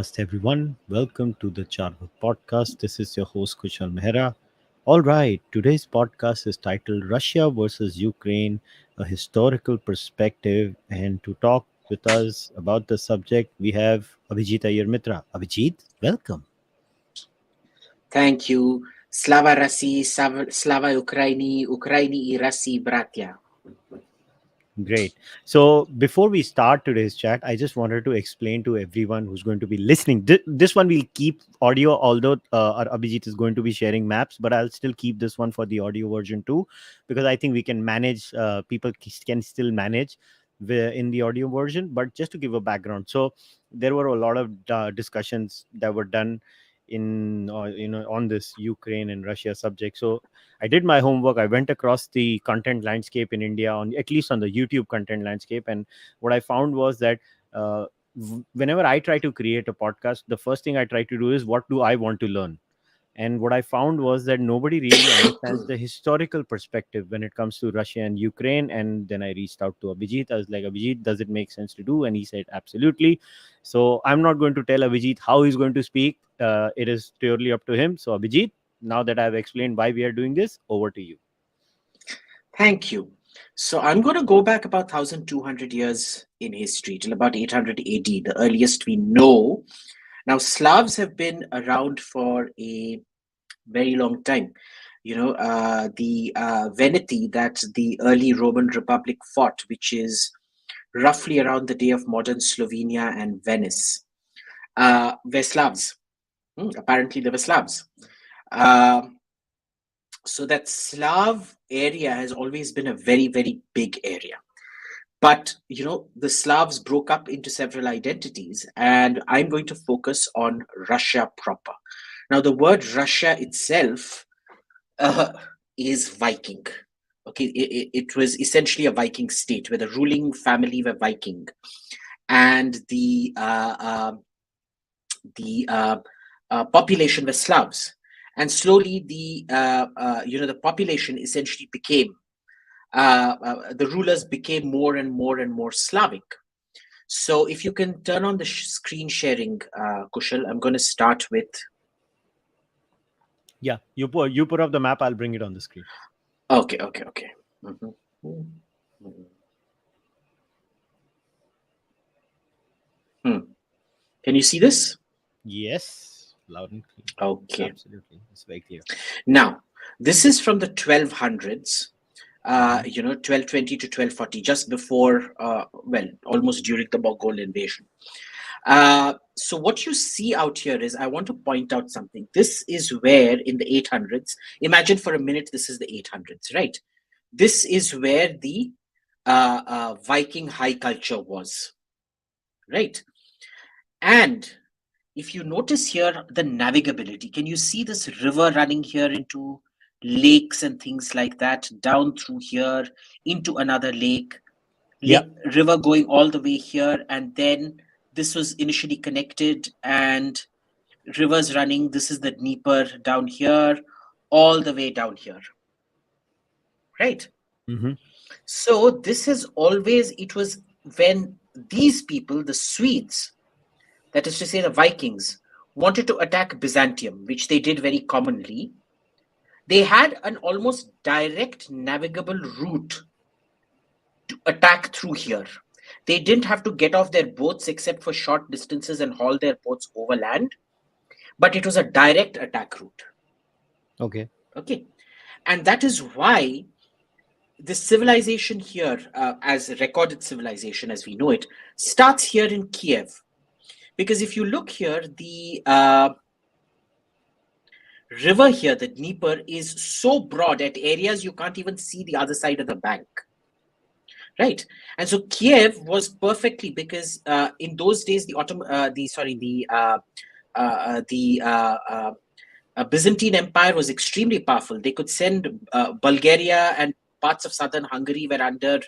Namaste, everyone. Welcome to the Cārvāka podcast. This is your host, Kushalmehra. All right, today's podcast is titled Russia versus Ukraine, a historical perspective. And to talk with us about the subject, we have Abhijit Iyer Mitra. Abhijit, welcome. Thank you. Slava Rasi, Slava Ukraini, Ukraini I Rasi Bratya. Great. So before we start today's chat, I just wanted to explain to everyone who's going to be listening. This one we'll keep audio, although our Abhijit is going to be sharing maps, but I'll still keep this one for the audio version too, because I think we can manage. People can still manage in the audio version. But just to give a background, so there were a lot of discussions that were done in on this Ukraine and Russia subject. So I did my homework. I went across the content landscape in India, on at least on the YouTube content landscape, and what I found was that whenever I try to create a podcast, the first thing I try to do is, what do I want to learn? And what I found was that nobody really understands the historical perspective when it comes to Russia and Ukraine. And then I reached out to Abhijit. I was like, Abhijit, does it make sense to do? And he said, absolutely. So I'm not going to tell Abhijit how he's going to speak. It is purely up to him. So Abhijit, now that I've explained why we are doing this, over to you. Thank you. So I'm going to go back about 1,200 years in history, till about 800 AD, the earliest we know. Now, Slavs have been around for a very long time. The Veneti that the early Roman Republic fought, which is roughly around the day of modern Slovenia and Venice, were Slavs. Apparently, they were Slavs. So that Slav area has always been a very, very big area. But, the Slavs broke up into several identities, and I'm going to focus on Russia proper. Now, the word Russia itself is Viking. Okay, it was essentially a Viking state where the ruling family were Viking, and the population were Slavs. And slowly, the population essentially became the rulers became more and more and more Slavic. So, if you can turn on the screen sharing, Kushal, I'm going to start with. Yeah, you put up the map. I'll bring it on the screen. Okay. Mm-hmm. Can you see this? Yes, loud and clear. Okay. Absolutely, it's very clear. Now, this is from the 1200s. 1220 to 1240, just before, almost during the Mongol invasion. So what you see out here is, I want to point out something. This is where in the 800s, imagine for a minute, this is the 800s, right? This is where the Viking high culture was, right? And if you notice here, the navigability, can you see this river running here into lakes and things like that, down through here into another lake, river going all the way here, and then this was initially connected, and rivers running. This is the Dnieper down here, all the way down here, right? Mm-hmm. So this is always, it was when these people, the Swedes, that is to say the Vikings, wanted to attack Byzantium, which they did very commonly. They had an almost direct navigable route to attack through here. They didn't have to get off their boats except for short distances and haul their boats overland, but it was a direct attack route. Okay. And that is why the civilization here, as recorded civilization as we know it, starts here in Kiev. Because if you look here, the river here, the Dnieper, is so broad at areas you can't even see the other side of the bank, right? And so Kiev was perfectly, because in those days the Byzantine Empire was extremely powerful. They could send Bulgaria and parts of southern Hungary were under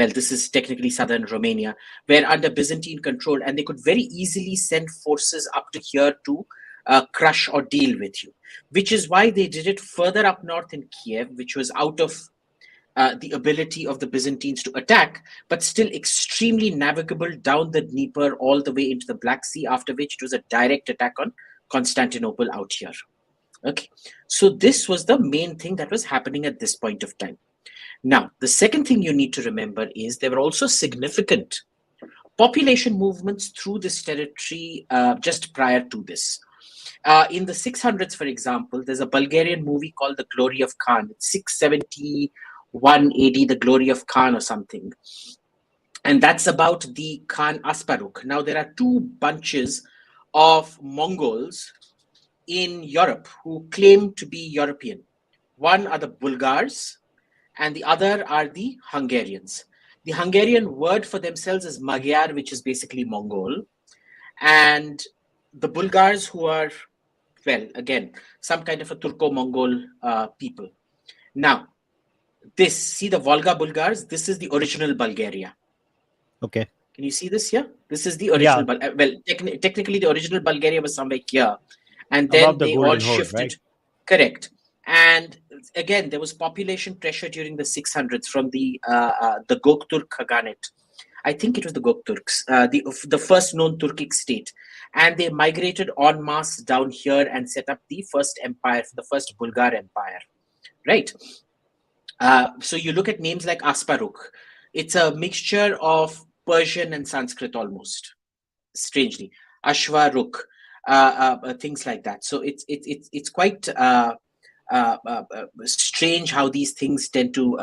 this is technically southern Romania, were under Byzantine control, and they could very easily send forces up to here to crush or deal with you, which is why they did it further up north in Kiev, which was out of the ability of the Byzantines to attack, but still extremely navigable down the Dnieper all the way into the Black Sea, after which it was a direct attack on Constantinople out here. Okay, so this was the main thing that was happening at this point of time. Now, the second thing you need to remember is there were also significant population movements through this territory just prior to this. In the 600s, for example, there's a Bulgarian movie called The Glory of Khan. It's 671 AD, The Glory of Khan or something. And that's about the Khan Asparuk. Now, there are two bunches of Mongols in Europe who claim to be European. One are the Bulgars, and the other are the Hungarians. The Hungarian word for themselves is Magyar, which is basically Mongol. And the Bulgars, who are, well, again, some kind of a Turco-Mongol people. Now, see the Volga Bulgars, this is the original Bulgaria. Okay. Can you see this here? This is the original. Yeah. Well, technically, the original Bulgaria was somewhere here. And then they all shifted. Horde, right? Correct. And again, there was population pressure during the 600s from the Göktürk Khaganate. I think it was the Gökturks, the first known Turkic state. And they migrated en masse down here and set up the first empire, the first Bulgar empire, right? So you look at names like Asparuk. It's a mixture of Persian and Sanskrit almost, strangely. Ashwaruk, things like that. So it's quite strange how these things tend to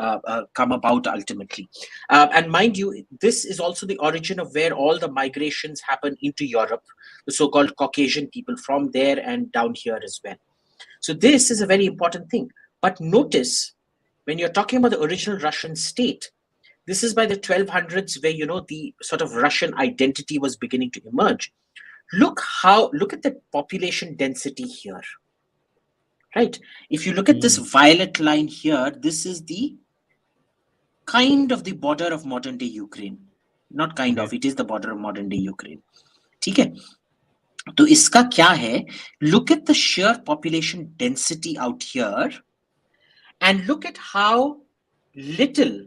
come about ultimately. And mind you, this is also the origin of where all the migrations happen into Europe, the so-called Caucasian people from there and down here as well. So this is a very important thing. But notice, when you're talking about the original Russian state, this is by the 1200s where, the sort of Russian identity was beginning to emerge. Look at the population density here. Right. If you look at this violet line here, this is the kind of the border of modern day Ukraine. Not kind of, it is the border of modern day Ukraine. ठीक है? तो इसका क्या है? Look at the sheer population density out here and look at how little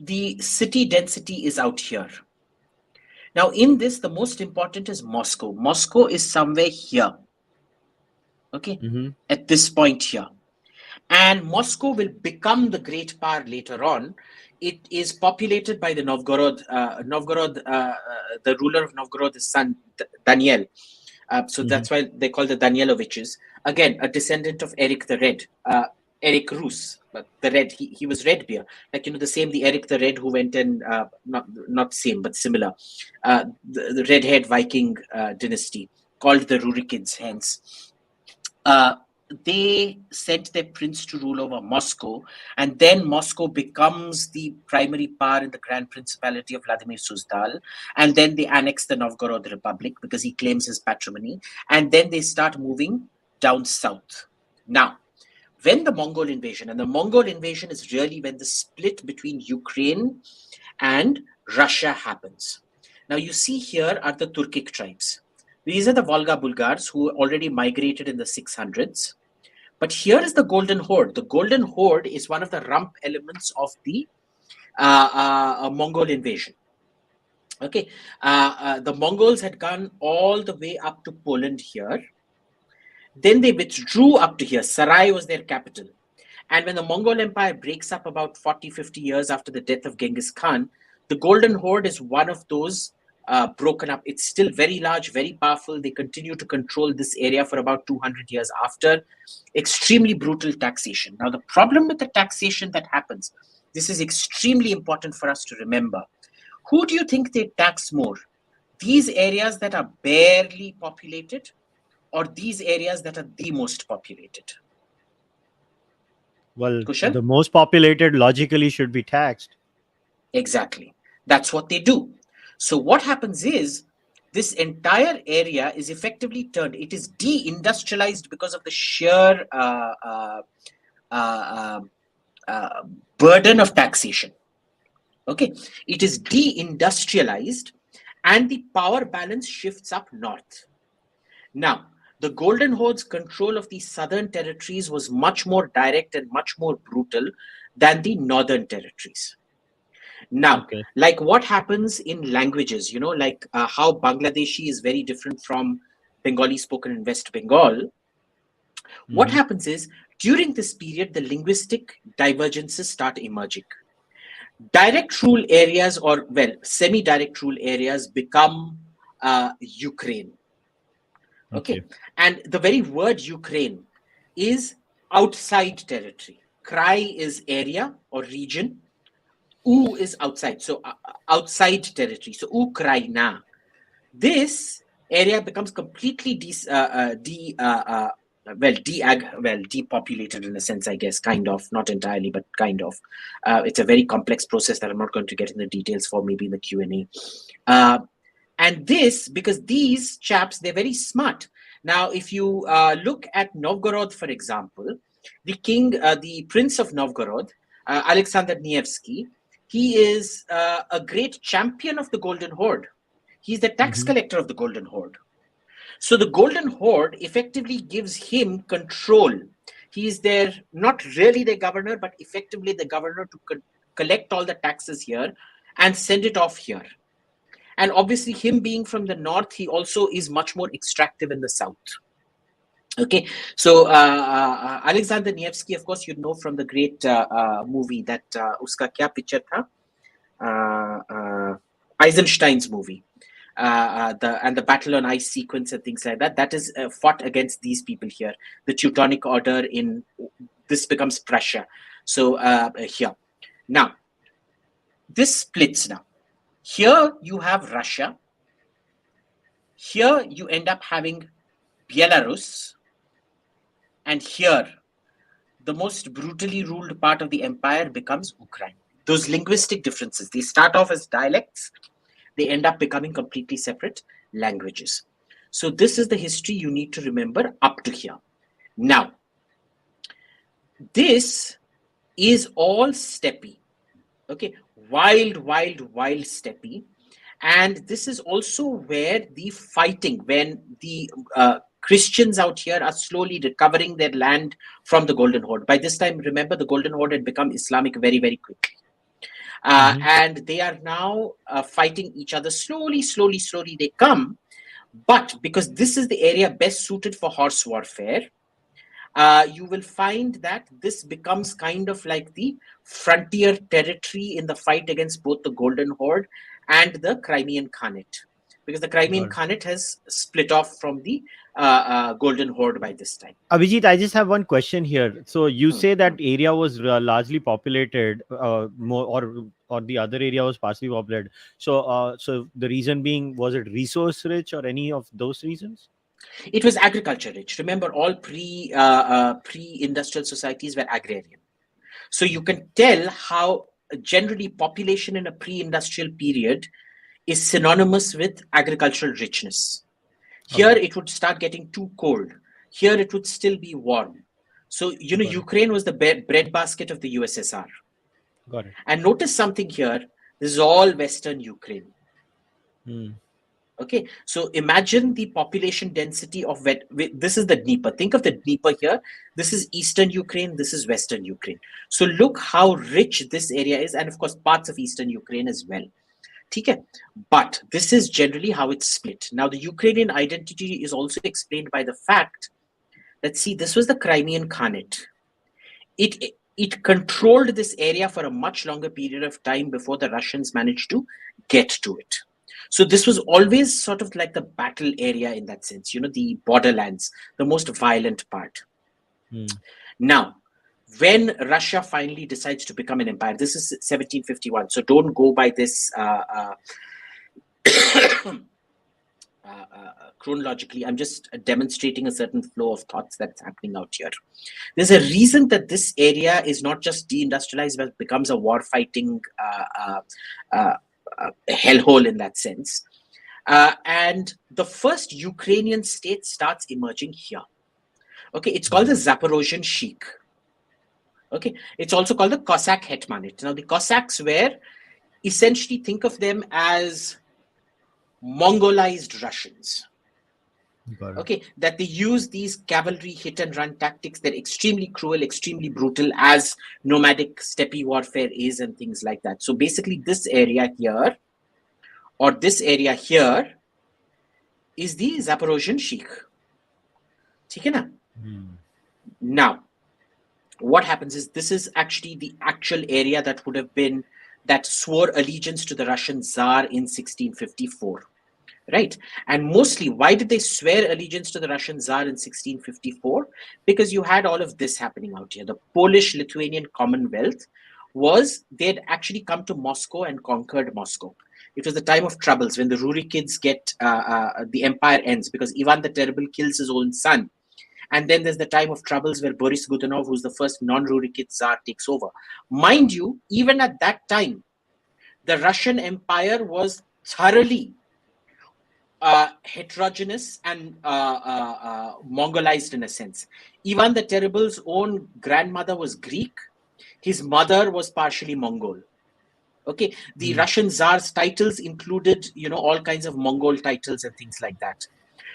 the city density is out here. Now in this, the most important is Moscow. Moscow is somewhere here. Okay, at this point here. And Moscow will become the great power later on. It is populated by the Novgorod. The ruler of Novgorod, his son Daniel. So that's why they call the Danieloviches. Again, a descendant of Eric the Red, Eric Rus, but the Red. He was Red Beer, like the same, the Eric the Red who went in, not same but similar, the red-haired Viking dynasty called the Rurikids. Hence. They sent their prince to rule over Moscow, and then Moscow becomes the primary power in the Grand Principality of Vladimir Suzdal, and then they annex the Novgorod Republic because he claims his patrimony, and then they start moving down south. Now, when the Mongol invasion, and the Mongol invasion is really when the split between Ukraine and Russia happens. Now you see here are the Turkic tribes. These are the Volga Bulgars who already migrated in the 600s. But here is the Golden Horde. The Golden Horde is one of the rump elements of the Mongol invasion. Okay, the Mongols had gone all the way up to Poland here. Then they withdrew up to here. Sarai was their capital. And when the Mongol Empire breaks up about 40, 50 years after the death of Genghis Khan, the Golden Horde is one of those broken up. It's still very large, very powerful. They continue to control this area for about 200 years after. Extremely brutal taxation. Now, the problem with the taxation that happens, this is extremely important for us to remember. Who do you think they tax more? These areas that are barely populated, or these areas that are the most populated? Well, Kushal? The most populated logically should be taxed. Exactly. That's what they do. So what happens is this entire area is effectively turned. It is deindustrialized because of the sheer burden of taxation. Okay, it is deindustrialized, and the power balance shifts up north. Now, the Golden Horde's control of the southern territories was much more direct and much more brutal than the northern territories. Now, Okay. like what happens in languages, like how Bangladeshi is very different from Bengali spoken in West Bengal. What happens is, during this period, the linguistic divergences start emerging. Direct rule areas, or semi-direct rule areas, become Ukraine. Okay. And the very word Ukraine is outside territory. Krai is area or region. U is outside. So outside territory. So Ukraina. This area becomes completely depopulated in a sense, I guess, kind of, not entirely, but kind of. It's a very complex process that I'm not going to get in the details for, maybe in the Q&A. And this, because these chaps, they're very smart. Now, if you look at Novgorod, for example, the prince of Novgorod, Alexander Nevsky, he is a great champion of the Golden Horde. He's the tax collector of the Golden Horde. So the Golden Horde effectively gives him control. He is not really the governor, but effectively the governor to collect all the taxes here and send it off here. And obviously, him being from the north, he also is much more extractive in the south. Okay, so Alexander Nevsky, of course, from the great movie that uska kya picture tha? Eisenstein's movie. And the battle on ice sequence and things like that. That is fought against these people here. The Teutonic Order this becomes Prussia. So here. Now, this splits now. Here you have Russia. Here you end up having Belarus. And here, the most brutally ruled part of the empire becomes Ukraine. Those linguistic differences, they start off as dialects. They end up becoming completely separate languages. So this is the history you need to remember up to here. Now, this is all steppy. Okay, wild steppy. And this is also where the fighting, when the Christians out here are slowly recovering their land from the Golden Horde. By this time, remember, the Golden Horde had become Islamic very, very quickly. And they are now fighting each other slowly they come. But because this is the area best suited for horse warfare, you will find that this becomes kind of like the frontier territory in the fight against both the Golden Horde and the Crimean Khanate, because the Crimean Khanate has split off from the Golden Horde by this time. Abhijit, I just have one question here. So you say that area was largely populated, more, or the other area was partially populated. So, so the reason being, was it resource rich or any of those reasons? It was agriculture rich. Remember, all pre-industrial societies were agrarian. So you can tell how generally population in a pre-industrial period is synonymous with agricultural richness. Here it would start getting too cold. Here it would still be warm. So, Ukraine was the breadbasket of the USSR. Got it. And notice something here. This is all Western Ukraine. Okay, so imagine the population density of this is the Dnieper. Think of the Dnieper here. This is Eastern Ukraine. This is Western Ukraine. So look how rich this area is, and of course parts of Eastern Ukraine as well. Okay, but this is generally how it's split. Now the Ukrainian identity is also explained by the fact that, see, this was the Crimean Khanate. It controlled this area for a much longer period of time before the Russians managed to get to it. So this was always sort of like the battle area in that sense, the borderlands, the most violent part. Now, when Russia finally decides to become an empire, this is 1751. So don't go by this chronologically. I'm just demonstrating a certain flow of thoughts that's happening out here. There's a reason that this area is not just deindustrialized, but becomes a war-fighting hellhole in that sense. And the first Ukrainian state starts emerging here. Okay, it's called the Zaporozhian Sheikh. Okay, it's also called the Cossack Hetmanate. Now, the Cossacks were essentially, think of them as Mongolized Russians. Got it. Okay, that they use these cavalry hit and run tactics. They're extremely cruel, extremely brutal, as nomadic steppe warfare is, and things like that. So basically, this area here, or this area here, is the Zaporozhian Sheikh. ठीक है ना? Now, what happens is, this is actually the actual area that would have been, that swore allegiance to the Russian Tsar in 1654. Right. And mostly, why did they swear allegiance to the Russian Tsar in 1654? Because you had all of this happening out here. The Polish-Lithuanian Commonwealth they had actually come to Moscow and conquered Moscow. It was the time of troubles when the Rurikids get, the empire ends, because Ivan the Terrible kills his own son. And then there's the time of troubles where Boris Godunov, who's the first non-Rurikid Tsar, takes over. Mind you, even at that time, the Russian Empire was thoroughly heterogeneous and Mongolized in a sense. Ivan the Terrible's own grandmother was Greek. His mother was partially Mongol. Okay, the Russian Tsar's titles included, all kinds of Mongol titles and things like that,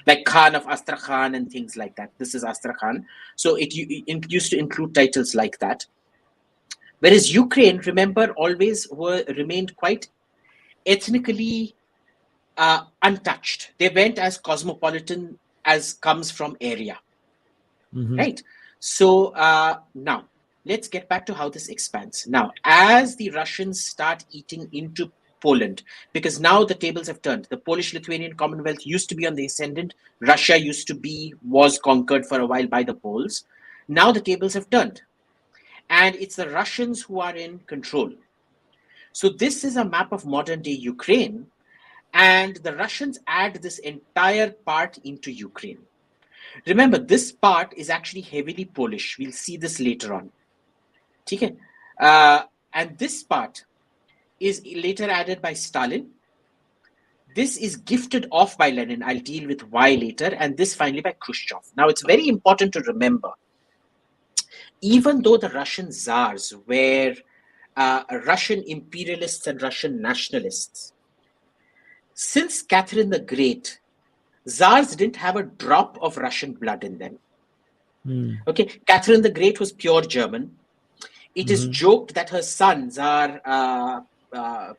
like Khan of Astrakhan and things like that. This is Astrakhan. So it used to include titles like that. Whereas Ukraine, remember, always remained quite ethnically untouched. They went as cosmopolitan as comes from area. Right? So now, let's get back to how this expands. Now, as the Russians start eating into Poland, because now the tables have turned. The Polish-Lithuanian Commonwealth used to be on the ascendant. Russia was conquered for a while by the Poles. Now the tables have turned. And it's the Russians who are in control. So this is a map of modern-day Ukraine. And the Russians add this entire part into Ukraine. Remember, this part is actually heavily Polish. We'll see this later on. Okay? And this part is later added by Stalin. This is gifted off by Lenin. I'll deal with why later. And this finally by Khrushchev. Now, it's very important to remember, even though the Russian Tsars were Russian imperialists and Russian nationalists, since Catherine the Great, Tsars didn't have a drop of Russian blood in them. Okay, Catherine the Great was pure German. It is joked that her son, Tsar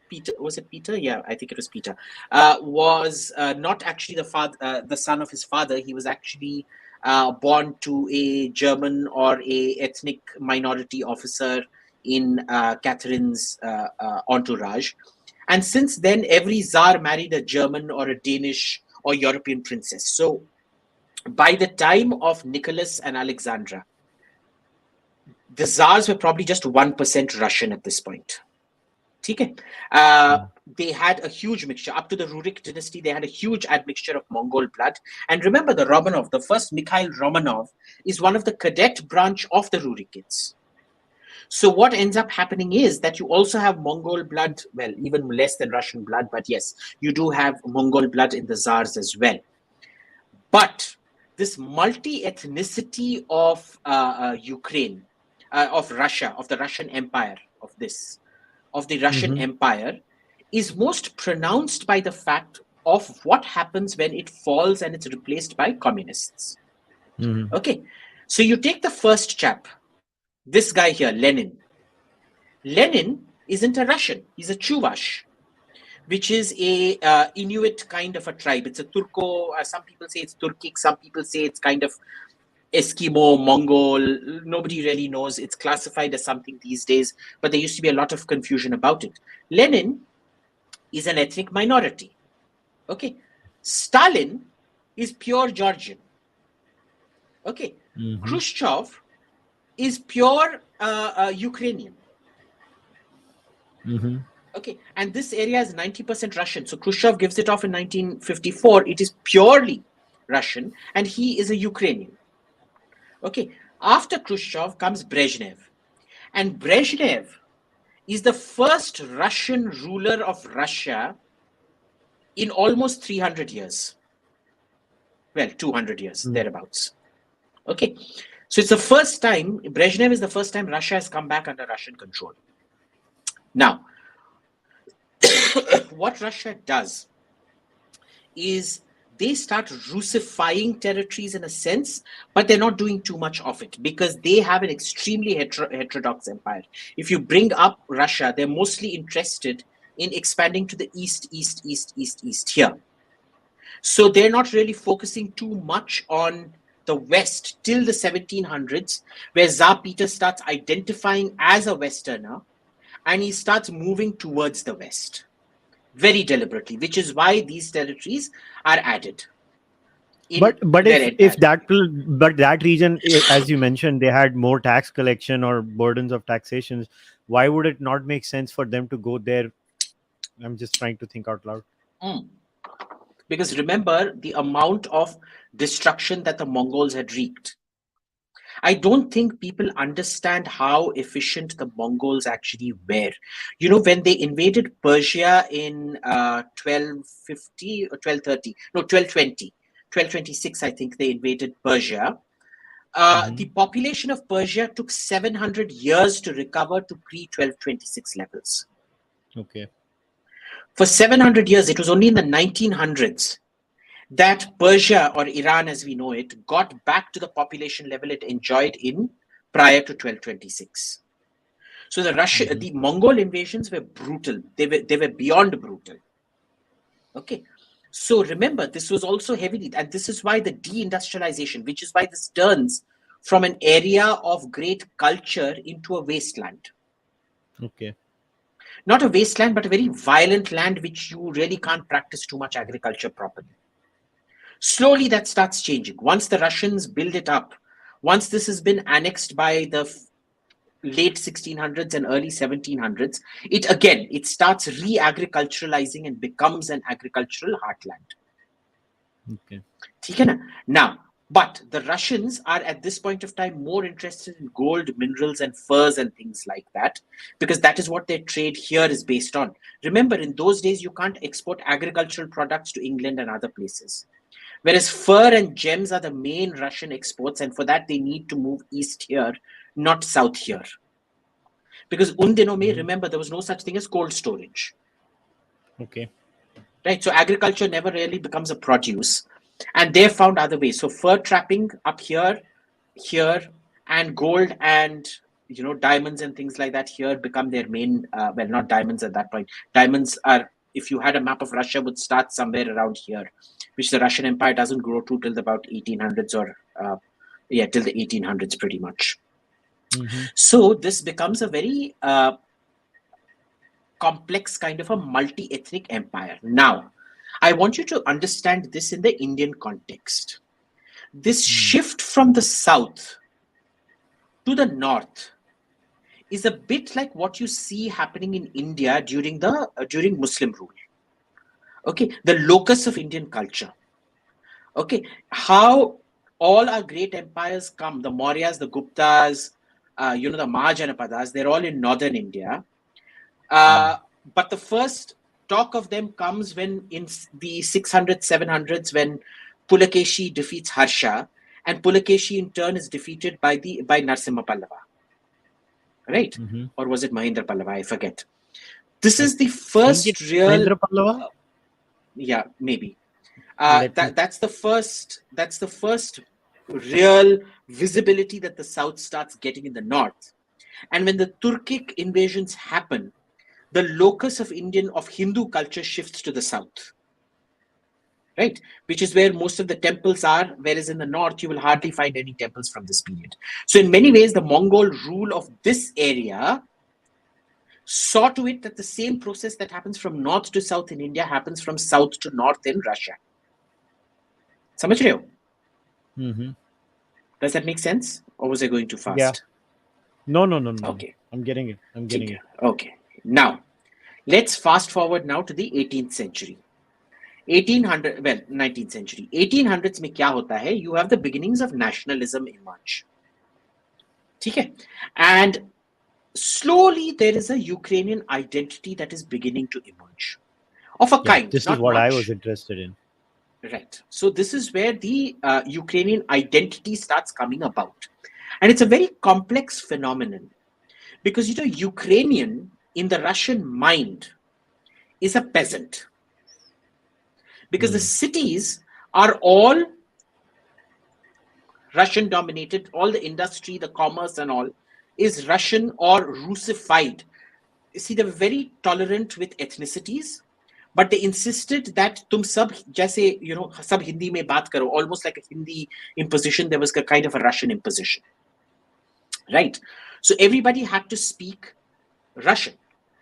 Peter, was it Peter? Yeah, I think it was Peter. Was not actually the son of his father. He was actually born to a German or a ethnic minority officer in Catherine's entourage. And since then, every Tsar married a German or a Danish or European princess. So by the time of Nicholas and Alexandra, the Tsars were probably just 1% Russian at this point. Okay? They had a huge mixture. Up to the Rurik dynasty, they had a huge admixture of Mongol blood. And remember, the Romanov, the first Mikhail Romanov, is one of the cadet branch of the Rurikids. So what ends up happening is that you also have Mongol blood, well, even less than Russian blood, but yes, you do have Mongol blood in the Tsars as well. But this multi-ethnicity of Ukraine, of Russia, of the Russian Empire, of the Russian Empire, is most pronounced by the fact of what happens when it falls and it's replaced by communists. Okay, so you take the first chap, this guy here, Lenin. Lenin isn't a Russian, he's a Chuvash, which is a Inuit kind of a tribe. It's a Turco, some people say it's Turkic, some people say it's kind of Eskimo, Mongol, nobody really knows. It's classified as something these days, but there used to be a lot of confusion about it. Lenin is an ethnic minority. Okay. Stalin is pure Georgian. Okay. Khrushchev is pure Ukrainian. Okay. And this area is 90% Russian. So Khrushchev gives it off in 1954. It is purely Russian, and he is a Ukrainian. Okay, after Khrushchev comes Brezhnev. And Brezhnev is the first Russian ruler of Russia in almost 300 years. Well, 200 years, thereabouts. Okay, so it's the first time, Brezhnev is the first time Russia has come back under Russian control. Now, what Russia does is they start Russifying territories in a sense, but they're not doing too much of it because they have an extremely heterodox empire. If you bring up Russia, they're mostly interested in expanding to the east here. So they're not really focusing too much on the West till the 1700s, where Tsar Peter starts identifying as a Westerner and he starts moving towards the West very deliberately, which is why these territories are added. But that region, as you mentioned, they had more tax collection or burdens of taxations. Why would it not make sense for them to go there? I'm just trying to think out loud. Because remember the amount of destruction that the Mongols had wreaked. I don't think people understand how efficient the Mongols actually were. You know, when they invaded Persia in 1250 or 1230, no, 1220, 1226, I think they invaded Persia. The population of Persia took 700 years to recover to pre-1226 levels. Okay. For 700 years, it was only in the 1900s that Persia, or Iran as we know it, got back to the population level it enjoyed in prior to 1226. So the Mongol invasions were brutal. They were beyond brutal. Okay. So remember, this was also heavily, and this is why the deindustrialization, which is why this turns from an area of great culture into a wasteland. Okay. Not a wasteland, but a very violent land which you really can't practice too much agriculture properly. Slowly that starts changing. Once the Russians build it up, once this has been annexed by the late 1600s and early 1700s, it starts re-agriculturalizing and becomes an agricultural heartland. Okay. Now, but the Russians are at this point of time more interested in gold, minerals, and furs and things like that, because that is what their trade here is based on. Remember, in those days, you can't export agricultural products to England and other places. Whereas fur and gems are the main Russian exports, and for that they need to move east here, not south here. Because remember, there was no such thing as cold storage. Okay. Right, so agriculture never really becomes a produce, and they found other ways. So fur trapping up here, and gold and diamonds and things like that here become their main. Well, not diamonds at that point. Diamonds are, if you had a map of Russia, would start somewhere around here, which the Russian Empire doesn't grow to till about 1800s or till the 1800s pretty much. So this becomes a very complex kind of a multi-ethnic empire. Now, I want you to understand this in the Indian context. This shift from the south to the north is a bit like what you see happening in India during Muslim rule. Okay, the locus of Indian culture. Okay, how all our great empires come, the Mauryas, the Guptas, the Mahajanapadas, they're all in northern India. But the first talk of them comes when in the 600s, 700s, when Pulakeshi defeats Harsha, and Pulakeshi in turn is defeated by Narasimha Pallava. Right? Or was it Mahendra Pallava? I forget. This is the first real... Mahendra Pallava? Yeah, maybe. That's the first real visibility that the south starts getting in the north. And when the Turkic invasions happen, the locus of Hindu culture shifts to the south, right? Which is where most of the temples are, whereas in the north, you will hardly find any temples from this period. So in many ways, the Mongol rule of this area saw to it that the same process that happens from north to south in India happens from south to north in Russia. Samajh rahe ho? Does that make sense? Or was I going too fast? Yeah. No. Okay. I'm getting it. Okay. Now, let's fast forward now to the 18th century. 19th century. 1800s mein kya hota hai? You have the beginnings of nationalism emerge. Okay? And slowly there is a Ukrainian identity that is beginning to emerge. Of a kind. This is what I was interested in. Right. So this is where the Ukrainian identity starts coming about. And it's a very complex phenomenon. Because, Ukrainian in the Russian mind is a peasant. Because the cities are all Russian dominated. All the industry, the commerce and all is Russian or Russified. See, they were very tolerant with ethnicities, but they insisted that tum sab jaise, sab Hindi mein baat karo, almost like a Hindi imposition. There was a kind of a Russian imposition, right? So everybody had to speak Russian.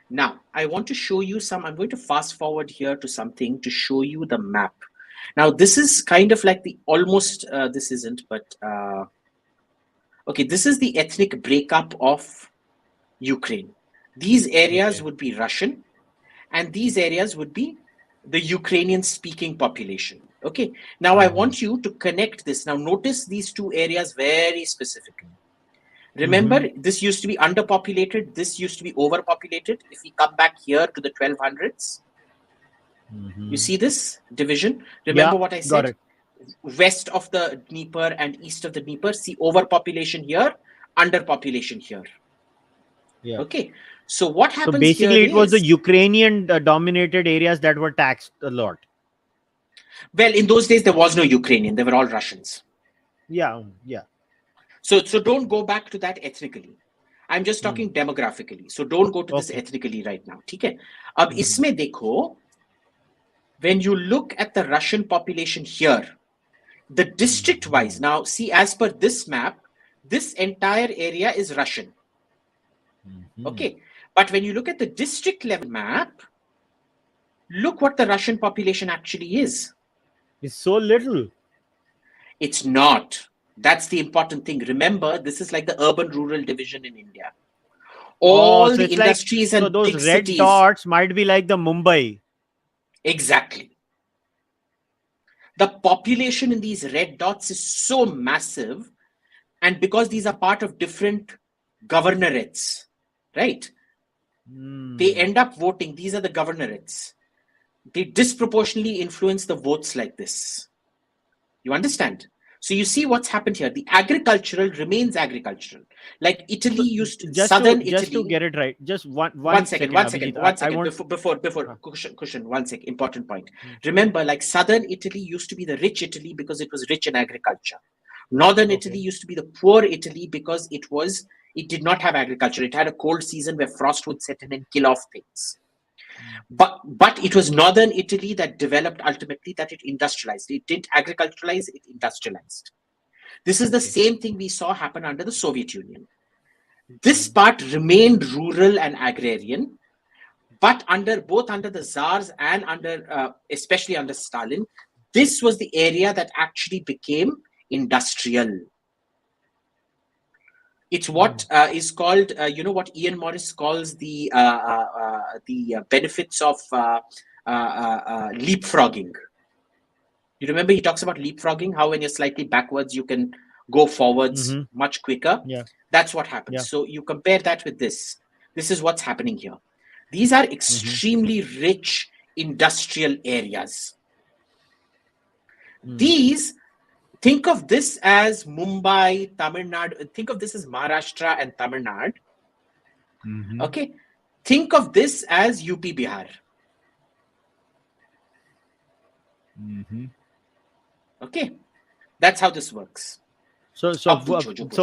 Now, I want to show you I'm going to fast forward here to something to show you the map. Now, this is kind of like this isn't, but okay, this is the ethnic breakup of Ukraine. These areas would be Russian, and these areas would be the Ukrainian speaking population. Okay, now I want you to connect this. Now, notice these two areas very specifically. Remember, this used to be underpopulated, this used to be overpopulated. If we come back here to the 1200s, you see this division? Remember what I said? West of the Dnieper and east of the Dnieper, see overpopulation here, underpopulation here. Yeah. Okay. So what happens? So basically, it was the Ukrainian dominated areas that were taxed a lot. Well, in those days, there was no Ukrainian. They were all Russians. Yeah. So don't go back to that ethnically. I'm just talking demographically. So don't go to this ethnically right now. Okay. Ab isme dekho, when you look at the Russian population here, the district wise, now see, as per this map, this entire area is Russian. Okay. But when you look at the district level map, look what the Russian population actually is. It's so little. It's not. That's the important thing. Remember, this is like the urban-rural division in India. All the industries and those big red cities, dots might be like the Mumbai. Exactly. The population in these red dots is so massive, and because these are part of different governorates, right? They end up voting. These are the governorates. They disproportionately influence the votes like this. You understand? So you see what's happened here. The agricultural remains agricultural. Like Italy used to, southern Italy. Just to get it right, just one second. Before Kushal, 1 second, important point. Remember, like southern Italy used to be the rich Italy because it was rich in agriculture. Northern Italy used to be the poor Italy because it did not have agriculture. It had a cold season where frost would set in and kill off things. But it was northern Italy that developed ultimately, that it industrialized. It didn't agriculturalize, it industrialized. This is the same thing we saw happen under the Soviet Union. This part remained rural and agrarian, but both under the Czars and especially under Stalin, this was the area that actually became industrial. It's what is called, what Ian Morris calls the benefits of leapfrogging. You remember he talks about leapfrogging, how when you're slightly backwards, you can go forwards much quicker. Yeah. That's what happens. Yeah. So you compare that with this. This is what's happening here. These are extremely rich industrial areas. These, think of this as Mumbai, Tamil Nadu. Think of this as Maharashtra and Tamil Nadu. Okay. Think of this as UP, Bihar. Okay. That's how this works. So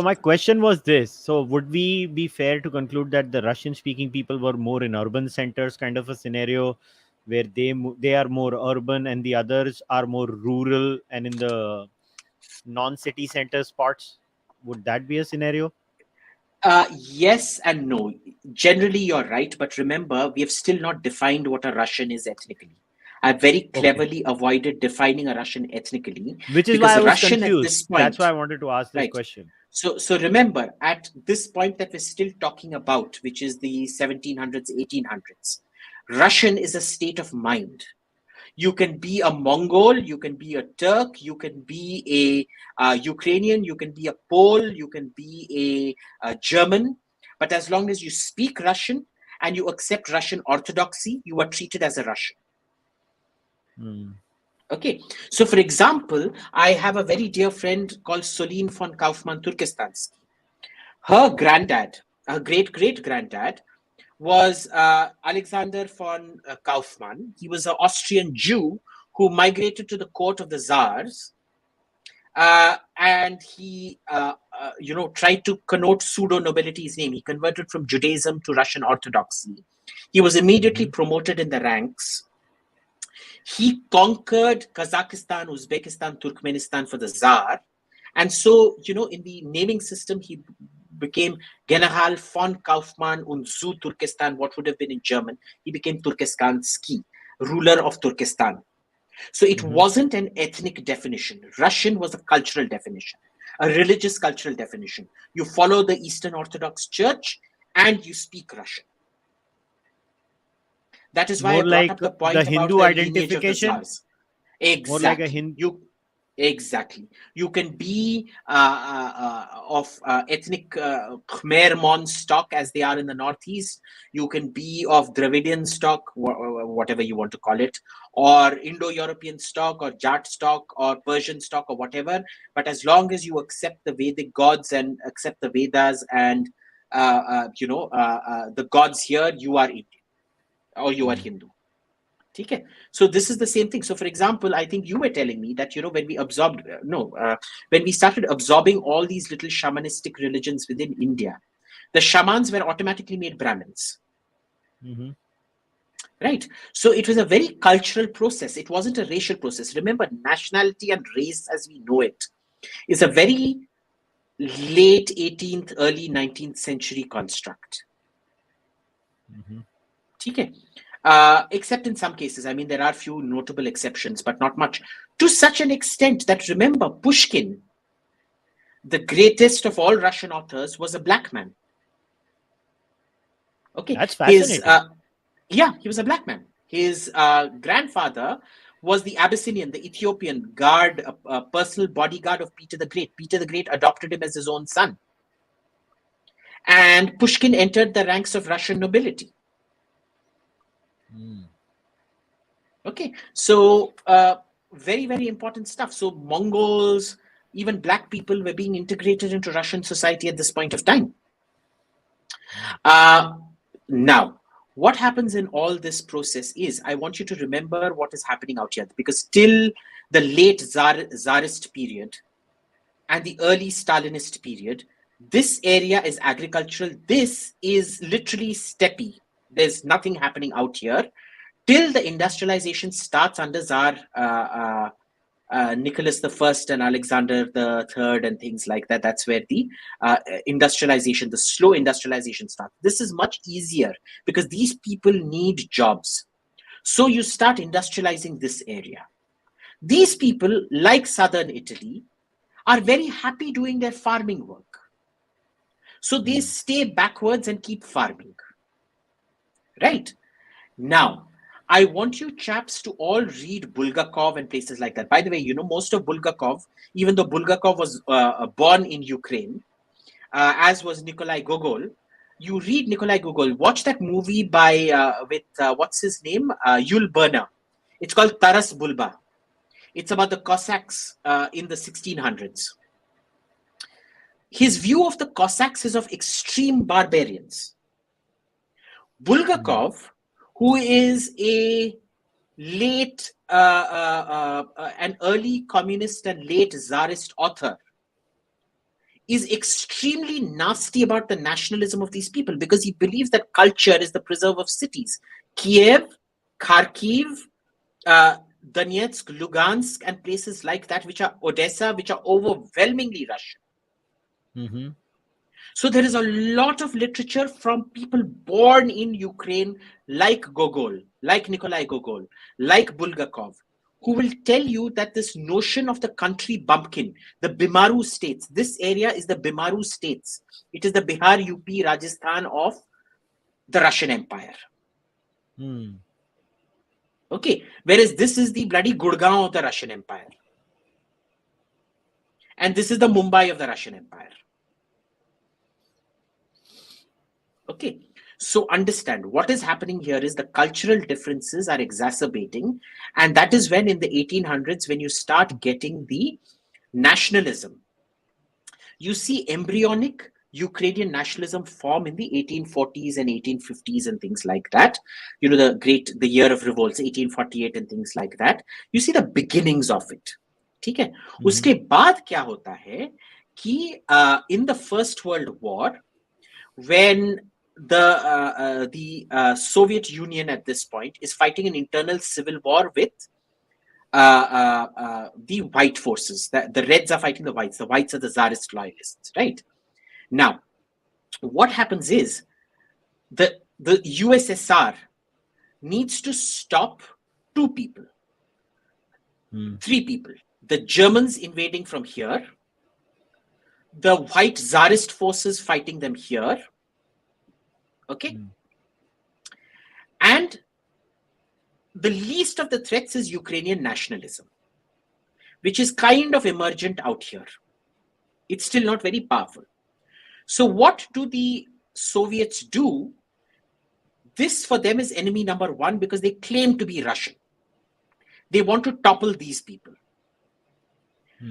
my question was this. So would we be fair to conclude that the Russian-speaking people were more in urban centers kind of a scenario, where they are more urban and the others are more rural and in the non-city center spots? Would that be a scenario? Yes and no. Generally, you're right. But remember, we have still not defined what a Russian is ethnically. I very cleverly avoided defining a Russian ethnically. Which is why I was Russian confused. At this point, that's why I wanted to ask this question. So remember, at this point that we're still talking about, which is the 1700s, 1800s, Russian is a state of mind. You can be a Mongol, you can be a Turk, you can be a Ukrainian, you can be a Pole, you can be a German. But as long as you speak Russian and you accept Russian orthodoxy, you are treated as a Russian. Okay. So, for example, I have a very dear friend called Soline von Kaufmann-Turkestansky. Her granddad, her great-great-granddad, was Alexander von Kaufmann. He was an Austrian Jew who migrated to the court of the Tsars, and he, tried to connote pseudo-nobility's name. He converted from Judaism to Russian Orthodoxy. He was immediately promoted in the ranks. He conquered Kazakhstan, Uzbekistan, Turkmenistan for the Tsar. And so, in the naming system, he became General von Kaufmann und zu Turkestan, what would have been in German. He became Turkestansky, ruler of Turkestan. So it wasn't an ethnic definition. Russian was a cultural definition, a religious cultural definition. You follow the Eastern Orthodox Church and you speak Russian. That is why More I brought like up the point the about Hindu the identification. lineage of the Tsars. Exactly. More like a Hindu. Exactly. You can be of ethnic Khmer Mon stock, as they are in the Northeast. You can be of Dravidian stock, whatever you want to call it, or Indo-European stock, or Jat stock, or Persian stock, or whatever. But as long as you accept the Vedic gods and accept the Vedas and the gods here, you are Indian or you are Hindu. Okay. So this is the same thing. So, for example, I think you were telling me that, when we started absorbing all these little shamanistic religions within India, the shamans were automatically made Brahmins. Right. So it was a very cultural process. It wasn't a racial process. Remember, nationality and race as we know it is a very late 18th, early 19th century construct. Okay. Except in some cases. I mean, there are few notable exceptions, but not much. To such an extent that, remember, Pushkin, the greatest of all Russian authors, was a black man. Okay. That's fascinating. He was a black man. His grandfather was the Abyssinian, the Ethiopian guard, personal bodyguard of Peter the Great. Peter the Great adopted him as his own son. And Pushkin entered the ranks of Russian nobility. Okay, so very, very important stuff. So Mongols, even black people were being integrated into Russian society at this point of time. Now, what happens in all this process is, I want you to remember what is happening out here, because till the late Tsarist period and the early Stalinist period, this area is agricultural. This is literally steppe. There's nothing happening out here till the industrialization starts under Tsar Nicholas I and Alexander III and things like that. That's where the industrialization, the slow industrialization starts. This is much easier because these people need jobs. So you start industrializing this area. These people, like southern Italy, are very happy doing their farming work. So they stay backwards and keep farming. Right? Now, I want you chaps to all read Bulgakov and places like that. By the way, most of Bulgakov, even though Bulgakov was born in Ukraine, as was Nikolai Gogol, you read Nikolai Gogol, watch that movie with what's his name? Yul Brynner. It's called Taras Bulba. It's about the Cossacks in the 1600s. His view of the Cossacks is of extreme barbarians. Bulgakov, who is a late, an early communist and late Tsarist author, is extremely nasty about the nationalism of these people because he believes that culture is the preserve of cities. Kiev, Kharkiv, Donetsk, Lugansk, and places like that, which are Odessa, which are overwhelmingly Russian. So there is a lot of literature from people born in Ukraine, like Gogol, like Nikolai Gogol, like Bulgakov, who will tell you that this notion of the country bumpkin, the Bimaru states, this area is the Bimaru states. It is the Bihar, UP, Rajasthan of the Russian Empire. Okay, whereas this is the bloody Gurgaon of the Russian Empire. And this is the Mumbai of the Russian Empire. Okay, so understand what is happening here is the cultural differences are exacerbating. And that is when in the 1800s, when you start getting the nationalism, you see embryonic Ukrainian nationalism form in the 1840s and 1850s and things like that. You know, the year of revolts, 1848 and things like that. You see the beginnings of it. ठीक है? उसके बाद क्या होता है कि in the First World War, when the Soviet Union at this point is fighting an internal civil war with the white forces. The Reds are fighting the Whites. The Whites are the Tsarist loyalists, right? Now, what happens is the USSR needs to stop two people, three people. The Germans invading from here, the white Tsarist forces fighting them here, okay? And the least of the threats is Ukrainian nationalism, which is kind of emergent out here. It's still not very powerful. So what do the Soviets do? This for them is enemy number one because they claim to be Russian. They want to topple these people.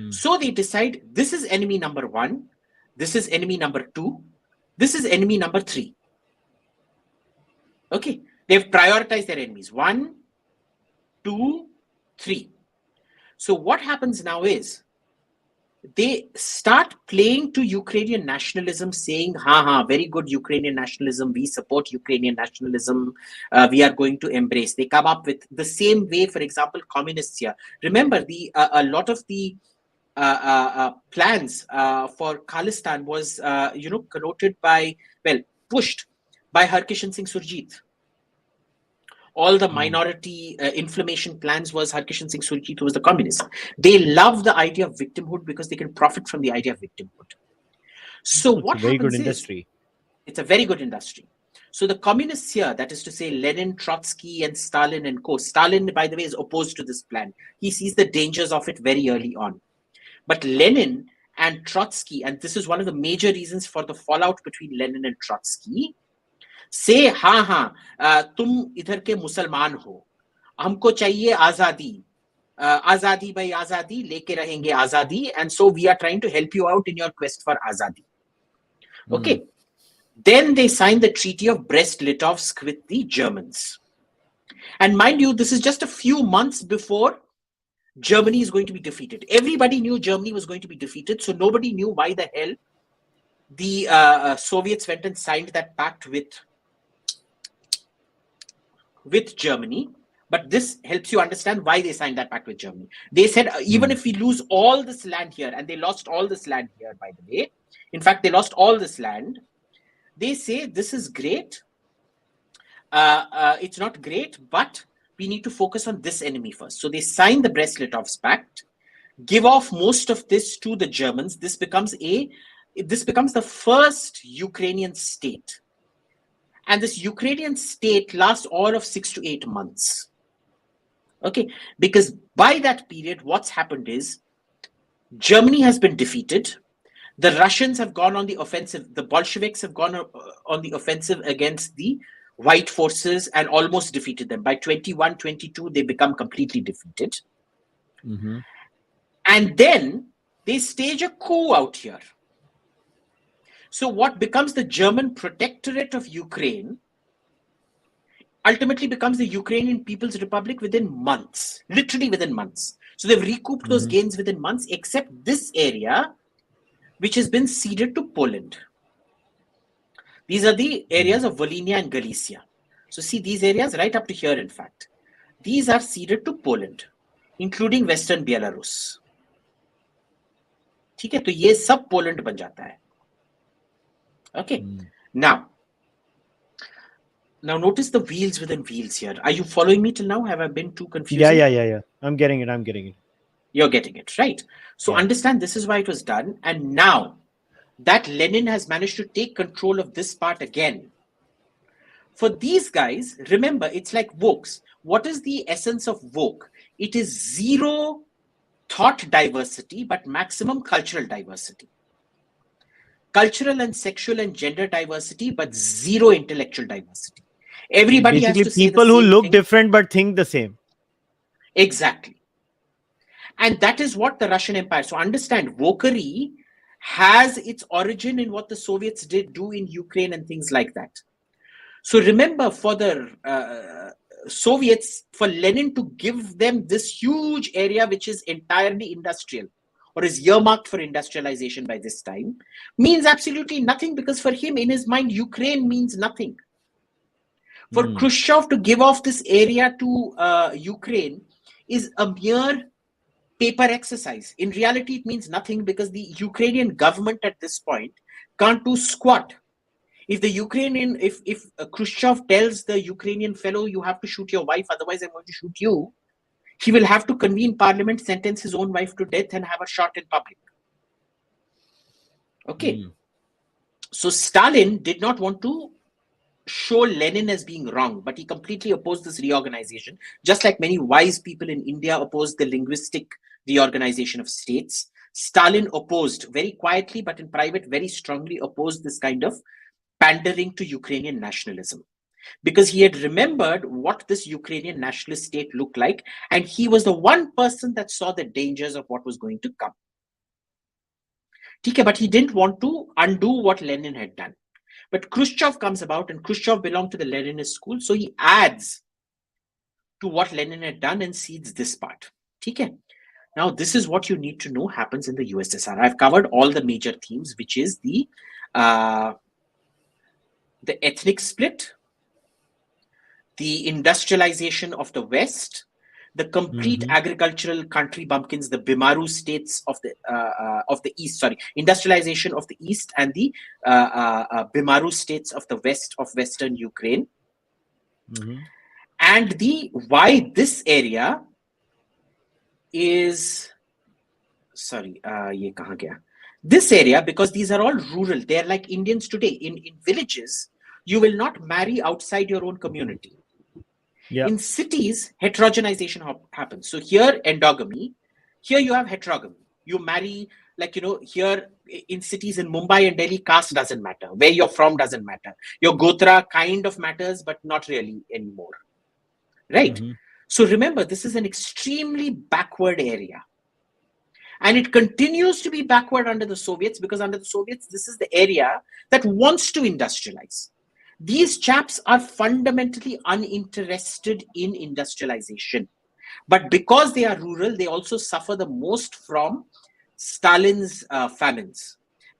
So they decide this is enemy number one, this is enemy number two, this is enemy number three. Okay, they've prioritized their enemies. 1, 2, 3. So what happens now is they start playing to Ukrainian nationalism, saying, very good Ukrainian nationalism, we support Ukrainian nationalism, we are going to embrace. They come up with the same way, for example, communists here. Remember, a lot of the plans for Khalistan was, connoted by, pushed by Harkishan Singh Surjit. All the minority inflammation plans was Harkishan Singh Surjit, who was the communist. They love the idea of victimhood because they can profit from the idea of victimhood. So what happens is, good industry. It's a very good industry. So the communists here, that is to say Lenin, Trotsky and Stalin and co. Stalin, by the way, is opposed to this plan. He sees the dangers of it very early on. But Lenin and Trotsky, and this is one of the major reasons for the fallout between Lenin and Trotsky, say, तुम इधर के मुसलमान हो, हमको चाहिए आजादी, आजादी by आजादी, लेके रहेंगे आजादी, and so we are trying to help you out in your quest for आजादी. Okay. Then they signed the Treaty of Brest-Litovsk with the Germans. And mind you, this is just a few months before Germany is going to be defeated. Everybody knew Germany was going to be defeated, so nobody knew why the hell the Soviets went and signed that pact with Germany. But this helps you understand why they signed that pact with Germany. They said, even if we lose all this land here, and they lost all this land here, by the way. In fact, they lost all this land. They say, this is great. It's not great, but we need to focus on this enemy first. So they sign the Brest-Litovsk Pact, give off most of this to the Germans. This becomes the first Ukrainian state. And this Ukrainian state lasts all of 6 to 8 months. Okay, because by that period, what's happened is Germany has been defeated. The Russians have gone on the offensive. The Bolsheviks have gone on the offensive against the white forces and almost defeated them. By 21, 22, they become completely defeated. And then they stage a coup out here. So what becomes the German protectorate of Ukraine ultimately becomes the Ukrainian People's Republic within months, literally within months. So they've recouped those gains within months, except this area, which has been ceded to Poland. These are the areas of Volhynia and Galicia. So see these areas right up to here, in fact. These are ceded to Poland, including Western Belarus. ठीक है, तो ये सब Poland बन जाता है. Okay. Now notice the wheels within wheels here. Are you following me till now? Have I been too confusing? Yeah. I'm getting it. You're getting it, right? So understand this is why it was done. And now that Lenin has managed to take control of this part again. For these guys, remember, it's like Vokes. What is the essence of Vogue? It is zero thought diversity, but maximum cultural diversity. Cultural and sexual and gender diversity, but zero intellectual diversity. Everybody basically has to say people the who same look thing. different but think the same. Exactly. And that is what the Russian Empire. So understand, Vokery has its origin in what the Soviets did do in Ukraine and things like that. So remember, for the Soviets, for Lenin to give them this huge area which is entirely industrial or is earmarked for industrialization by this time means absolutely nothing, because for him, in his mind, Ukraine means nothing. For Khrushchev to give off this area to Ukraine is a mere paper exercise. In reality, it means nothing, because the Ukrainian government at this point can't do squat. If the Ukrainian, if Khrushchev tells the Ukrainian fellow, you have to shoot your wife, otherwise I'm going to shoot you, he will have to convene parliament, sentence his own wife to death, and have a shot in public. Okay. So Stalin did not want to show Lenin as being wrong, but he completely opposed this reorganization, just like many wise people in India opposed the linguistic reorganization of states. Stalin opposed very quietly, but in private, very strongly opposed this kind of pandering to Ukrainian nationalism, because he had remembered what this Ukrainian nationalist state looked like, and he was the one person that saw the dangers of what was going to come. Okay, but he didn't want to undo what Lenin had done. But Khrushchev comes about, and Khrushchev belonged to the Leninist school, so he adds to what Lenin had done and cedes this part. Okay. Now, this is what you need to know happens in the USSR. I've covered all the major themes, which is the ethnic split, the industrialization of the West, the complete agricultural country bumpkins, the Bimaru states of the East, industrialization of the East, and the Bimaru states of the West of Western Ukraine, and the why this area is this area, because these are all rural. They're like Indians today. In villages, you will not marry outside your own community. Yeah. In cities, heterogenization happens. So here, endogamy. Here you have heterogamy. You marry, here in cities in Mumbai and Delhi, caste doesn't matter. Where you're from doesn't matter. Your gotra kind of matters, but not really anymore. Right? So remember, this is an extremely backward area. And it continues to be backward under the Soviets, because under the Soviets, this is the area that wants to industrialize. These chaps are fundamentally uninterested in industrialization. But because they are rural, they also suffer the most from Stalin's famines,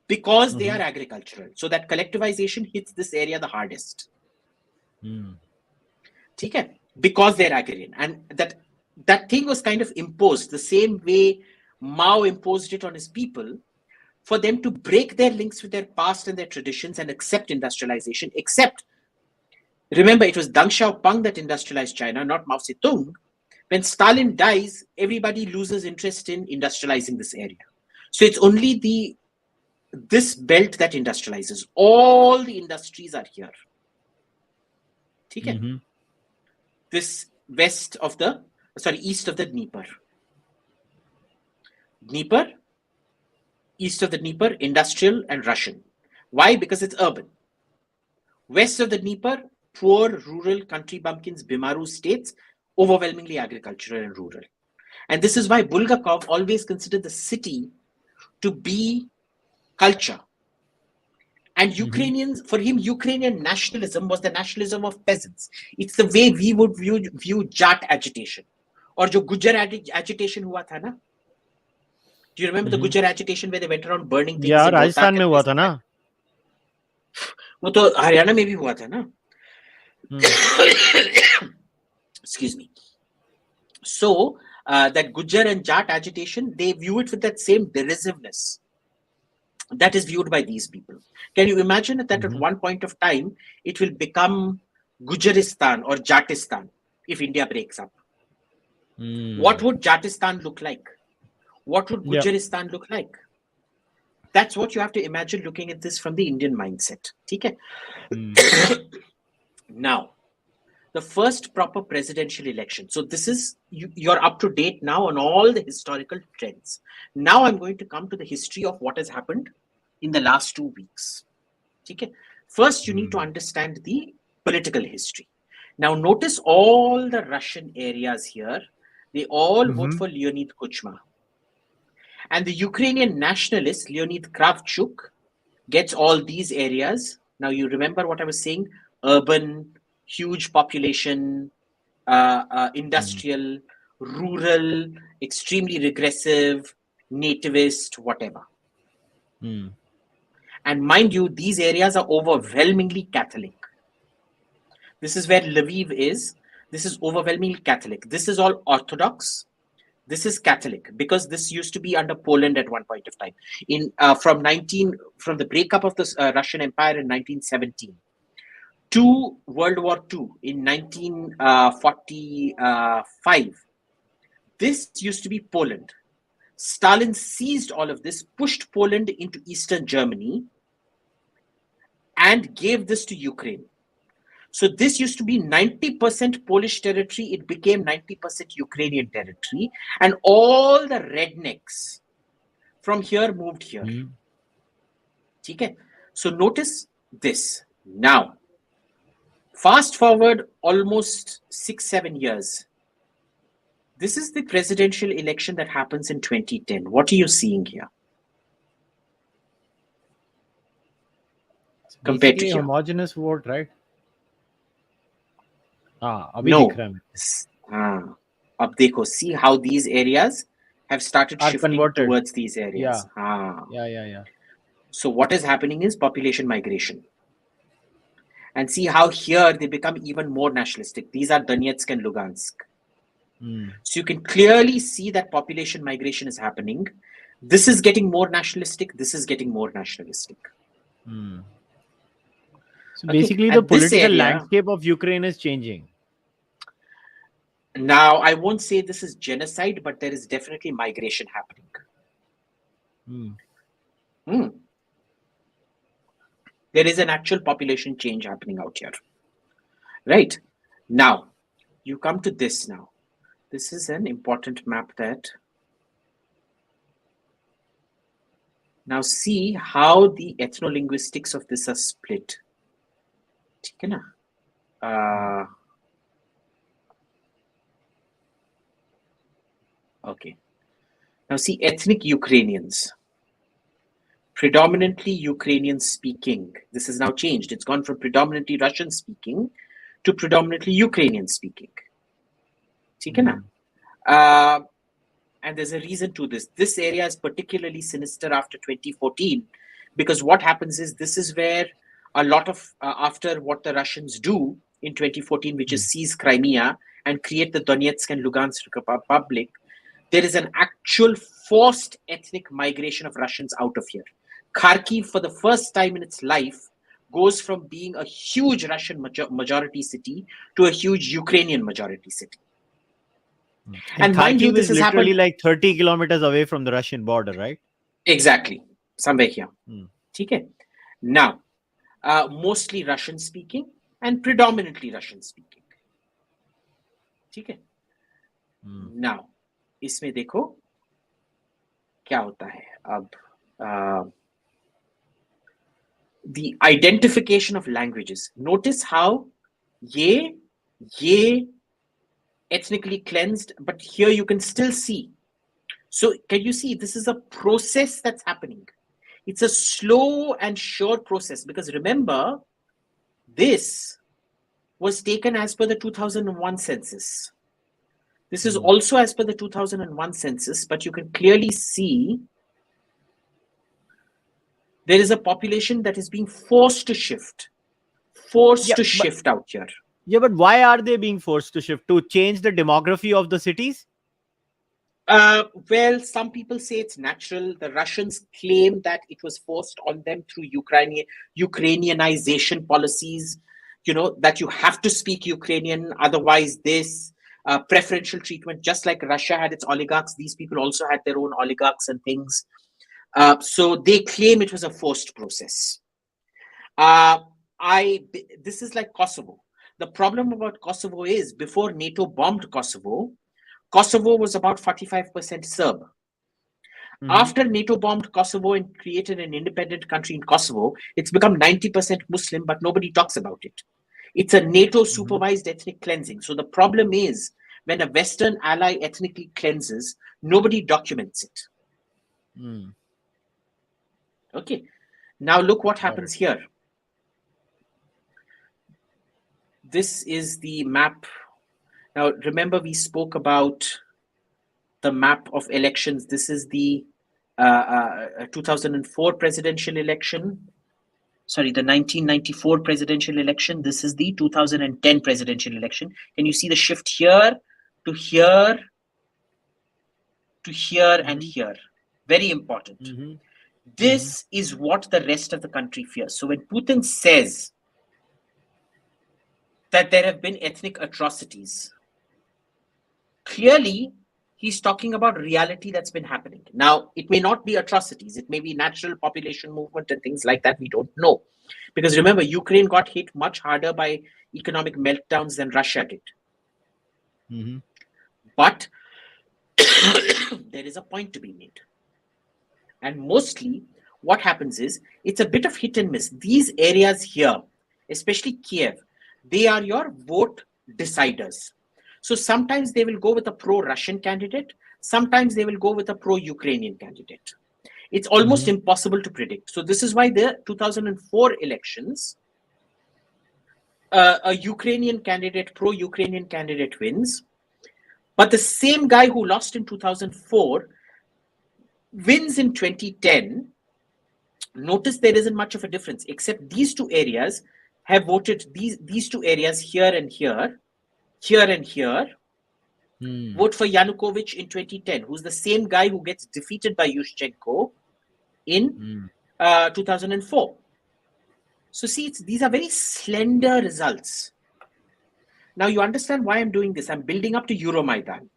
because they are agricultural. So that collectivization hits this area the hardest. Okay? Because they're agrarian. And that thing was kind of imposed the same way Mao imposed it on his people, for them to break their links with their past and their traditions and accept industrialization. Except, remember, it was Deng Xiaoping that industrialized China, not Mao Zedong. When Stalin dies, everybody loses interest in industrializing this area. So it's only this belt that industrializes. All the industries are here. Okay? This east of the Dnieper. East of the Dnieper, industrial and Russian. Why? Because it's urban. West of the Dnieper, poor, rural, country bumpkins, Bimaru states, overwhelmingly agricultural and rural. And this is why Bulgakov always considered the city to be culture. And Ukrainians, for him, Ukrainian nationalism was the nationalism of peasants. It's the way we would view Jat agitation. Or jo Gujar agitation hua tha na? Do you remember the Gujar agitation where they went around burning things? Yeah, Rajasthan में हुआ था ना? वो तो हरियाणा में भी हुआ था ना? Excuse me. So that Gujar and Jat agitation, they view it with that same derisiveness that is viewed by these people. Can you imagine that at one point of time it will become Gujaristan or Jatistan if India breaks up? What would Jatistan look like? What would Gujaristan look like? That's what you have to imagine looking at this from the Indian mindset. Okay? Now, the first proper presidential election. So this is, you're up to date now on all the historical trends. Now I'm going to come to the history of what has happened in the last 2 weeks. Okay? First, you need to understand the political history. Now, notice all the Russian areas here. They all vote for Leonid Kuchma. And the Ukrainian nationalist, Leonid Kravchuk, gets all these areas. Now, you remember what I was saying? Urban, huge population, industrial, rural, extremely regressive, nativist, whatever. And mind you, these areas are overwhelmingly Catholic. This is where Lviv is. This is overwhelmingly Catholic. This is all Orthodox. This is Catholic, because this used to be under Poland at one point of time. From the breakup of the Russian Empire in 1917 to World War II in 1945, this used to be Poland. Stalin seized all of this, pushed Poland into Eastern Germany, and gave this to Ukraine. So this used to be 90% Polish territory. It became 90% Ukrainian territory. And all the rednecks from here moved here. Okay? So notice this. Now, fast forward almost 6-7 years. This is the presidential election that happens in 2010. What are you seeing here? Compared to here. Homogeneous vote, right? No. Ab dekho, see how these areas have started shifting towards these areas. Yeah. So what is happening is population migration. And see how here they become even more nationalistic. These are Donetsk and Lugansk. So you can clearly see that population migration is happening. This is getting more nationalistic. This is getting more nationalistic. So basically, the political landscape of Ukraine is changing. Now, I won't say this is genocide, but there is definitely migration happening. There is an actual population change happening out here. Right? Now, you come to this now. This is an important map that... Now see how the ethno-linguistics of this are split. Okay. Now see, ethnic Ukrainians. Predominantly Ukrainian speaking. This has now changed. It's gone from predominantly Russian speaking to predominantly Ukrainian speaking. And there's a reason to this. This area is particularly sinister after 2014, because what happens is this is where a lot of, after what the Russians do in 2014, which is seize Crimea and create the Donetsk and Lugansk Republic, there is an actual forced ethnic migration of Russians out of here. Kharkiv, for the first time in its life, goes from being a huge Russian majority city to a huge Ukrainian majority city. And mind you, this is literally like 30 kilometers away from the Russian border, right? Exactly. Somewhere here. Okay. Now, mostly Russian speaking and predominantly Russian speaking. Okay. Now, इसमें देखो क्या होता है अब the identification of languages. Notice how ye ethnically cleansed, but here you can still see. So can you see this is a process that's happening? It's a slow and sure process, because remember, this was taken as per the 2001 census. This is also as per the 2001 census, but you can clearly see there is a population that is being forced to shift. Shift out here. Yeah, but why are they being forced to shift? To change the demography of the cities? Well, some people say it's natural. The Russians claim that it was forced on them through Ukrainianization policies, that you have to speak Ukrainian, otherwise this preferential treatment, just like Russia had its oligarchs, these people also had their own oligarchs and things. So they claim it was a forced process. This is like Kosovo. The problem about Kosovo is, before NATO bombed Kosovo, Kosovo was about 45% Serb. After NATO bombed Kosovo and created an independent country in Kosovo, it's become 90% Muslim, but nobody talks about it. It's a NATO-supervised ethnic cleansing. So the problem is, when a Western ally ethnically cleanses, nobody documents it. Mm. Okay. Now look what Got happens it. here. This is the map. Now remember we spoke about the map of elections. This is the 2004 presidential election. Sorry, the 1994 presidential election. This is the 2010 presidential election. Can you see the shift here to here to here and here? Very important. Mm-hmm. This is what the rest of the country fears. So when Putin says that there have been ethnic atrocities, clearly he's talking about reality that's been happening. Now, it may not be atrocities. It may be natural population movement and things like that. We don't know. Because remember, Ukraine got hit much harder by economic meltdowns than Russia did. Mm-hmm. But there is a point to be made. And mostly what happens is it's a bit of hit and miss. These areas here, especially Kiev, they are your vote deciders. So sometimes they will go with a pro-Russian candidate. Sometimes they will go with a pro-Ukrainian candidate. It's almost impossible to predict. So this is why the 2004 elections, a Ukrainian candidate, pro-Ukrainian candidate wins. But the same guy who lost in 2004 wins in 2010. Notice there isn't much of a difference, except these two areas have voted, these two areas here and here, here and here, vote for Yanukovych in 2010, who's the same guy who gets defeated by Yushchenko in 2004. So see, these are very slender results. Now you understand why I'm doing this. I'm building up to Euromaidan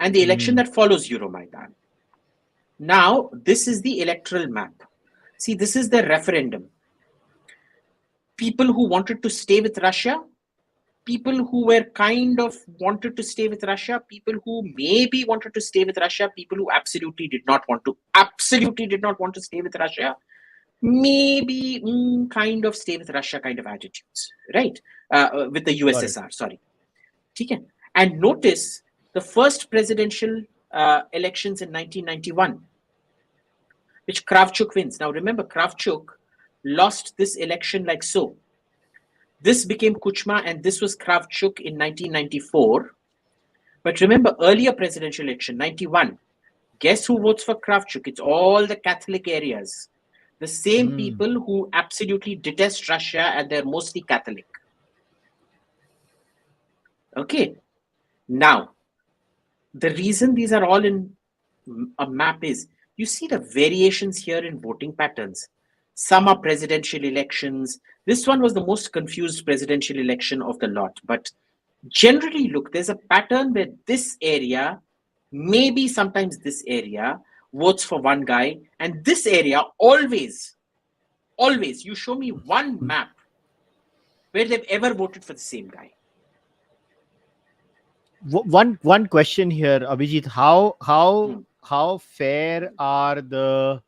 and the election that follows Euromaidan. Now, this is the electoral map. See, this is the referendum. People who wanted to stay with Russia, people who were kind of wanted to stay with Russia, people who maybe wanted to stay with Russia, people who absolutely did not want to stay with Russia, maybe kind of stay with Russia kind of attitudes, right? With the USSR, sorry. Okay. And notice the first presidential elections in 1991, which Kravchuk wins. Now remember, Kravchuk lost this election like so. This became Kuchma and this was Kravchuk in 1994. But remember, earlier presidential election, 91. Guess who votes for Kravchuk? It's all the Catholic areas. The same people who absolutely detest Russia and they're mostly Catholic. Okay. Now, the reason these are all in a map is, you see the variations here in voting patterns. Some are presidential elections. This one was the most confused presidential election of the lot. But generally, look, there's a pattern where this area, maybe sometimes this area, votes for one guy. And this area always, you show me one map where they've ever voted for the same guy. One question here, Abhijit. How fair are the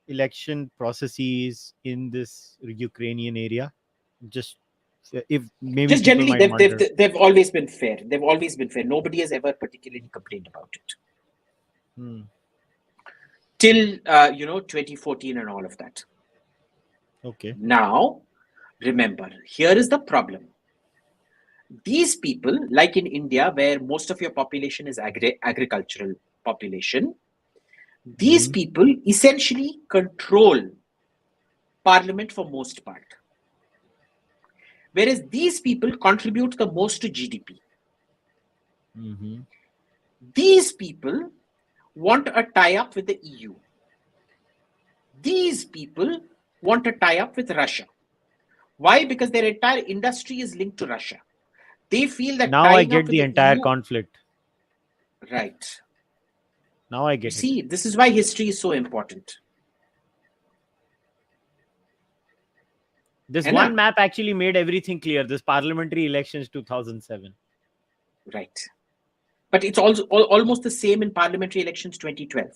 election processes in this Ukrainian area? Just if maybe just people generally, might they've always been fair. They've always been fair. Nobody has ever particularly complained about it. Till 2014 and all of that. Okay. Now, remember, here is the problem. These people, like in India, where most of your population is agricultural population, these people essentially control parliament for most part. Whereas these people contribute the most to GDP. These people want a tie-up with the EU. These people want a tie-up with Russia. Why? Because their entire industry is linked to Russia. They feel that now I get the entire EU, conflict. Right. Now I get it. See, this is why history is so important. This one map actually made everything clear. This parliamentary elections 2007. Right. But it's also almost the same in parliamentary elections 2012.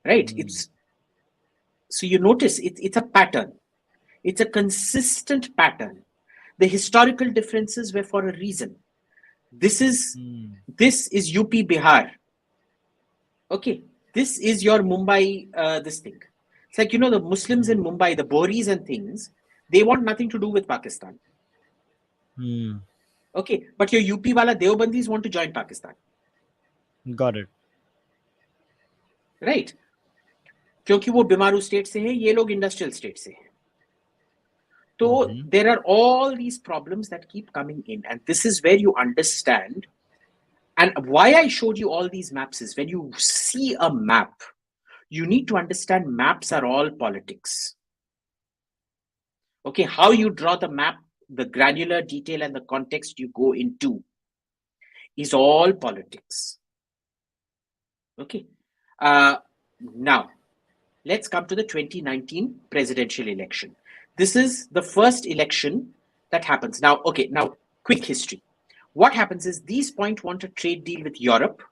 Right. So you notice it's a pattern. It's a consistent pattern. The historical differences were for a reason. This is UP Bihar. Okay, this is your Mumbai, this thing. It's like, the Muslims in Mumbai, the Bohris and things, they want nothing to do with Pakistan. Okay, but your UP wala Deobandis want to join Pakistan. Got it. Right? क्योंकि वो बीमारू state से हैं, ये लोग industrial state से हैं. So there are all these problems that keep coming in, and this is where you understand. And why I showed you all these maps is when you see a map, you need to understand maps are all politics. Okay, how you draw the map, the granular detail and the context you go into is all politics. Okay, now let's come to the 2019 presidential election. This is the first election that happens. Now, okay, now quick history. What happens is these points want a trade deal with Europe.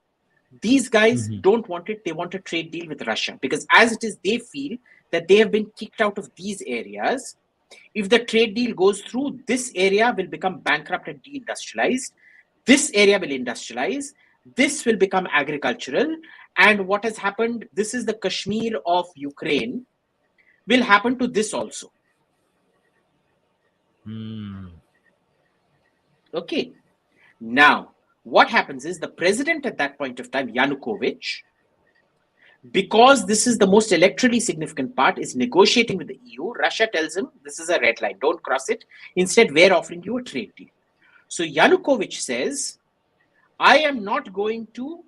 These guys don't want it. They want a trade deal with Russia because as it is, they feel that they have been kicked out of these areas. If the trade deal goes through, this area will become bankrupt and deindustrialized. This area will industrialize. This will become agricultural. And what has happened, this is the Kashmir of Ukraine, will happen to this also. Okay. Now, what happens is the president at that point of time, Yanukovych, because this is the most electorally significant part, is negotiating with the EU. Russia tells him, this is a red line, don't cross it. Instead, we're offering you a trade deal. So Yanukovych says, I am not going to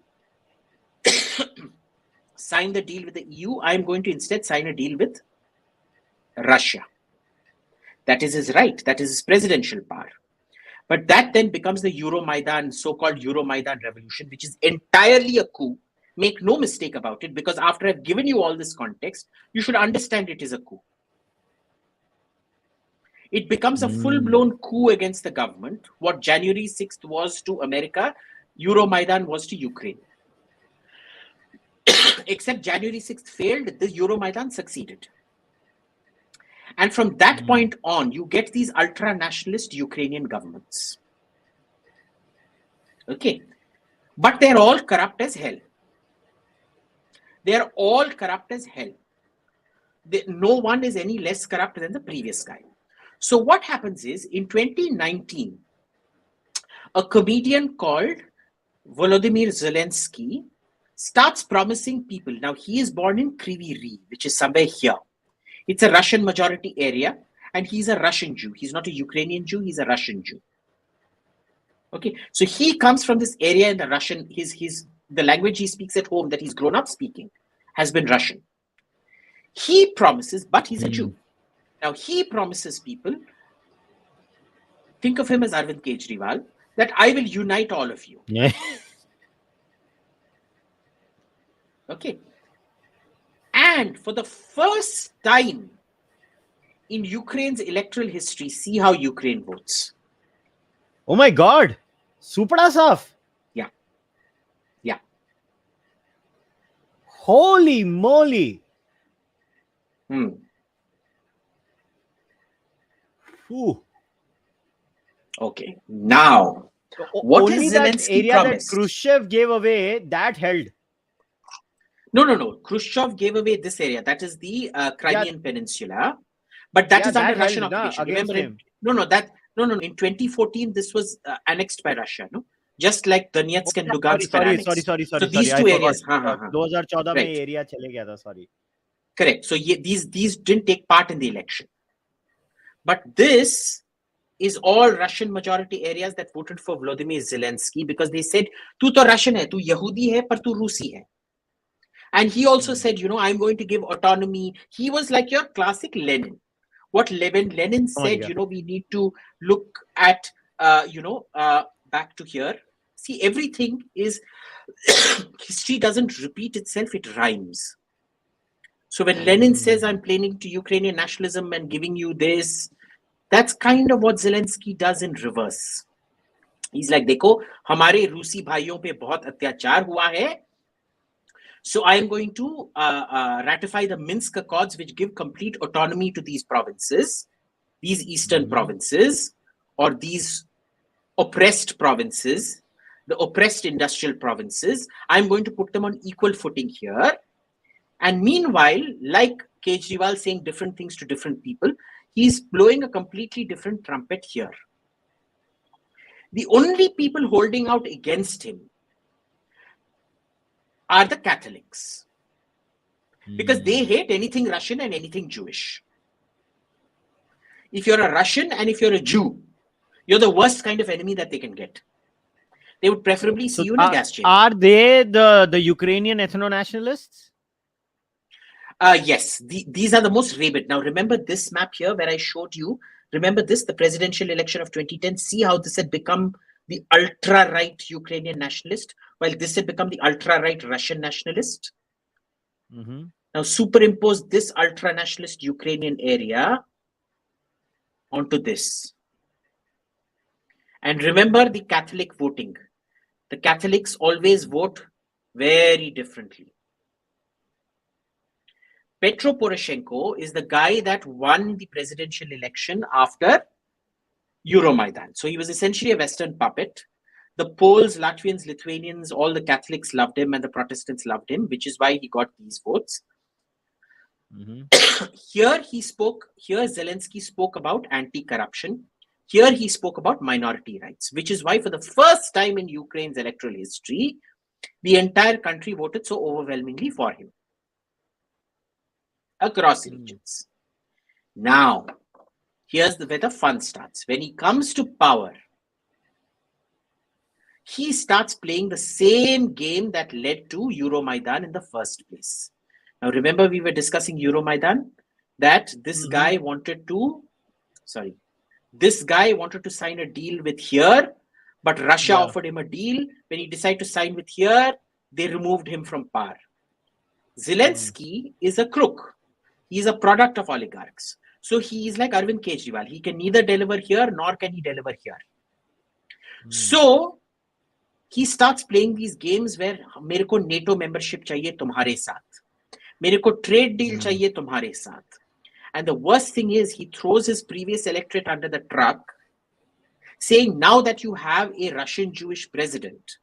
sign the deal with the EU. I am going to instead sign a deal with Russia. That is his right. That is his presidential power. But that then becomes the Euromaidan, so-called Euromaidan revolution, which is entirely a coup. Make no mistake about it, because after I've given you all this context, you should understand it is a coup. It becomes a full-blown coup against the government. What January 6th was to America, Euromaidan was to Ukraine. Except January 6th failed, the Euromaidan succeeded. And from that point on, you get these ultra-nationalist Ukrainian governments. Okay. But they're all corrupt as hell. They're all corrupt as hell. No one is any less corrupt than the previous guy. So what happens is, in 2019, a comedian called Volodymyr Zelensky starts promising people. Now, he is born in Kryvyi Rih, which is somewhere here. It's a Russian majority area, and he's a Russian Jew. He's not a Ukrainian Jew, he's a Russian Jew. Okay, so he comes from this area in the Russian, the language he speaks at home that he's grown up speaking has been Russian. He promises, but he's a Jew. Now he promises people, think of him as Arvind Kejriwal, that I will unite all of you. Yeah. Okay. And for the first time in Ukraine's electoral history, see how Ukraine votes. Oh my God. Supra saf. Yeah. Yeah. Holy moly. Ooh. Okay. Now, what only is that Zelensky area promised? that Khrushchev gave away, that held. No. Khrushchev gave away this area. That is the Crimean Peninsula. But that is under Russian occupation. Remember him? No. In 2014, this was annexed by Russia, no? Just like Donetsk and Lugansk. Sorry. So these two areas. 2014 Right. mein area chale gaya tha, sorry. Correct. So these didn't take part in the election. But this is all Russian majority areas that voted for Volodymyr Zelensky because they said, tu to Russian hai, tu Yahudi hai, par tu Rusi hai. And he also said, I'm going to give autonomy. He was like your classic Lenin. What Lenin said, we need to look at, back to here. See, everything is, history doesn't repeat itself, it rhymes. So when Lenin says, I'm planning to Ukrainian nationalism and giving you this, that's kind of what Zelensky does in reverse. He's like, देखो, हमारे रूसी भाइयों पे बहुत अत्याचार हुआ है. So I am going to ratify the Minsk Accords, which give complete autonomy to these provinces, these eastern provinces, or these oppressed provinces. the oppressed industrial provinces. I'm going to put them on equal footing here. And meanwhile, like Kejriwal saying different things to different people, he's blowing a completely different trumpet here. The only people holding out against him are the Catholics, because they hate anything Russian and anything Jewish. If you're a Russian and if you're a Jew, you're the worst kind of enemy that they can get. They would preferably see you in a gas chamber. Are they the Ukrainian ethno-nationalists? Yes, these are the most rabid. Now, remember this map here where I showed you? Remember this, the presidential election of 2010? See how this had become the ultra-right Ukrainian nationalist, while this had become the ultra-right Russian nationalist? Mm-hmm. Now, superimpose this ultra-nationalist Ukrainian area onto this. And remember the Catholic voting. The Catholics always vote very differently. Petro Poroshenko is the guy that won the presidential election after Euromaidan. So he was essentially a Western puppet. The Poles, Latvians, Lithuanians, all the Catholics loved him and the Protestants loved him, which is why he got these votes. Mm-hmm. Here Zelensky spoke about anti-corruption. Here he spoke about minority rights, which is why for the first time in Ukraine's electoral history, the entire country voted so overwhelmingly for him across regions. Now, here's where the fun starts. When he comes to power, he starts playing the same game that led to Euromaidan in the first place. Now, remember we were discussing Euromaidan, that this guy wanted to sign a deal with here, but Russia offered him a deal. When he decided to sign with here, they removed him from power. Zelensky is a crook. He's a product of oligarchs. So he is like Arvind Kejriwal. He can neither deliver here nor can he deliver here. So he starts playing these games where मेरे को NATO membership चाहिए तुम्हारे साथ, मेरे को trade deal चाहिए तुम्हारे साथ. And the worst thing is he throws his previous electorate under the truck, saying now that you have a Russian Jewish president,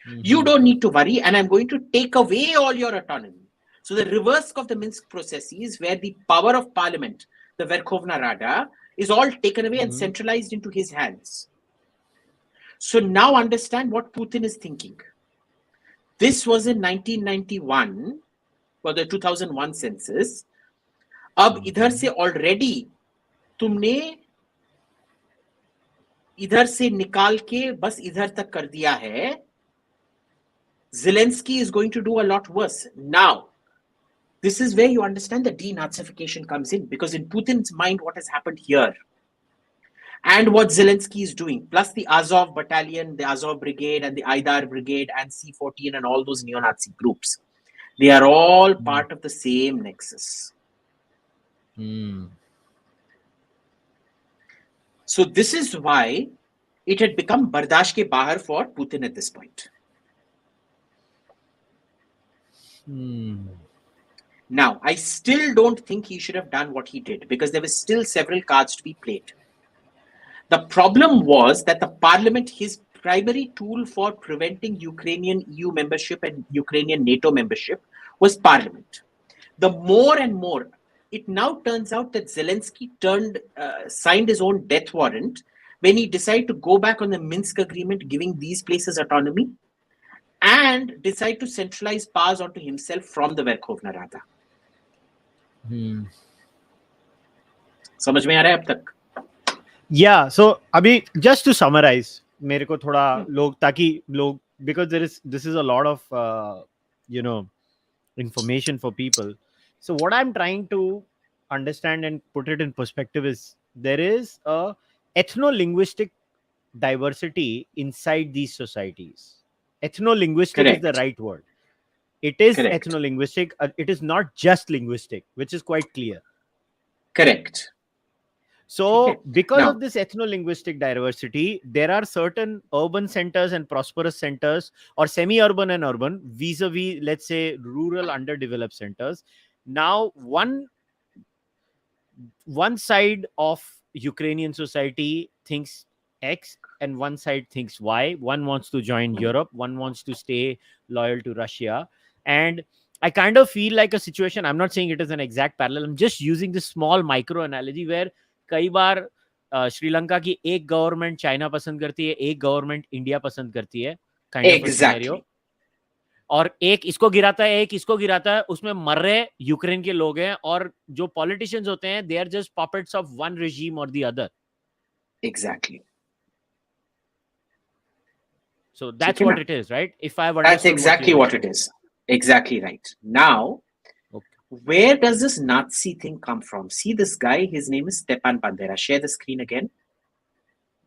you don't need to worry, and I'm going to take away all your autonomy. So the reverse of the Minsk processes, where the power of parliament, the Verkhovna Rada, is all taken away and centralized into his hands. So now understand what Putin is thinking. This was in 1991 for the 2001 census. अब इधर से already तुमने इधर से निकाल के बस इधर तक कर दिया है. Zelensky is going to do a lot worse. Now, this is where you understand the denazification comes in, because in Putin's mind, what has happened here and what Zelensky is doing, plus the Azov battalion, the Azov brigade and the Aidar brigade and C-14 and all those neo-Nazi groups, they are all part of the same nexus. So this is why it had become bardash ke bahar for Putin at this point. Now, I still don't think he should have done what he did, because there were still several cards to be played. The problem was that the parliament, his primary tool for preventing Ukrainian EU membership and Ukrainian NATO membership, was parliament. The more and more, it now turns out that Zelensky signed his own death warrant when he decided to go back on the Minsk agreement, giving these places autonomy, and decide to centralize powers onto himself from the Verkhovna Rada. समझ में आ रहा है अब तक? Yeah, so Abhi, just to summarize, मेरे को थोड़ा लोग because this is a lot of information for people. So what I'm trying to understand and put it in perspective is there is a ethno-linguistic diversity inside these societies. Ethno-linguistic is the right word. It is ethno-linguistic. It is not just linguistic, which is quite clear. Correct. So because of this ethno-linguistic diversity, there are certain urban centers and prosperous centers, or semi-urban and urban, vis-a-vis, let's say, rural underdeveloped centers. Now, one side of Ukrainian society thinks X and one side thinks Y. One wants to join Europe, one wants to stay loyal to Russia. And I kind of feel like a situation, I'm not saying it is an exact parallel, I'm just using this small micro analogy where कई बार श्रीलंका की एक government China पसंद करती है, एक government India पसंद करती है, काइंड ऑफ अ सिनेरियो, और एक इसको गिराता है, एक इसको गिराता है, उसमें मर रहे यूक्रेन के लोग हैं, और जो पॉलिटिशियंस होते हैं, they are just puppets of one regime or the other. Exactly. So that's what it is, right? If I've That's understood exactly what it is. Exactly right. Now, where does this Nazi thing come from? See this guy, his name is Stepan Bandera. Share the screen again.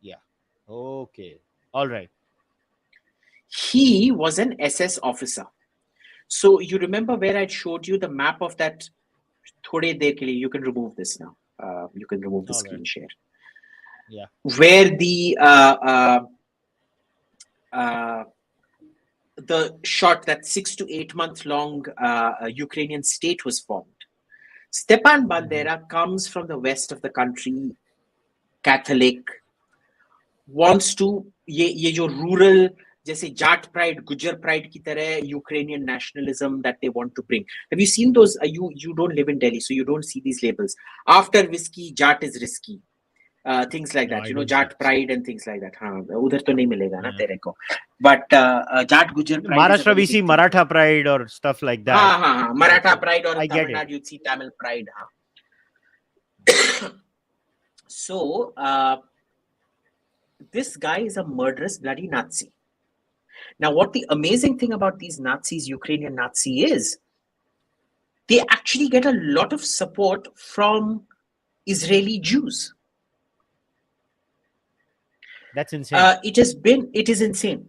Yeah. Okay. All right. He was an SS officer. So you remember where I showed you the map of that? Thode der ke liye, you can remove this now. You can remove the screen share. Yeah. Where the short, that 6 to 8 month long Ukrainian state was formed. Stepan Bandera comes from the west of the country, Catholic, wants to ye jo rural जैसे Jat pride, Gujjar pride की तरह Ukrainian nationalism that they want to bring. Have you seen those? You don't live in Delhi, so you don't see these labels. After whiskey, Jat is risky. Things like that, Jat pride and things like that. हाँ, उधर तो नहीं मिलेगा ना तेरे को. But Jat Gujjar pride. Maharashtra we see Maratha pride or stuff like that. हाँ, Maratha pride, or Tamil Nadu you'd see Tamil pride. हाँ. So this guy is a murderous bloody Nazi. Now, what the amazing thing about these Nazis, Ukrainian Nazi, is they actually get a lot of support from Israeli Jews. That's insane. It is insane.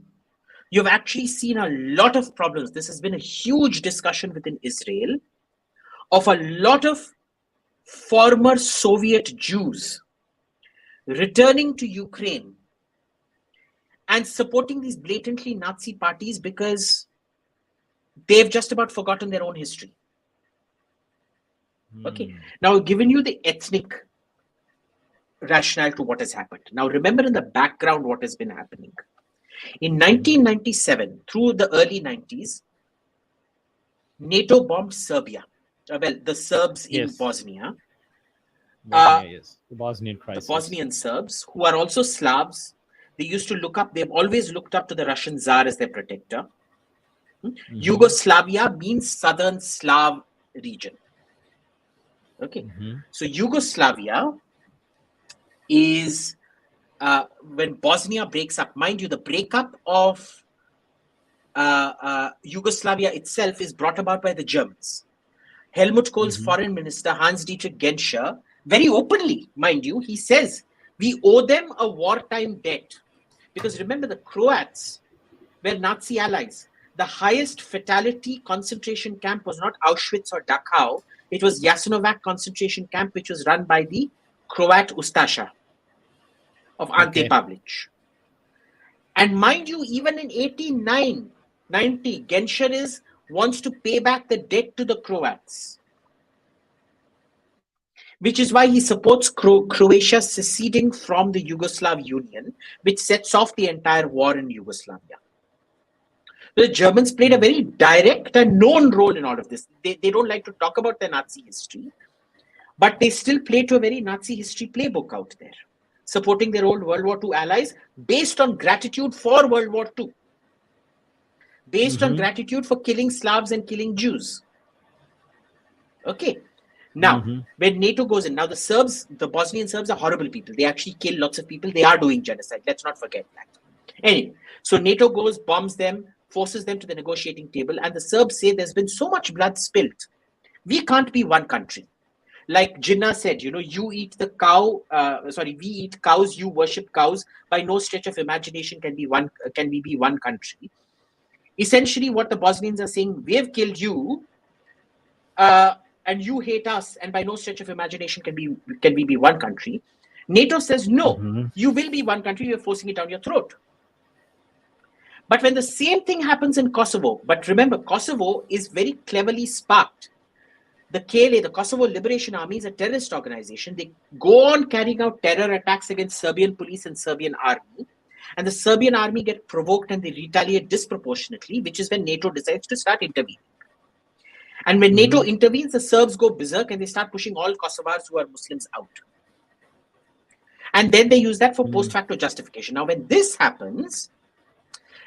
You've actually seen a lot of problems. This has been a huge discussion within Israel of a lot of former Soviet Jews returning to Ukraine and supporting these blatantly Nazi parties because they've just about forgotten their own history. Okay. Now, I've given you the ethnic rationale to what has happened. Now, remember in the background what has been happening. In 1997, through the early 90s, NATO bombed Serbia. Well, the Serbs in Bosnia. Yes. The Bosnian crisis. The Bosnian Serbs, who are also Slavs. They used to look up, they've always looked up to the Russian Tsar as their protector. Yugoslavia means Southern Slav region. Okay. So Yugoslavia is when Bosnia breaks up. Mind you, the breakup of Yugoslavia itself is brought about by the Germans. Helmut Kohl's foreign minister, Hans-Dietrich Genscher, very openly, mind you, he says, we owe them a wartime debt. Because remember, the Croats were Nazi allies. The highest fatality concentration camp was not Auschwitz or Dachau. It was Jasenovac concentration camp, which was run by the Croat Ustasha of Ante Pavlic. And mind you, even in 89, 90, Genscher wants to pay back the debt to the Croats. Which is why he supports Croatia seceding from the Yugoslav Union, which sets off the entire war in Yugoslavia. The Germans played a very direct and known role in all of this. They don't like to talk about their Nazi history, but they still play to a very Nazi history playbook out there, supporting their old World War II allies based on gratitude for World War II, based on gratitude for killing Slavs and killing Jews. Okay. Now, when NATO goes in, now the Serbs, the Bosnian Serbs are horrible people. They actually kill lots of people. They are doing genocide. Let's not forget that. Anyway, so NATO goes, bombs them, forces them to the negotiating table. And the Serbs say there's been so much blood spilled. We can't be one country. Like Jinnah said, you eat the cow, we eat cows, you worship cows. By no stretch of imagination can we be one country. Essentially, what the Bosnians are saying, we have killed you, and you hate us, and by no stretch of imagination can we be one country. NATO says, no, you will be one country, you're forcing it down your throat. But when the same thing happens in Kosovo, but remember, Kosovo is very cleverly sparked. the KLA, the Kosovo Liberation Army, is a terrorist organization. They go on carrying out terror attacks against Serbian police and Serbian army. And the Serbian army get provoked and they retaliate disproportionately, which is when NATO decides to start intervening. And when NATO intervenes, the Serbs go berserk and they start pushing all Kosovars who are Muslims out. And then they use that for post facto justification. Now, when this happens,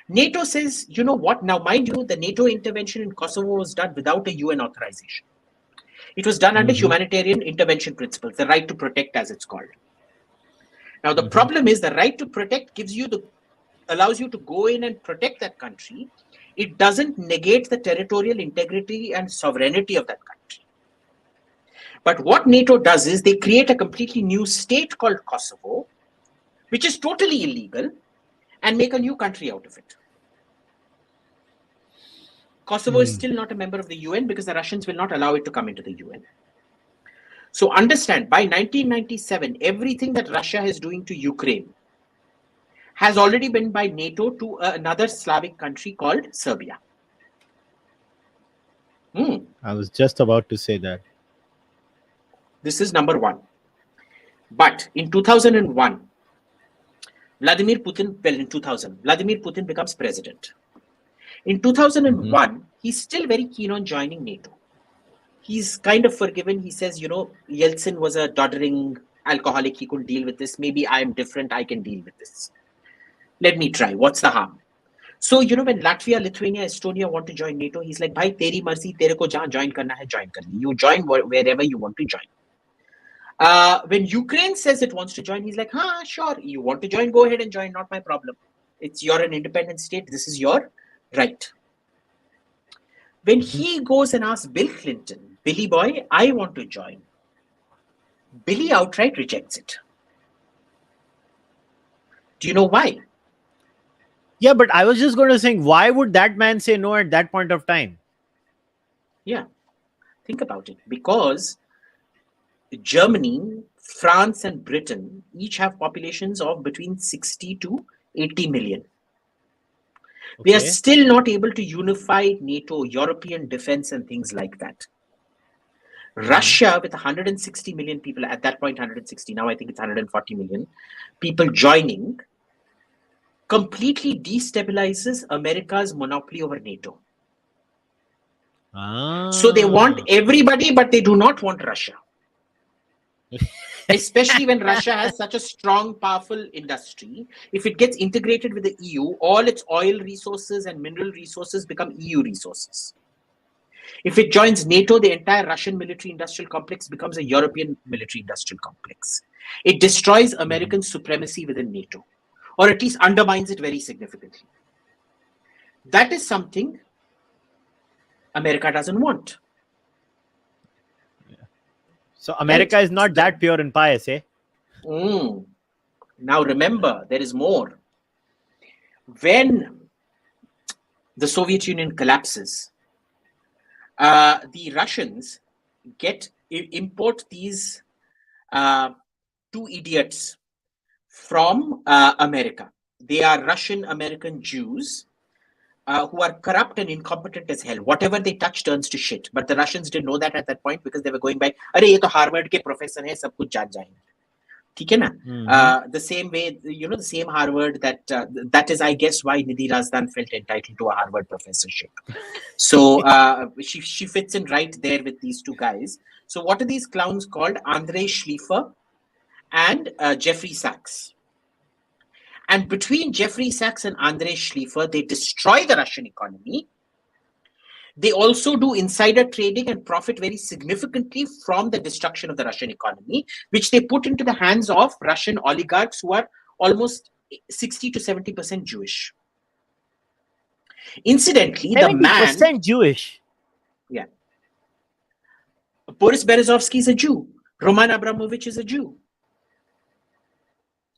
NATO says, you know what? Now, mind you, the NATO intervention in Kosovo was done without a UN authorization. It was done under humanitarian intervention principles, the right to protect, as it's called. Now, the problem is the right to protect allows you to go in and protect that country. It doesn't negate the territorial integrity and sovereignty of that country. But what NATO does is they create a completely new state called Kosovo, which is totally illegal, and make a new country out of it. Kosovo is still not a member of the UN because the Russians will not allow it to come into the UN. So understand, by 1997, everything that Russia is doing to Ukraine has already been by NATO to another Slavic country called Serbia. I was just about to say that. This is number one. But in 2001, Vladimir Putin becomes president. In 2001, he's still very keen on joining NATO. He's kind of forgiven. He says, you know, Yeltsin was a doddering alcoholic. He couldn't deal with this. Maybe I'm different. I can deal with this. Let me try. What's the harm? So, you know, when Latvia, Lithuania, Estonia want to join NATO, he's like, bhai, teri marzi, tere ko jahan join karna hai, join karni. You join wherever you want to join. When Ukraine says it wants to join, he's like, sure, you want to join, go ahead and join, not my problem. You're an independent state. This is your right. When he goes and asks Bill Clinton, Billy boy, I want to join, Billy outright rejects it. Do you know why? Yeah, but I was just going to say, why would that man say no at that point of time? Yeah, think about it. Because Germany, France, and Britain each have populations of between 60 to 80 million. Okay. We are still not able to unify NATO, European defense, and things like that. Russia, with 160 million people, at that point 160, now I think it's 140 million people joining, completely destabilizes America's monopoly over NATO. So they want everybody, but they do not want Russia. Especially when Russia has such a strong, powerful industry. If it gets integrated with the EU, all its oil resources and mineral resources become EU resources. If it joins NATO, the entire Russian military-industrial complex becomes a European military-industrial complex. It destroys American supremacy within NATO, or at least undermines it very significantly. That is something America doesn't want. So America is not that pure and pious, eh? Now remember, there is more. When the Soviet Union collapses, the Russians import these two idiots from America. They are Russian-American Jews who are corrupt and incompetent as hell. Whatever they touch turns to shit. But the Russians didn't know that at that point because they were going by, "Arey, ye to Harvard ke professor hai, sab kuch jaan jayenge." ठीक है ना? The same way, you know, the same Harvard that is, I guess, why Nidhi Razdan felt entitled to a Harvard professorship. So she fits in right there with these two guys. So what are these clowns called? Andrei Schliefer and Jeffrey Sachs. And between Jeffrey Sachs and Andrei Schliefer, they destroy the Russian economy. They also do insider trading and profit very significantly from the destruction of the Russian economy, which they put into the hands of Russian oligarchs who are almost 60 to 70% Jewish. Incidentally, 70% the man... Jewish? Yeah. Boris Berezovsky is a Jew. Roman Abramovich is a Jew.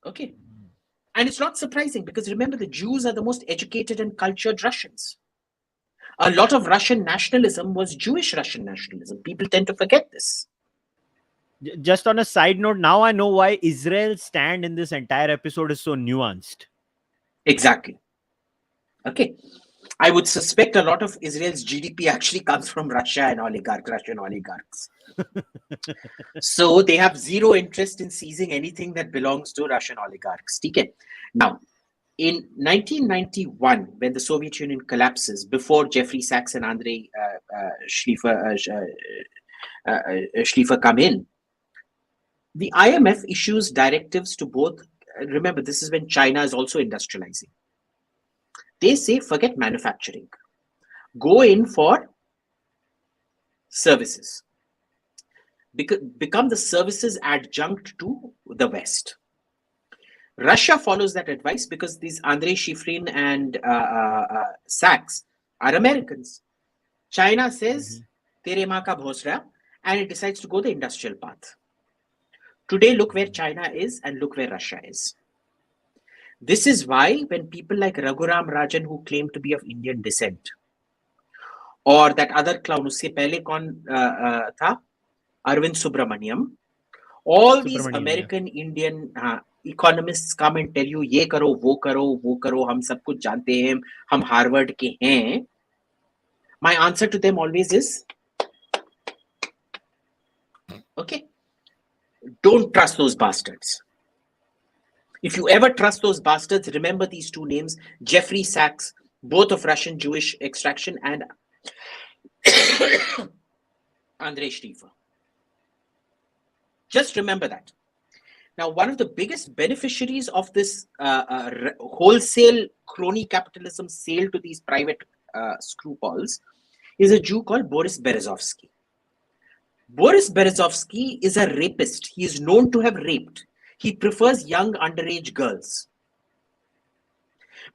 Okay. And it's not surprising because remember, the Jews are the most educated and cultured Russians. A lot of Russian nationalism was Jewish Russian nationalism. People tend to forget this. Just on a side note, now I know why Israel's stand in this entire episode is so nuanced. Exactly. Okay. I would suspect a lot of Israel's GDP actually comes from Russia and Russian oligarchs. So they have zero interest in seizing anything that belongs to Russian oligarchs. Okay. Now, in 1991, when the Soviet Union collapses, before Jeffrey Sachs and Andrei Schliefer come in, the IMF issues directives to both. Remember, this is when China is also industrializing. They say, forget manufacturing. Go in for services. Become the services adjunct to the West. Russia follows that advice because these Andrei Shifrin and Sachs are Americans. China says, Tere maa ka bhosra, and it decides to go the industrial path. Today, look where China is and look where Russia is. This is why when people like Raghuram Rajan, who claim to be of Indian descent, or that other clown, usse pehle kaun tha? Arvind Subramaniam, all these American Indian economists come and tell you, ye karo, wo karo, hum sab kuch jante hain, hum Harvard ke hain. My answer to them always is, okay, don't trust those bastards. If you ever trust those bastards, remember these two names, Jeffrey Sachs, both of Russian Jewish extraction, and Andrei Schliefer. Just remember that. Now, one of the biggest beneficiaries of this wholesale crony capitalism sale to these private screwballs is a Jew called Boris Berezovsky. Boris Berezovsky is a rapist. He is known to have raped. He prefers young underage girls.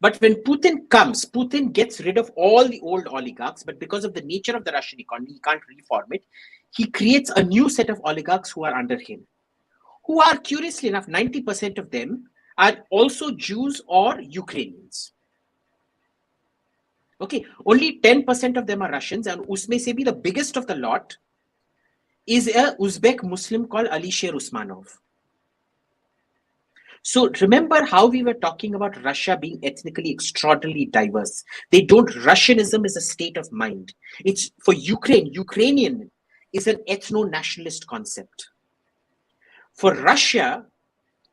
But when Putin comes, Putin gets rid of all the old oligarchs, but because of the nature of the Russian economy, he can't reform it. He creates a new set of oligarchs who are under him, who are, curiously enough, 90% of them are also Jews or Ukrainians. Okay, only 10% of them are Russians, and usme se bhi the biggest of the lot is a Uzbek Muslim called Alisher Usmanov. So remember how we were talking about Russia being ethnically extraordinarily diverse. Russianism is a state of mind. It's for Ukrainian is an ethno-nationalist concept. For Russia,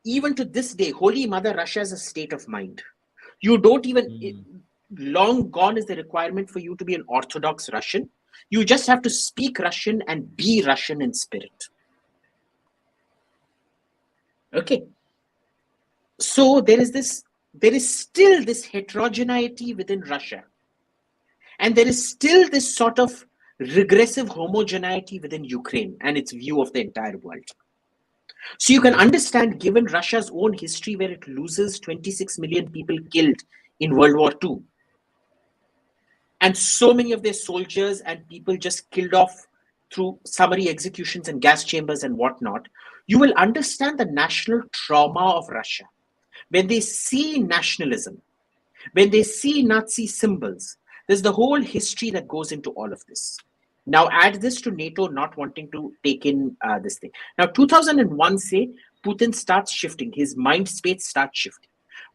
even to this day, Holy Mother Russia is a state of mind. You don't even, long gone is the requirement for you to be an Orthodox Russian. You just have to speak Russian and be Russian in spirit. Okay. So there is still this heterogeneity within Russia. And there is still this sort of regressive homogeneity within Ukraine and its view of the entire world. So you can understand, given Russia's own history where it loses 26 million people killed in World War II, and so many of their soldiers and people just killed off through summary executions and gas chambers and whatnot, you will understand the national trauma of Russia. When they see nationalism, when they see Nazi symbols, there's the whole history that goes into all of this. Now add this to NATO not wanting to take in this thing. Now 2001 say Putin starts shifting, his mind space starts shifting.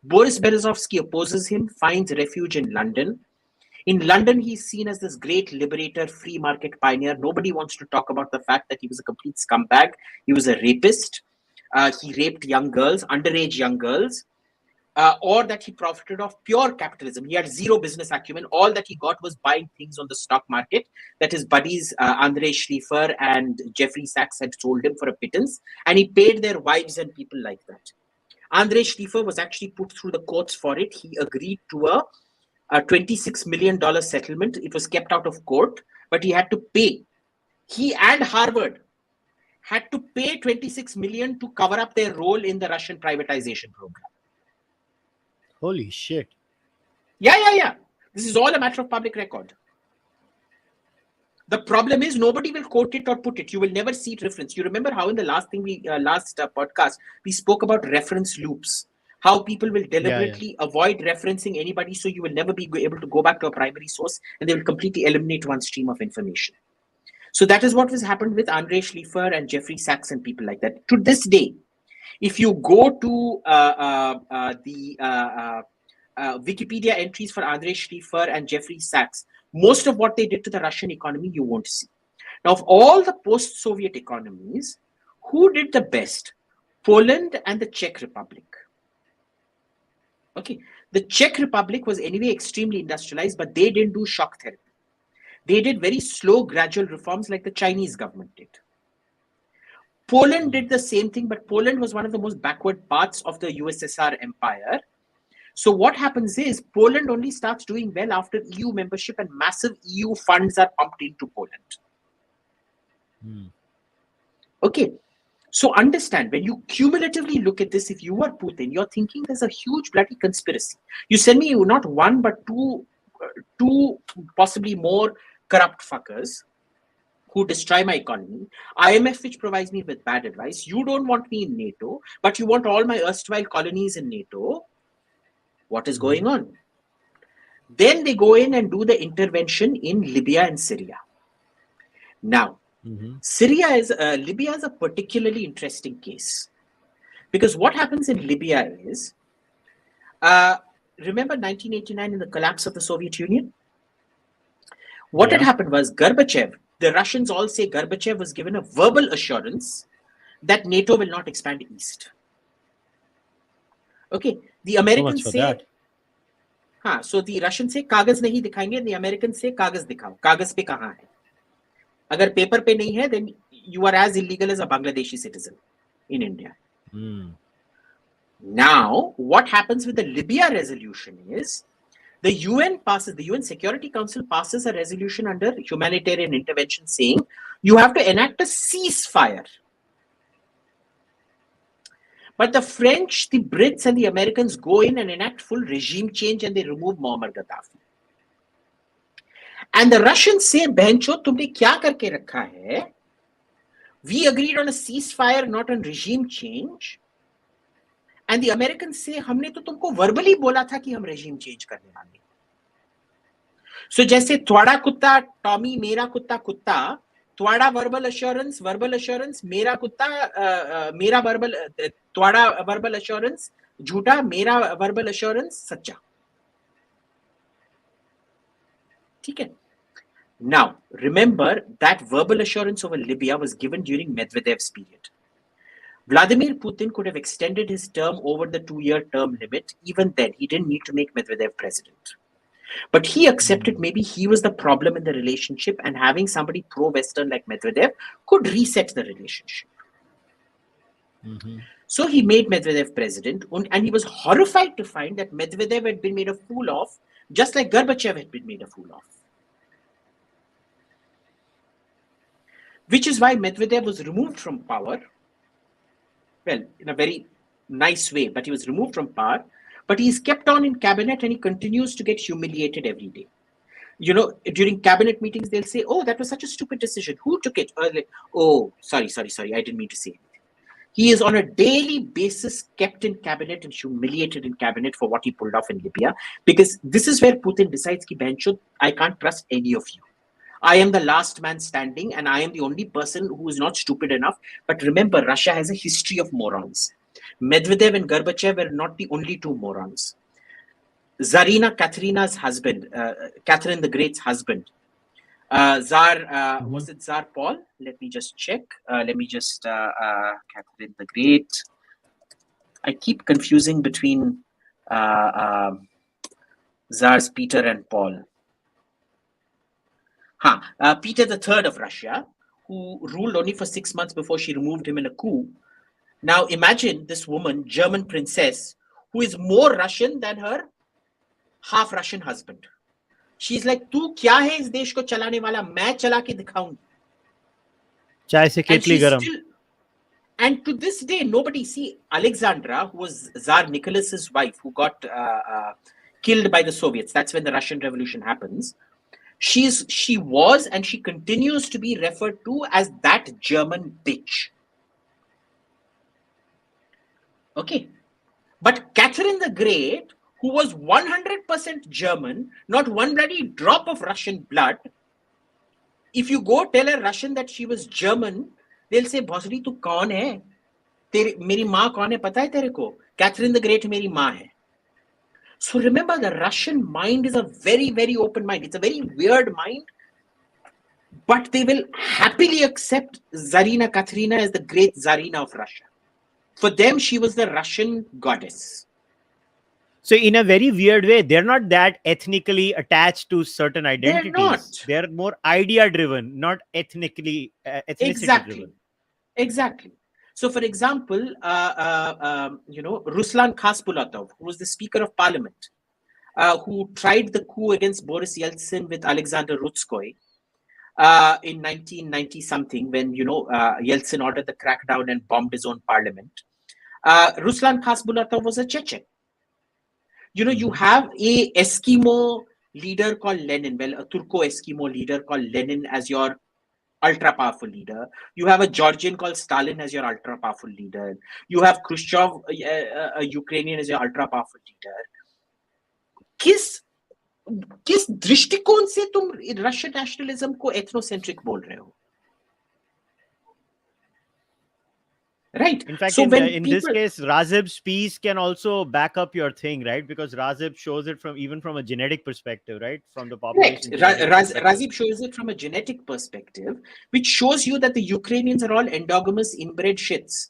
Boris Berezovsky opposes him, finds refuge in London. In London, he's seen as this great liberator, free market pioneer. Nobody wants to talk about the fact that he was a complete scumbag. He was a rapist. He raped young girls, underage young girls. Or that he profited off pure capitalism. He had zero business acumen. All that he got was buying things on the stock market that his buddies Andrei Schliefer and Jeffrey Sachs had sold him for a pittance, and he paid their wives and people like that. Andrei Schliefer was actually put through the courts for it. He agreed to a $26 million settlement. It was kept out of court, but he had to pay. He and Harvard had to pay $26 million to cover up their role in the Russian privatization program. Holy shit. Yeah. This is all a matter of public record. The problem is nobody will quote it or put it. You will never see it referenced. You remember how in the last podcast, we spoke about reference loops. How people will deliberately avoid referencing anybody, so you will never be able to go back to a primary source, and they will completely eliminate one stream of information. So that is what has happened with Andrei Schliefer and Jeffrey Sachs and people like that. To this day, if you go to the Wikipedia entries for Andrei Schrieffer and Jeffrey Sachs, most of what they did to the Russian economy, you won't see. Now, of all the post-Soviet economies, who did the best? Poland and the Czech Republic. Okay, the Czech Republic was anyway extremely industrialized, but they didn't do shock therapy. They did very slow, gradual reforms like the Chinese government did. Poland did the same thing, but Poland was one of the most backward parts of the USSR empire. So what happens is Poland only starts doing well after EU membership and massive EU funds are pumped into Poland. Okay. So understand, when you cumulatively look at this, if you are Putin, you're thinking there's a huge bloody conspiracy. You send me not one, but two, possibly more corrupt fuckers who destroy my economy. IMF, which provides me with bad advice. You don't want me in NATO, but you want all my erstwhile colonies in NATO. What is going on? Then they go in and do the intervention in Libya and Syria. Now, Libya is a particularly interesting case, because what happens in Libya is, remember 1989 in the collapse of the Soviet Union? What had happened was Gorbachev, the Russians all say Gorbachev was given a verbal assurance that NATO will not expand east. Okay, the Americans say, so the Russians say कागज नहीं दिखाएंगे, and the Americans say कागज दिखाओ, कागज पे कहाँ है? अगर पेपर पे नहीं है, then you are as illegal as a Bangladeshi citizen in India. Now, what happens with the Libya resolution is the UN Security Council passes a resolution under humanitarian intervention saying you have to enact a ceasefire. But the French, the Brits, and the Americans go in and enact full regime change and they remove Muammar Gaddafi. And the Russians say, Bencho, tumne kya karke rakha hai? We agreed on a ceasefire, not on regime change. And the Americans say, हमने तो तुमको verbally बोला था कि हम regime change करने वाले. So जैसे त्वाड़ा कुत्ता, टॉमी, मेरा कुत्ता, कुत्ता, त्वाड़ा verbal assurance, मेरा कुत्ता, मेरा verbal, त्वाड़ा verbal assurance, झूठा, मेरा verbal assurance, सच्चा. ठीक है? Now, remember that verbal assurance over Libya was given during Medvedev's period. Vladimir Putin could have extended his term over the 2-year term limit. Even then, he didn't need to make Medvedev president. But he accepted maybe he was the problem in the relationship, and having somebody pro-Western like Medvedev could reset the relationship. So he made Medvedev president, and he was horrified to find that Medvedev had been made a fool of, just like Gorbachev had been made a fool of. Which is why Medvedev was removed from power. Well, in a very nice way, but he was removed from power. But he's kept on in cabinet and he continues to get humiliated every day. You know, during cabinet meetings, they'll say, oh, that was such a stupid decision. Who took it? Like, oh, sorry, I didn't mean to say anything. He is on a daily basis kept in cabinet and humiliated in cabinet for what he pulled off in Libya. Because this is where Putin decides, ki Bencho, I can't trust any of you. I am the last man standing and I am the only person who is not stupid enough. But remember, Russia has a history of morons. Medvedev and Gorbachev were not the only two morons. Tsarina Katerina's husband, Catherine the Great's husband, was it Tsar Paul? Let me just check. Catherine the Great. I keep confusing between Tsars Peter and Paul. Peter III of Russia, who ruled only for 6 months before she removed him in a coup. Now imagine this woman, German princess, who is more Russian than her half Russian husband. She's like, "Tu kya hai is desh ko chalane wala? Main chala ke dikhaungi." Chai se ketli garam. And to this day, nobody see Alexandra, who was Tsar Nicholas's wife, who got killed by the Soviets. That's when the Russian Revolution happens. She was and she continues to be referred to as that German bitch. Okay. But Catherine the Great, who was 100% German, not one bloody drop of Russian blood, if you go tell a Russian that she was German, they'll say, Bhosri, tu kaun hai? Meri maa kaun hai? Pata hai tere ko? Catherine the Great meri maa hai. So remember, the Russian mind is a very, very open mind. It's a very weird mind, but they will happily accept Tsarina Katerina as the great Tsarina of Russia. For them, she was the Russian goddess. So in a very weird way, they're not that ethnically attached to certain They're not. identities. They're more idea driven, not ethnicity driven. Exactly. So, for example, Ruslan Khaspolatov, who was the Speaker of Parliament, who tried the coup against Boris Yeltsin with Alexander Rutskoy in 1990 something, when Yeltsin ordered the crackdown and bombed his own parliament. Ruslan Khaspolatov was a Chechen. You have a Eskimo leader called Lenin, well, a Turco-Eskimo leader called Lenin as your ultra-powerful leader. You have a Georgian called Stalin as your ultra-powerful leader. You have Khrushchev, a Ukrainian, as your ultra-powerful leader. किस दृष्टिकोण से तुम Russian nationalism को ethnocentric बोल रहे हो? Right. In fact, so in this case, Razib's piece can also back up your thing, right? Because Razib shows it even from a genetic perspective, right? From the population. Razib shows it from a genetic perspective, which shows you that the Ukrainians are all endogamous, inbred shits,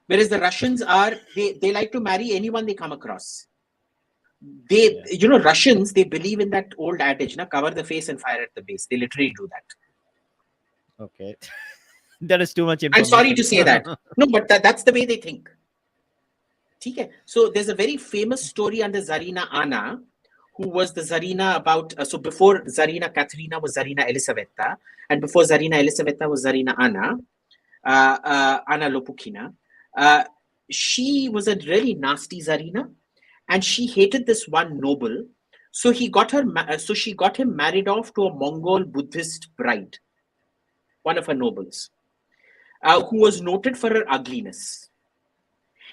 whereas the Russians are they like to marry anyone they come across. Russians, they believe in that old adage, cover the face and fire at the base. They literally do that. Okay. That is too much information. I'm sorry to say that. No, but that's the way they think. Okay. So there's a very famous story under Tsarina Anna, who was the Tsarina about, so before Tsarina Katerina was Tsarina Elisaveta, and before Tsarina Elisaveta was Tsarina Anna, Anna Lopukina. She was a really nasty Tsarina, and she hated this one noble. So she got him married off to a Mongol Buddhist bride, one of her nobles. Who was noted for her ugliness.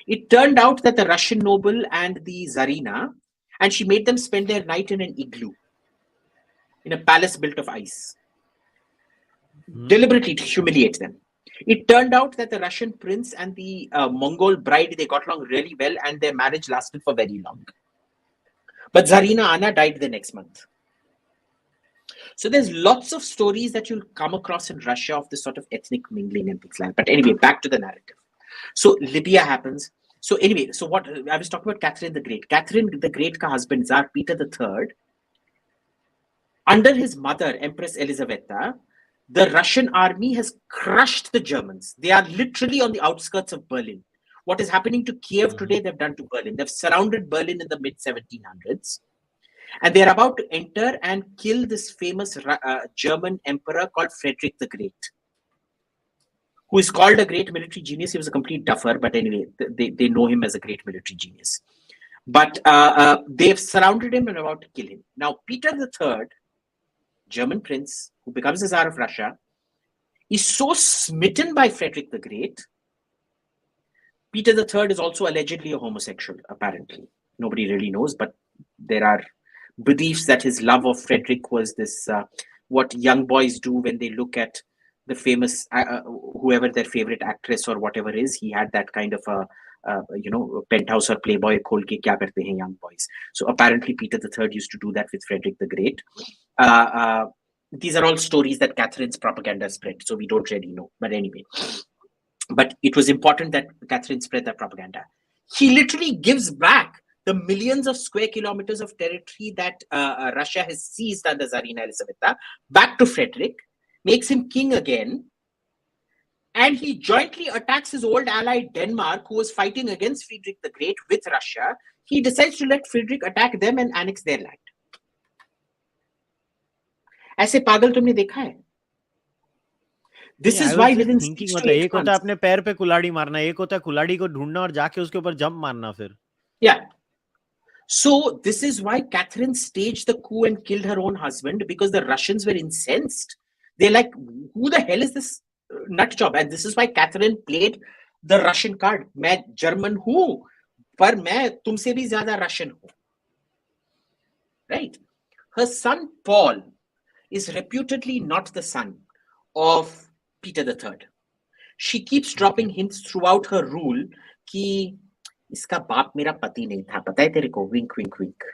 It turned out that the Russian noble and the Tsarina, and she made them spend their night in an igloo, in a palace built of ice, deliberately to humiliate them. It turned out that the Russian prince and the Mongol bride, they got along really well, and their marriage lasted for very long. But Tsarina Anna died the next month. So there's lots of stories that you'll come across in Russia of this sort of ethnic mingling and things like that. But anyway, back to the narrative. So Libya happens. So anyway, so what I was talking about, Catherine the Great. Catherine the Great ka husband, Tsar Peter III, under his mother, Empress Elisaveta, the Russian army has crushed the Germans. They are literally on the outskirts of Berlin. What is happening to Kiev today, they've done to Berlin. They've surrounded Berlin in the mid-1700s. And they're about to enter and kill this famous German emperor called Frederick the Great, who is called a great military genius. He was a complete duffer, but anyway, they know him as a great military genius. But they've surrounded him and about to kill him. Now, Peter III, German prince, who becomes the Tsar of Russia, is so smitten by Frederick the Great. Peter III is also allegedly a homosexual, apparently. Nobody really knows, but there are beliefs that his love of Frederick was this, what young boys do when they look at the famous, whoever their favorite actress or whatever is. He had that kind of a, penthouse or Playboy, khol ke kya karte hain young boys. So apparently Peter III used to do that with Frederick the Great. These are all stories that Catherine's propaganda spread, so we don't really know. But anyway, but it was important that Catherine spread that propaganda. He literally gives back the millions of square kilometers of territory that Russia has seized under Tsarina Elisaveta back to Frederick, makes him king again, and he jointly attacks his old ally Denmark, who was fighting against Frederick the Great with Russia. He decides to let Frederick attack them and annex their land. ऐसे पागल तुमने देखा है? This is why within thinking, मतलब एक होता है अपने पैर पे कुल्हाड़ी मारना, एक होता है कुल्हाड़ी को ढूंढना और जाके उसके ऊपर जंप मारना फिर. Yeah. So this is why Catherine staged the coup and killed her own husband, because the Russians were incensed. They're like, who the hell is this nut job? And this is why Catherine played the Russian card. मैं German हूँ, पर मैं तुमसे भी ज़्यादा Russian हूँ. Right? Her son Paul is reputedly not the son of Peter III. She keeps dropping hints throughout her rule कि इसका बाप मेरा पति नहीं था, पता है तेरे को? Wink, wink, wink.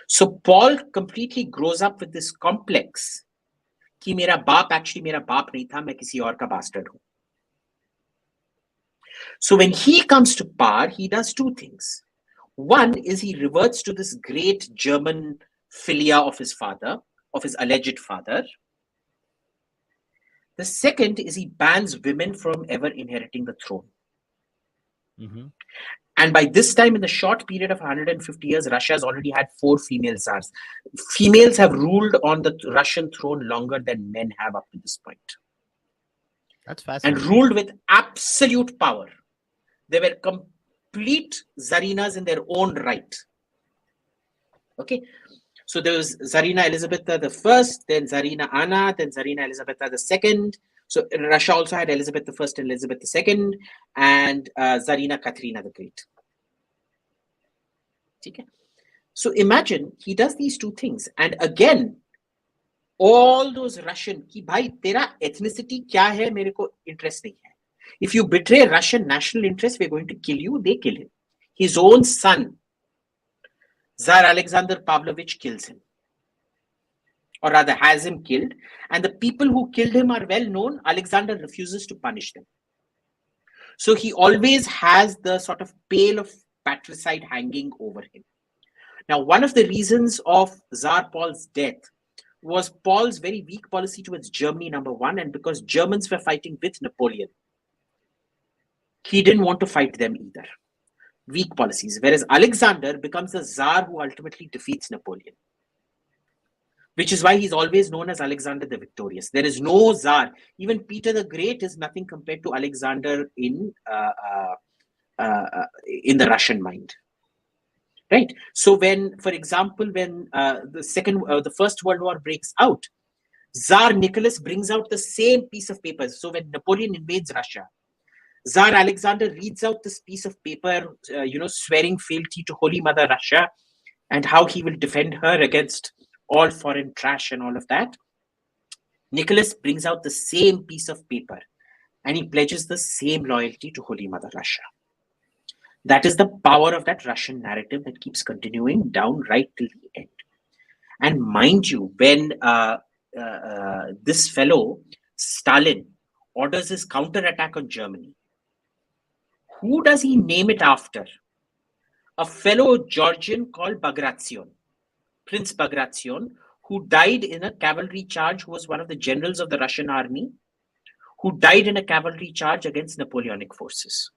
So Paul completely grows up with this complex कि मेरा बाप actually मेरा बाप नहीं था, मैं किसी और का bastard हूं. So when he comes to power, he does two things. One is he reverts to this great German philia of his father, of his alleged father. The second is he bans women from ever inheriting the throne. Mm-hmm. And by this time, in the short period of 150 years, Russia has already had 4 female tsars. Females have ruled on the Russian throne longer than men have up to this point. That's fascinating. And ruled with absolute power. They were complete Tsarinas in their own right. Okay. So there was Tsarina Elizabetha I, then Tsarina Anna, then Tsarina Elizabetha II. So Russia also had Elizabeth I and Elizabeth II, and Tsarina Katrina the Great. Okay. So imagine he does these two things, and again, all those Russian ki bhai tera ethnicity kya hai mere ko interest nahi hai. If you betray Russian national interest, we're going to kill you. They kill him. His own son, Tsar Alexander Pavlovich, kills him, or rather has him killed. And the people who killed him are well known. Alexander refuses to punish them. So he always has the sort of pale of patricide hanging over him. Now, one of the reasons of Tsar Paul's death was Paul's very weak policy towards Germany, number one, and because Germans were fighting with Napoleon, he didn't want to fight them either. Weak policies. Whereas Alexander becomes the Tsar who ultimately defeats Napoleon, which is why he's always known as Alexander the Victorious. There is no Tsar. Even Peter the Great is nothing compared to Alexander in the Russian mind. Right. So when, for example, when the First World War breaks out, Tsar Nicholas brings out the same piece of paper. So when Napoleon invades Russia, Tsar Alexander reads out this piece of paper, swearing fealty to Holy Mother Russia and how he will defend her against all foreign trash and all of that. Nicholas brings out the same piece of paper and he pledges the same loyalty to Holy Mother Russia. That is the power of that Russian narrative that keeps continuing down right till the end. And mind you, when this fellow, Stalin, orders his counterattack on Germany, who does he name it after? A fellow Georgian called Bagration, Prince Bagration, who died in a cavalry charge, who was one of the generals of the Russian army, who died in a cavalry charge against Napoleonic forces.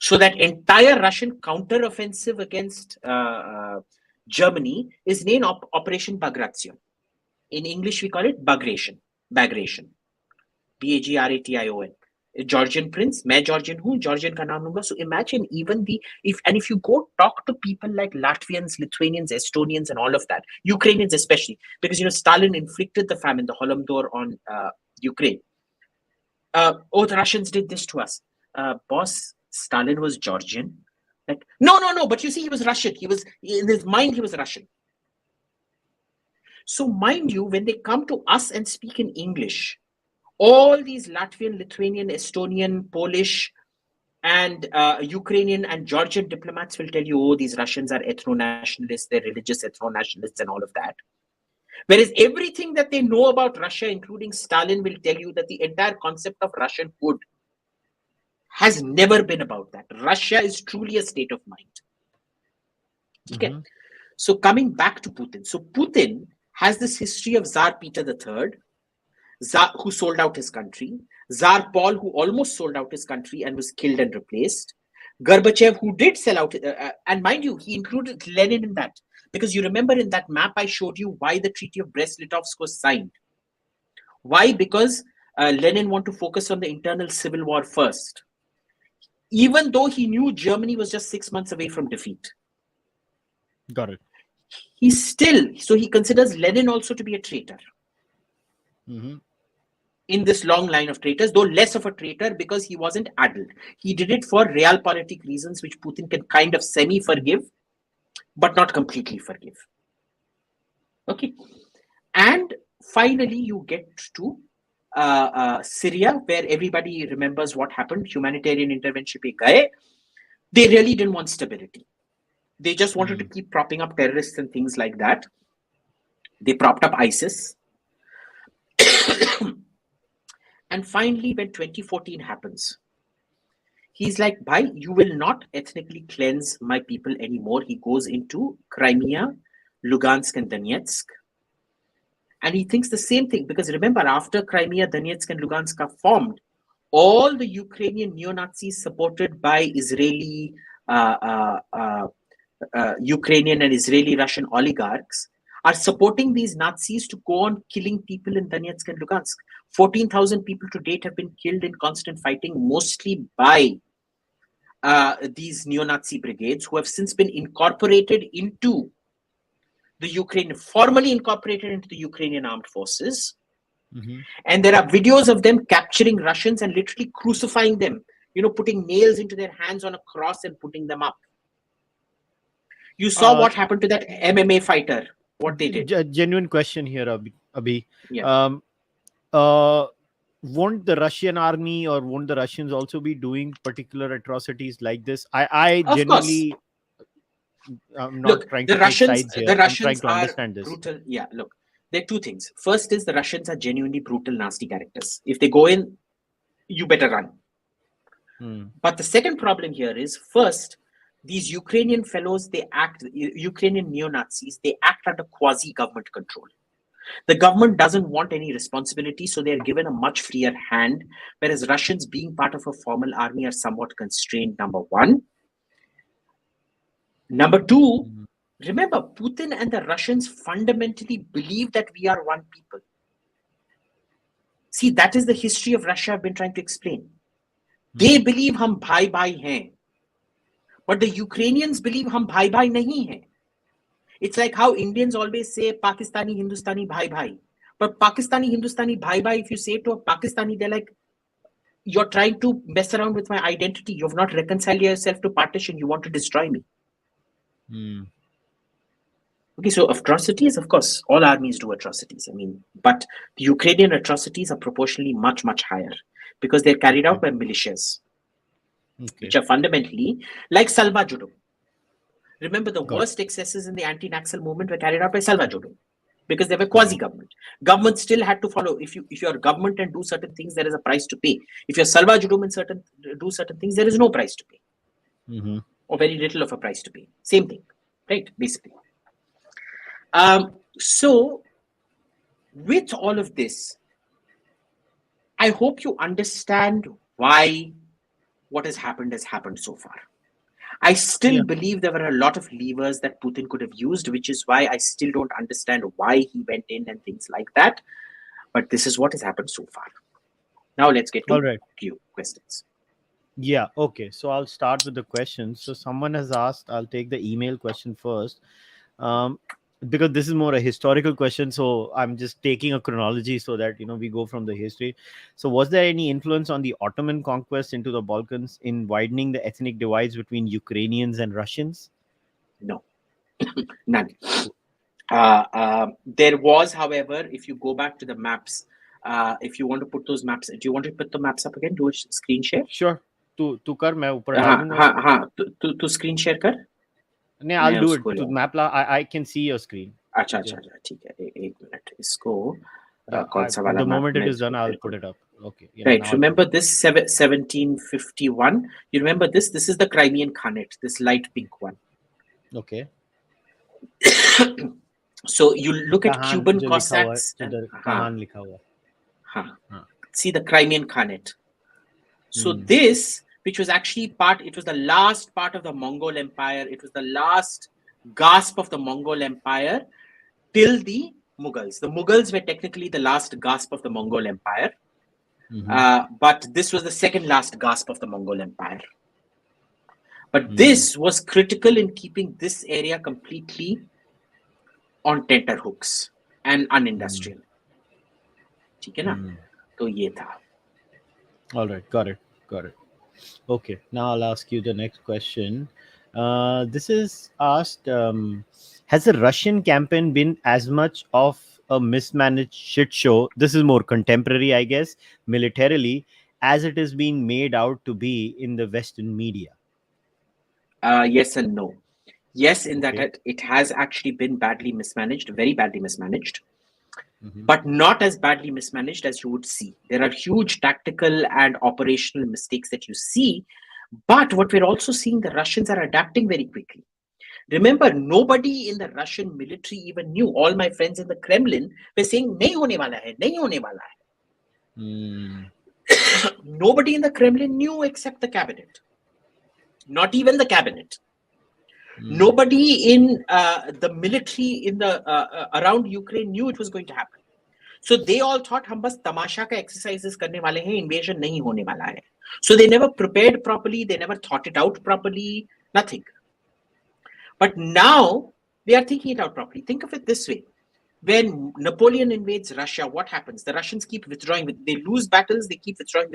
So that entire Russian counteroffensive against Germany is named Operation Bagration. In English, we call it Bagration. Bagration. Bagration. A Georgian prince. मैं Georgian हूँ. Georgian का नाम लूँगा. So imagine even if you go talk to people like Latvians, Lithuanians, Estonians, and all of that, Ukrainians especially, because Stalin inflicted the famine, the Holodomor, on Ukraine. The Russians did this to us. Boss, Stalin was Georgian. Like, no, but you see, he was Russian. He was, in his mind, he was Russian. So mind you, when they come to us and speak in English, all these Latvian, Lithuanian, Estonian, Polish, and Ukrainian and Georgian diplomats will tell you, oh, these Russians are ethno-nationalists, they're religious ethno-nationalists and all of that. Whereas everything that they know about Russia, including Stalin, will tell you that the entire concept of Russianhood has never been about that. Russia is truly a state of mind. Okay. Mm-hmm. So coming back to Putin. So Putin has this history of Tsar Peter III, Tsar who sold out his country, Tsar Paul who almost sold out his country and was killed and replaced, Gorbachev who did sell out, and mind you, he included Lenin in that. Because you remember in that map I showed you why the Treaty of Brest-Litovsk was signed. Why? Because Lenin wanted to focus on the internal civil war first. Even though he knew Germany was just 6 months away from defeat. Got it. So he considers Lenin also to be a traitor. Mm-hmm. In this long line of traitors, though less of a traitor because he wasn't addled. He did it for realpolitik reasons, which Putin can kind of semi-forgive, but not completely forgive. Okay. And finally, you get to Syria, where everybody remembers what happened. Humanitarian intervention pe gaye. They really didn't want stability. They just wanted to keep propping up terrorists and things like that. They propped up ISIS. And finally, when 2014 happens, he's like, bhai, you will not ethnically cleanse my people anymore. He goes into Crimea, Lugansk, and Donetsk. And he thinks the same thing, because remember, after Crimea, Donetsk, and Lugansk are formed, all the Ukrainian neo-Nazis supported by Israeli, Ukrainian and Israeli Russian oligarchs are supporting these Nazis to go on killing people in Donetsk and Lugansk. 14,000 people to date have been killed in constant fighting, mostly by these neo-Nazi brigades, who have since been incorporated into the Ukraine, formally incorporated into the Ukrainian armed forces. And there are videos of them capturing Russians and literally crucifying them, putting nails into their hands on a cross and putting them up. You saw what happened to that MMA fighter, what they did. Genuine question here, Abhi. Yeah. Won't the Russian army or won't the Russians also be doing particular atrocities like this? I Of genuinely, I'm not trying to take sides here. I'm trying to understand this. Brutal. Yeah, look, there are two things. First is the Russians are genuinely brutal, nasty characters. If they go in, you better run. But the second problem here is, first, these Ukrainian fellows, Ukrainian neo-Nazis, they act under quasi-government control. The government doesn't want any responsibility, so they're given a much freer hand, whereas Russians, being part of a formal army, are somewhat constrained, number one. Number two, remember, Putin and the Russians fundamentally believe that we are one people. See, that is the history of Russia I've been trying to explain. They believe hum bhai bhai hain. But the Ukrainians believe hum bhai bhai nahi hain. It's like how Indians always say Pakistani, Hindustani, bhai bhai. But Pakistani, Hindustani, bhai bhai, if you say to a Pakistani, they're like, you're trying to mess around with my identity. You've not reconciled yourself to partition. You want to destroy me. Okay, so atrocities, of course, all armies do atrocities. But the Ukrainian atrocities are proportionally much, much higher because they're carried out by militias, which are fundamentally like Salva Judo. Remember, the worst excesses in the anti-Naxal movement were carried out by Salva Judo because they were quasi-government. Government still had to follow. If you're government and do certain things, there is a price to pay. If you're Salva Judo and do certain things, there is no price to pay. Or very little of a price to pay. Same thing, right? Basically. So, with all of this, I hope you understand why what has happened so far. I still believe there were a lot of levers that Putin could have used, which is why I still don't understand why he went in and things like that. But this is what has happened so far. Now let's get to few questions. Yeah, okay. So I'll start with the questions. So someone has asked, I'll take the email question first. Because this is more a historical question, so I'm just taking a chronology so that we go from the history. So was there any influence on the Ottoman conquest into the Balkans in widening the ethnic divides between Ukrainians and Russians? No. None. There was, however, if you go back to the maps, if you want to put those maps, do you want to put the maps up again? Do a screen share? Sure. Tu kar, main upar dal dunga. Tu screen share kar. No, I'll do it. To map I can see your screen. अच्छा ठीक है एक minute इसको कौन सा वाला the moment it is done I'll put it up. Okay. Right, remember this 1751, you remember this is the Crimean Khanate, this light pink one. Okay. So you look at Cuban Cossacks. See the Crimean Khanate. So this, which was actually it was the last part of the Mongol Empire. It was the last gasp of the Mongol Empire till the Mughals. The Mughals were technically the last gasp of the Mongol Empire. But this was the second last gasp of the Mongol Empire. But this was critical in keeping this area completely on tenterhooks and unindustrial. ठीक है ना? तो ये था. All right, got it. Okay, now I'll ask you the next question. This is asked, has the Russian campaign been as much of a mismanaged shit show? This is more contemporary, I guess, militarily, as it is being made out to be in the Western media. Yes and no. Yes, in that Okay. it has actually been badly mismanaged, very badly mismanaged, Mhm. but not as badly mismanaged as you would see. There are huge tactical and operational mistakes that you see, but what we're also seeing, the Russians are adapting very quickly. Remember, nobody in the Russian military even knew. All my friends in the Kremlin were saying, "Nahi hone wala hai, nahi hone wala Mm. hai." Nobody in the Kremlin knew except the cabinet. Not even the cabinet. Mm. Nobody in the military in the around Ukraine knew it was going to happen. So they all thought हम बस तमाशा का exercises करने वाले हैं, invasion नहीं होने वाला है. So they never prepared properly, they never thought it out properly, nothing. But now they are thinking it out properly. Think of it this way. When Napoleon invades Russia, what happens? The Russians keep withdrawing. They lose battles, they keep withdrawing,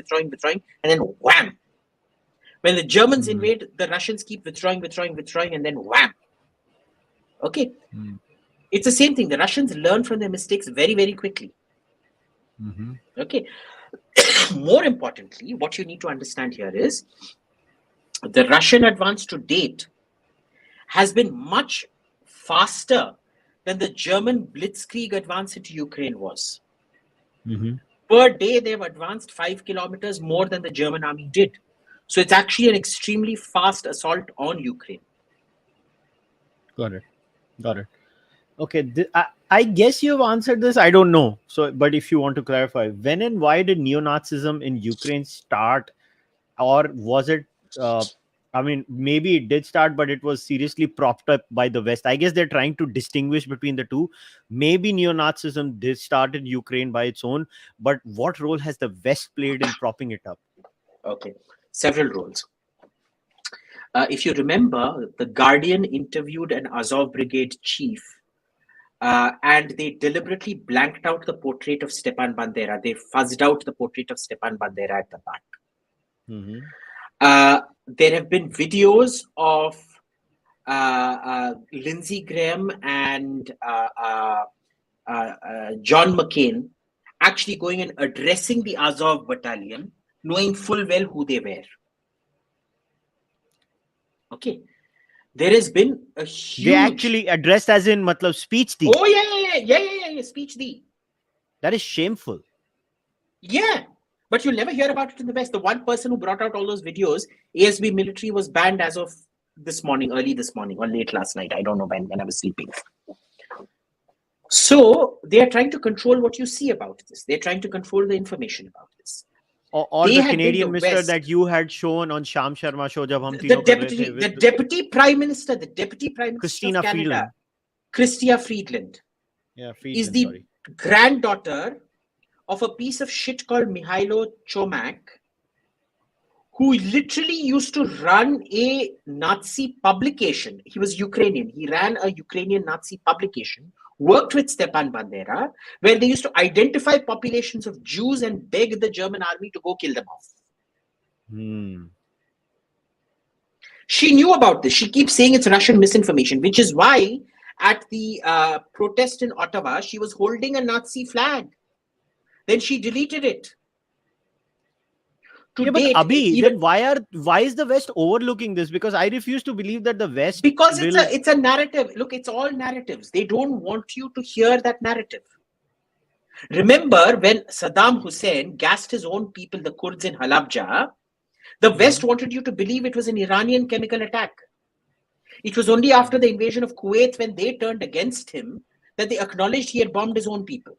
and then wham! When the Germans Mm. invade, the Russians keep withdrawing, and then wham! Okay? Mm. It's the same thing. The Russians learn from their mistakes very, very quickly. Mhm. Okay? More importantly, what you need to understand here is the Russian advance to date has been much faster than the German blitzkrieg advance into Ukraine was. Mhm. Per day, they've advanced 5 kilometers more than the German army did. So it's actually an extremely fast assault on Ukraine. Got it. Got it. Okay. I guess you've answered this. I don't know. So, but if you want to clarify, when and why did neo-Nazism in Ukraine start, or was it? I mean, maybe it did start, but it was seriously propped up by the West. I guess they're trying to distinguish between the two. Maybe neo-Nazism did start in Ukraine by its own, but what role has the West played in propping it up? Okay, several roles. If you remember, the Guardian interviewed an Azov Brigade chief, and they deliberately blanked out the portrait of Stepan Bandera. They fuzzed out the portrait of Stepan Bandera at the back. Mhm. There have been videos of Lindsey Graham and John McCain actually going and addressing the Azov battalion, knowing full well who they were. Okay. There has been a huge. They actually addressed as in matlab speech di. Oh, yeah. Speech di. That is shameful. Yeah. But you'll never hear about it in the West. The one person who brought out all those videos, ASB military, was banned as of this morning, early this morning, or late last night. I don't know when I was sleeping. So they are trying to control what you see about this. They're trying to control the information about this. Or They the had been the Canadian mister West. that you had shown on Sham Sharma show jab hum The tino kar rahe deputy, the the with deputy prime minister, of Christina Canada, Freeland. Chrystia Freeland, Yeah, is Freeland, the sorry. granddaughter of a piece of shit called Mihailo Chomak, who literally used to run a Nazi publication. He was Ukrainian. He ran a Ukrainian Nazi publication, worked with Stepan Bandera, where they used to identify populations of Jews and beg the German army to go kill them off. She knew about this. She keeps saying it's Russian misinformation, which is why at the protest in Ottawa, she was holding a Nazi flag. Then she deleted it. To Yeah, but date, Abhi, then why is the West overlooking this? Because I refuse to believe that the West because will. it's a narrative. Look, it's all narratives. They don't want you to hear that narrative. Remember when Saddam Hussein gassed his own people, the Kurds in Halabja, the West wanted you to believe it was an Iranian chemical attack. It was only after the invasion of Kuwait, when they turned against him, that they acknowledged he had bombed his own people.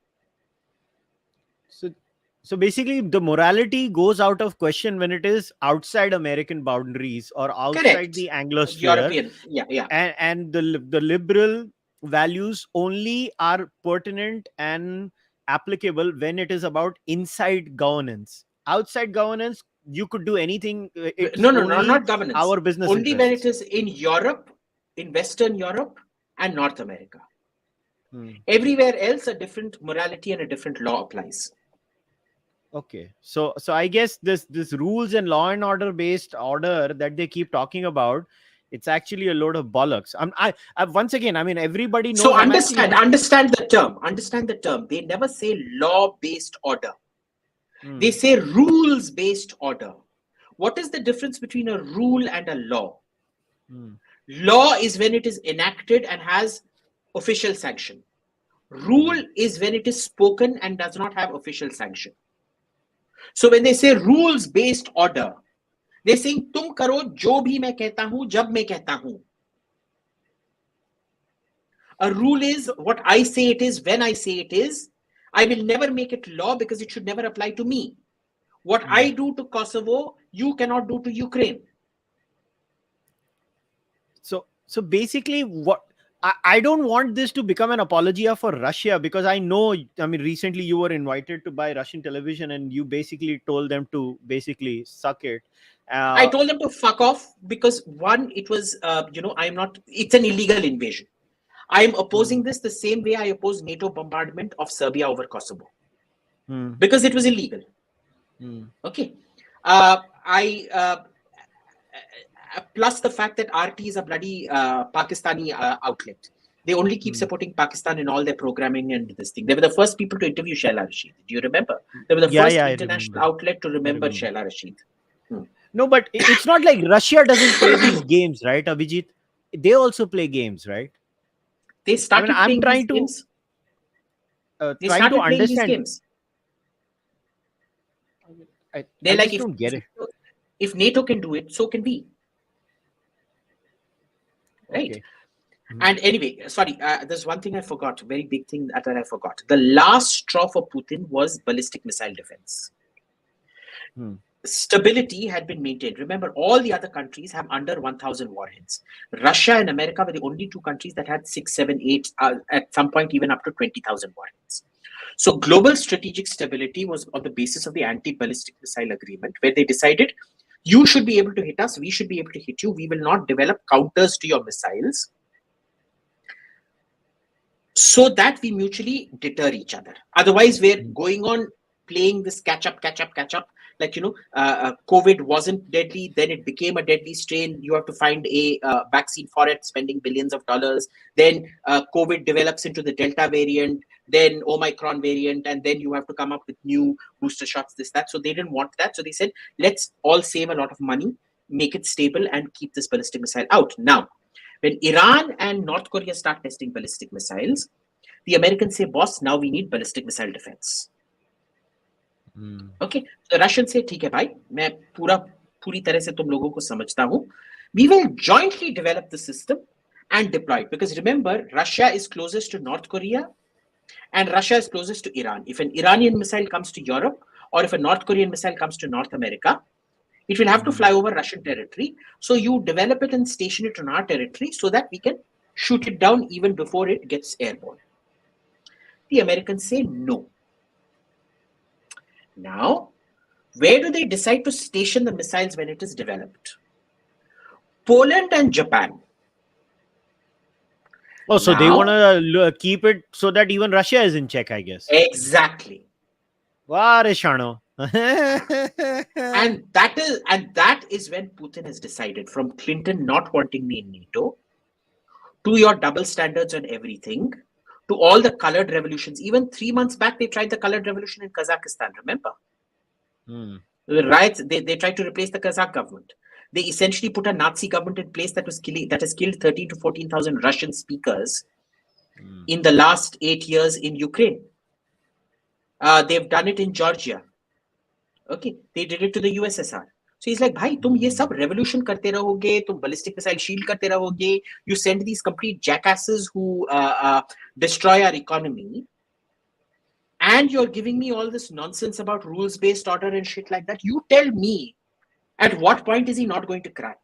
So basically, the morality goes out of question when it is outside American boundaries or outside Correct. the Anglosphere. European, yeah. And the liberal values only are pertinent and applicable when it is about inside governance. Outside governance, you could do anything. It's No, only not governance. our business Only interests. when it is in Europe, in Western Europe, and North America. Everywhere else, a different morality and a different law applies. Okay, so I guess this rules and law and order based order that they keep talking about, it's actually a load of bollocks. I once again, I mean, everybody knows. So understand the term. Understand the term. They never say law based order. They say rules based order. What is the difference between a rule and a law? Law is when it is enacted and has official sanction. Rule is when it is spoken and does not have official sanction. So when they say rules-based order, they're saying तुम करो जो भी मैं कहता हूं जब मैं कहता हूं. A rule is what I say it is when I say it is. I will never make it law because it should never apply to me. What I do to Kosovo, you cannot do to Ukraine. So basically, what I don't want this to become an apology for Russia, because I know, I mean, recently you were invited to buy Russian television and you basically told them to basically suck it. I told them to fuck off because one, it was, it's an illegal invasion. I am opposing this the same way I oppose NATO bombardment of Serbia over Kosovo because it was illegal. Okay. Plus the fact that RT is a bloody Pakistani outlet. They only keep supporting Pakistan in all their programming and this thing. They were the first people to interview Shaila Rashid. Do you remember? They were the first international outlet to remember Shaila Rashid. No, but it's not like Russia doesn't play these games, right, Abhijit? They also play games, right? They started playing these games. They started playing these games. They're like, don't get it. If NATO can do it, so can we. Right. Okay. And anyway, sorry, there's one thing I forgot, very big thing that I forgot. The last straw for Putin was ballistic missile defense. Stability had been maintained. Remember, all the other countries have under 1,000 warheads. Russia and America were the only two countries that had 6, 7, 8, at some point even up to 20,000 warheads. So global strategic stability was on the basis of the anti-ballistic missile agreement, where they decided, you should be able to hit us, we should be able to hit you, we will not develop counters to your missiles, so that we mutually deter each other. Otherwise, we're going on playing this catch up. Like, COVID wasn't deadly, then it became a deadly strain. You have to find a vaccine for it, spending billions of dollars. Then COVID develops into the Delta variant, then Omicron variant, and then you have to come up with new booster shots, this, that. So they didn't want that. So they said, let's all save a lot of money, make it stable, and keep this ballistic missile out. Now, when Iran and North Korea start testing ballistic missiles, the Americans say, boss, now we need ballistic missile defense. Okay, so Russians say, ठीक है भाई, मैं पूरी तरह से तुम लोगों को समझता हूँ. We will jointly develop the system and deploy it. Because remember, Russia is closest to North Korea and Russia is closest to Iran. If an Iranian missile comes to Europe, or if a North Korean missile comes to North America, it will have to fly over Russian territory. So you develop it and station it on our territory so that we can shoot it down even before it gets airborne. The Americans say no. Now, where do they decide to station the missiles when it is developed? Poland and Japan. Oh, so now, they want to keep it so that even Russia is in check, I guess. Exactly. Varishano. and that is when Putin has decided, from Clinton not wanting me in NATO, to your double standards on everything, to all the colored revolutions. Even 3 months back, they tried the colored revolution in Kazakhstan, remember? The riots, they tried to replace the Kazakh government. They essentially put a Nazi government in place that has killed 13 to 14,000 Russian speakers in the last 8 years in Ukraine. They've done it in Georgia. Okay, they did it to the USSR. So he's like, bhai, tum ye sab revolution karte rahoge, tum ballistic missile shield karte rahoge, you send these complete jackasses who destroy our economy, and you're giving me all this nonsense about rules-based order and shit like that. You tell me, at what point is he not going to crack?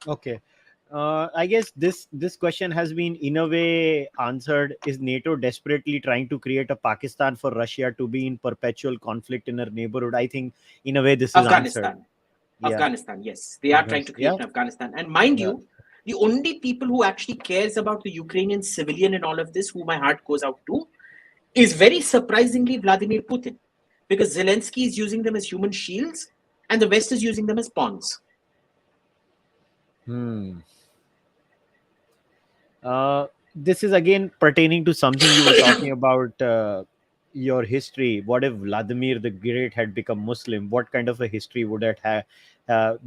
Okay. I guess this question has been in a way answered. Is NATO desperately trying to create a Pakistan for Russia to be in perpetual conflict in her neighborhood? I think in a way this is answered. Afghanistan, yes. They are trying to create Afghanistan. And mind you, the only people who actually cares about the Ukrainian civilian and all of this, who my heart goes out to, is very surprisingly Vladimir Putin. Because Zelensky is using them as human shields and the West is using them as pawns. This is again pertaining to something you were talking about, your history. What if Vladimir the Great had become Muslim? What kind of a history would that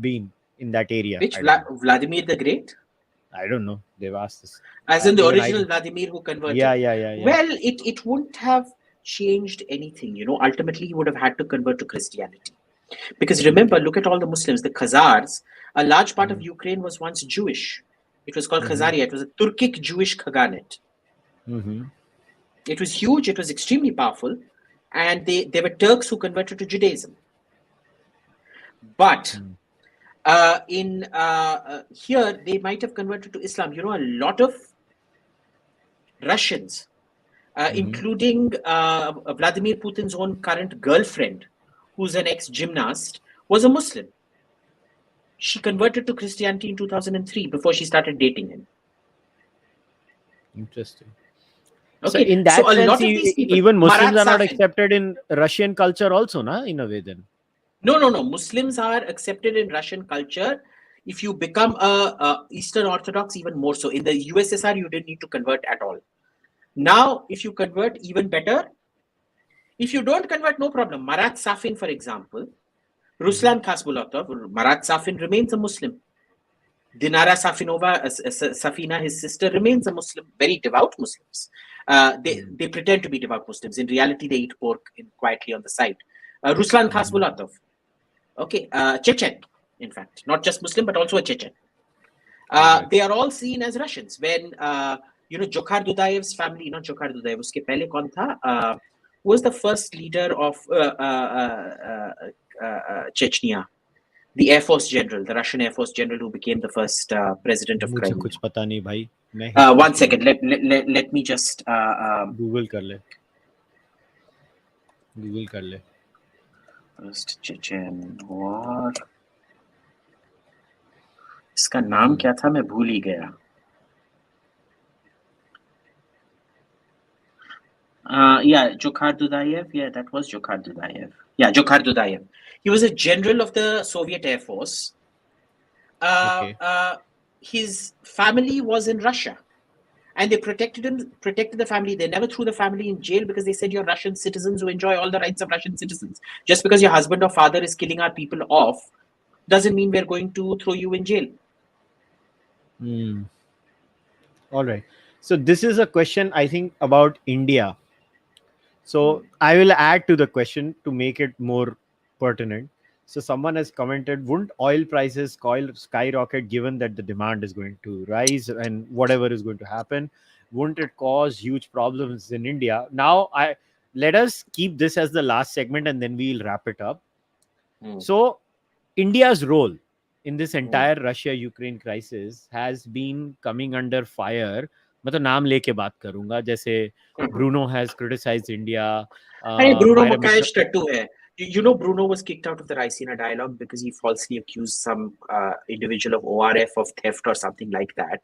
been in that area? Which I don't know. Vladimir the Great? I don't know. They've asked this. As in the Even I. original Vladimir who Yeah, converted. yeah, yeah, yeah. Well, it wouldn't have changed anything. Ultimately, he would have had to convert to Christianity. Because remember, Okay. look at all the Muslims, the Khazars. A large part of Ukraine was once Jewish. It was called Khazaria. It was a Turkic Jewish Khaganate. Mm-hmm. It was huge. It was extremely powerful. And they were Turks who converted to Judaism. But here, they might have converted to Islam. A lot of Russians, including Vladimir Putin's own current girlfriend, who's an ex-gymnast, was a Muslim. She converted to Christianity in 2003 before she started dating him. Interesting. Okay. So in that a sense, lot of these people, even Muslims Marat are not Safin. accepted in Russian culture also, na? In a way then. No. Muslims are accepted in Russian culture. If you become a Eastern Orthodox, even more so. In the USSR, you didn't need to convert at all. Now, if you convert, even better. If you don't convert, no problem. Marat Safin, for example, Ruslan Khasbulatov, Marat Safin remains a Muslim. Dinara Safina, his sister, remains a Muslim, very devout Muslims. They pretend to be devout Muslims. In reality, they eat pork quietly on the side. Ruslan Khasbulatov, okay, Chechen, in fact, not just Muslim, but also a Chechen. They are all seen as Russians. When, Jokhar Dudayev's family, not Jokhar Dudayev, uske pehle kaun tha? Who was the first leader of Chechnya? The Air Force General, the Russian Air Force General who became the first president of Crimea. कुछ पता नहीं भाई. One second, let me just Google कर ले. Google कर ले. First Chechen War. इसका नाम क्या था मैं भूल ही गया. Jokhar Dudayev. Yeah, that was Jokhar Dudayev. Yeah, Jokhar Dudayev. He was a general of the Soviet Air Force. Okay. His family was in Russia, and they protected the family. They never threw the family in jail because they said you're Russian citizens who enjoy all the rights of Russian citizens. Just because your husband or father is killing our people off doesn't mean we're going to throw you in jail. All right. So this is a question, I think, about India. So I will add to the question to make it more pertinent. So someone has commented, wouldn't oil prices skyrocket given that the demand is going to rise and whatever is going to happen? Wouldn't it cause huge problems in India? Now, let us keep this as the last segment and then we'll wrap it up. So India's role in this entire Russia-Ukraine crisis has been coming under fire. मैं तो नाम लेके बात करूंगा जैसे Bruno has criticized India. Bruno Makayesh tattoo hai. Bruno was kicked out of the Raisina dialogue because he falsely accused some individual of ORF of theft or something like that.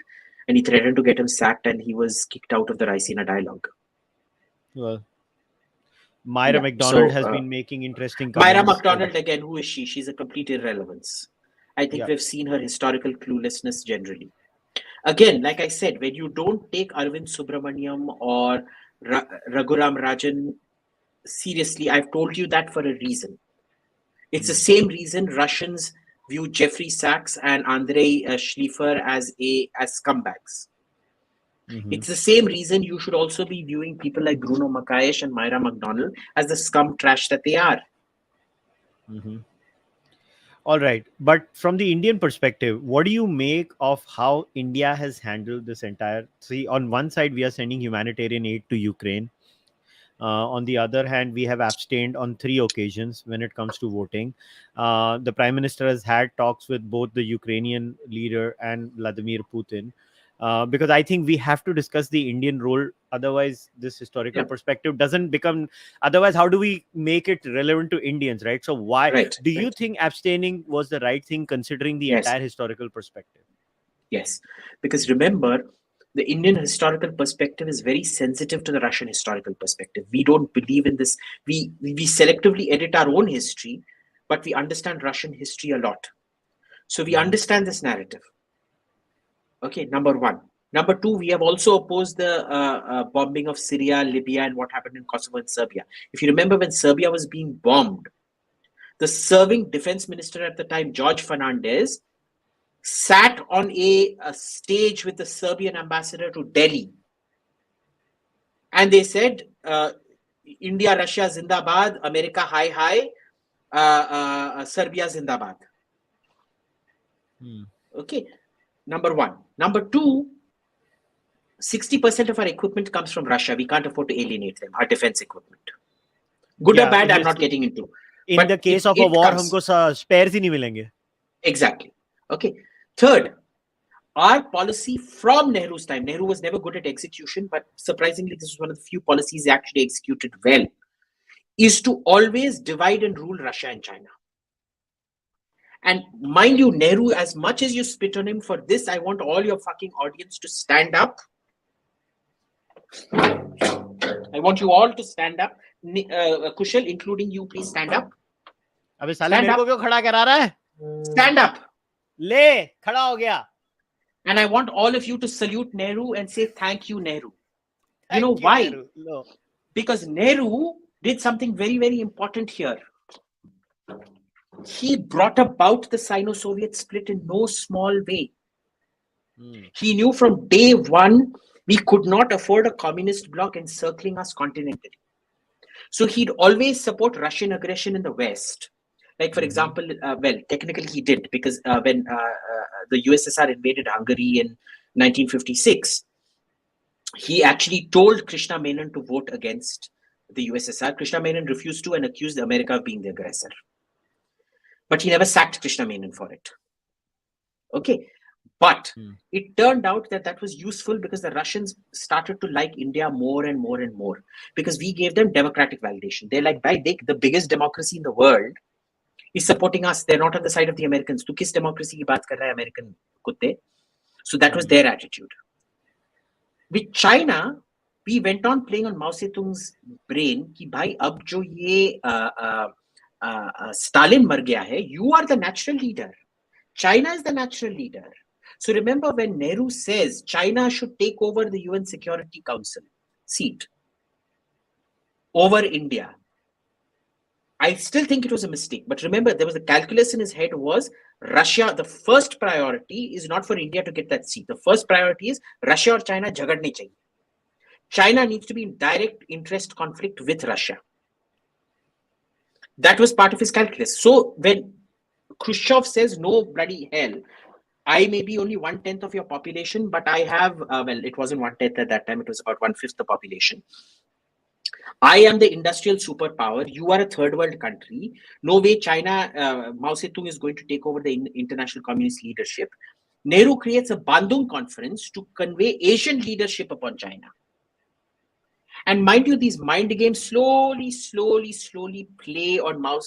And he threatened to get him sacked and he was kicked out of the Raisina dialogue. Well, Myra McDonald has been making interesting comments. Myra McDonald, again, who is she? She's a complete irrelevance. I think we've seen her historical cluelessness generally. Again, like I said, when you don't take Arvind Subramaniam or Raghuram Rajan seriously, I've told you that for a reason. It's the same reason Russians view Jeffrey Sachs and Andrei Schleifer as scumbags. It's the same reason you should also be viewing people like Bruno Makayesh and Myra McDonald as the scum trash that they are. All right. But from the Indian perspective, what do you make of how India has handled this entire... See, on one side, we are sending humanitarian aid to Ukraine. On the other hand, we have abstained on 3 occasions when it comes to voting. The Prime Minister has had talks with both the Ukrainian leader and Vladimir Putin. Because I think we have to discuss the Indian role. Otherwise, this historical perspective doesn't become... Otherwise, how do we make it relevant to Indians, right? So why do you think abstaining was the right thing considering the entire historical perspective? Yes, because remember, the Indian historical perspective is very sensitive to the Russian historical perspective. We don't believe in this. We selectively edit our own history, but we understand Russian history a lot. So we understand this narrative. Okay, number one. Number two, we have also opposed the bombing of Syria, Libya, and what happened in Kosovo and Serbia. If you remember when Serbia was being bombed, the serving defense minister at the time, George Fernandez, sat on a stage with the Serbian ambassador to Delhi. And they said, India, Russia, Zindabad, America, hi, hi, Serbia, Zindabad. Okay, number one. Number two, 60% of our equipment comes from Russia. We can't afford to alienate them, our defense equipment. Good or bad, I'm not getting into. In the case of a war, humko spares hi nahi milenge. Exactly. Okay. Third, our policy from Nehru's time, Nehru was never good at execution, but surprisingly, this is one of the few policies he actually executed well, is to always divide and rule Russia and China. And mind you, Nehru, as much as you spit on him for this, I want all your fucking audience to stand up. I want you all to stand up. Kushal, including you, please stand up. अबे साले मेरे को क्यों खड़ा करा रहा है? Stand up. ले, खड़ा हो गया. And I want all of you to salute Nehru and say thank you, Nehru. You know why? No. Because Nehru did something very, very important here. He brought about the Sino-Soviet split in no small way. He knew from day one we could not afford a communist bloc encircling us continentally. So he'd always support Russian aggression in the West. Like, for example, well, technically he did, because when the USSR invaded Hungary in 1956, he actually told Krishna Menon to vote against the USSR. Krishna Menon refused to and accused America of being the aggressor. But he never sacked Krishna Menon for it. Okay. But it turned out that that was useful because the Russians started to like India more and more and more, because we gave them democratic validation. They're like, the biggest democracy in the world is supporting us. They're not on the side of the Americans. Tu kis democracy ki baat kar raha hai, American kutte? So that was their attitude. With China, we went on playing on Mao Zedong's brain ki bhai ab jo ye Stalin mar gaya hai, you are the natural leader. China is the natural leader. So remember when Nehru says China should take over the UN Security Council seat over India, I still think it was a mistake. But remember, there was a calculus in his head was Russia, the first priority is not for India to get that seat. The first priority is Russia or China jhagad nahi chahiye. China needs to be in direct interest conflict with Russia. That was part of his calculus. So when Khrushchev says, no bloody hell, I may be only 1/10 of your population, but I have, well, it wasn't 1/10 at that time, it was about 1/5 the population. I am the industrial superpower. You are a third world country. No way China, Mao Zedong is going to take over the international communist leadership. Nehru creates a Bandung conference to convey Asian leadership upon China. And mind you, these mind games slowly play on Mao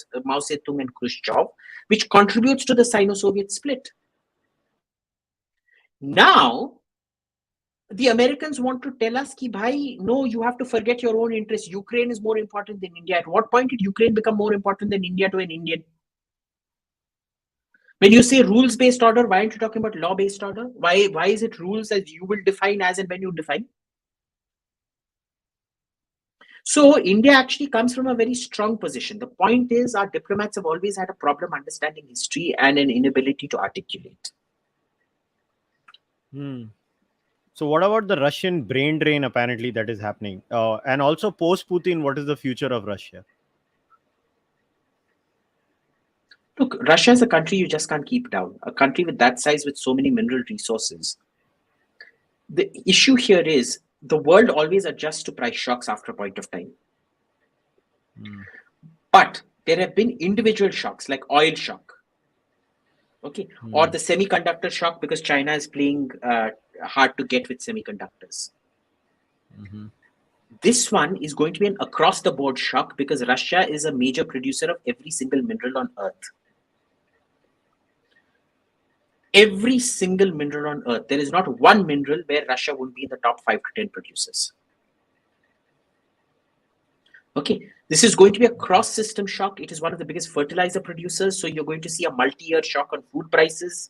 Zedong and Khrushchev, which contributes to the Sino-Soviet split. Now, the Americans want to tell us ki bhai, no, you have to forget your own interests. Ukraine is more important than India. At what point did Ukraine become more important than India to an Indian? When you say rules-based order, why aren't you talking about law-based order? Why is it rules as you will define as and when you define? So India actually comes from a very strong position. The point is, our diplomats have always had a problem understanding history and an inability to articulate. So what about the Russian brain drain apparently that is happening? And also post-Putin, what is the future of Russia? Look, Russia is a country you just can't keep down. A country with that size, with so many mineral resources. The issue here is the world always adjusts to price shocks after a point of time. But there have been individual shocks like oil shock. Okay, or the semiconductor shock because China is playing hard to get with semiconductors. This one is going to be an across-the-board shock because Russia is a major producer of every single mineral on Earth. Every single mineral on Earth. There is not one mineral where Russia would be in the top 5 to 10 producers. Okay, this is going to be a cross-system shock. It is one of the biggest fertilizer producers. So you're going to see a multi-year shock on food prices.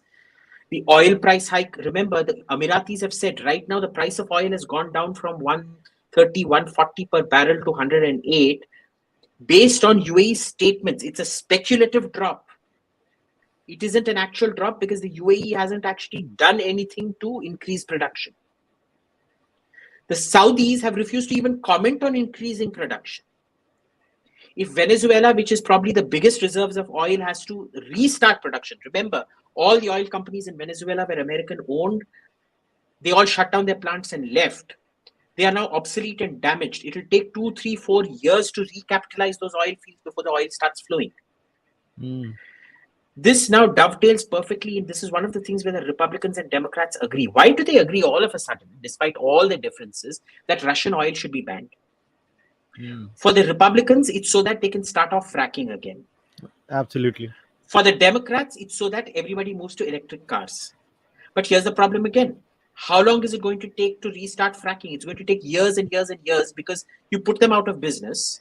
The oil price hike. Remember, the Emiratis have said right now the price of oil has gone down from 130, 140 per barrel to 108. based on UAE statements. It's a speculative drop. It isn't an actual drop because the UAE hasn't actually done anything to increase production. The Saudis have refused to even comment on increasing production. If Venezuela, which is probably the biggest reserves of oil, has to restart production, remember, all the oil companies in Venezuela were American owned. They all shut down their plants and left. They are now obsolete and damaged. It will take 2, 3, 4 years to recapitalize those oil fields before the oil starts flowing. This now dovetails perfectly, and this is one of the things where the Republicans and Democrats agree. Why do they agree all of a sudden, despite all the differences, that Russian oil should be banned? For the Republicans, it's so that they can start off fracking again. Absolutely. For the Democrats, it's so that everybody moves to electric cars. But here's the problem again. How long is it going to take to restart fracking? It's going to take years and years and years because you put them out of business.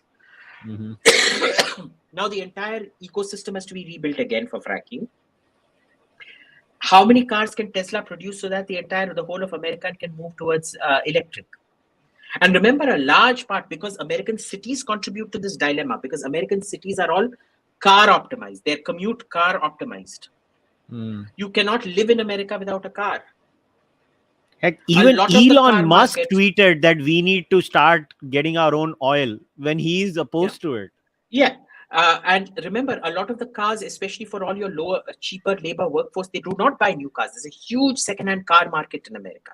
Now the entire ecosystem has to be rebuilt again for fracking. How many cars can Tesla produce so that the whole of America can move towards electric? And remember, a large part, because American cities contribute to this dilemma, because American cities are all car optimized. They're commute car optimized. You cannot live in America without a car. Heck, even Elon Musk tweeted that we need to start getting our own oil when he is opposed to it. Yeah. And remember, a lot of the cars, especially for all your cheaper labor workforce, they do not buy new cars. There's a huge second-hand car market in America.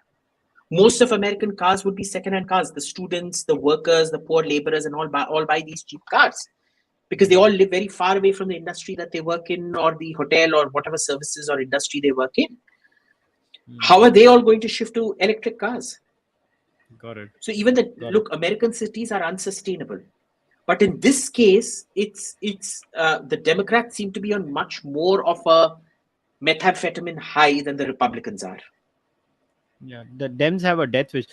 Most of American cars would be second-hand cars. The students, the workers, the poor laborers, and all buy these cheap cars because they all live very far away from the industry that they work in, or the hotel, or whatever services or industry they work in. How are they all going to shift to electric cars? Got it. So even American cities are unsustainable. But in this case, it's the Democrats seem to be on much more of a methamphetamine high than the Republicans are. Yeah, the Dems have a death wish.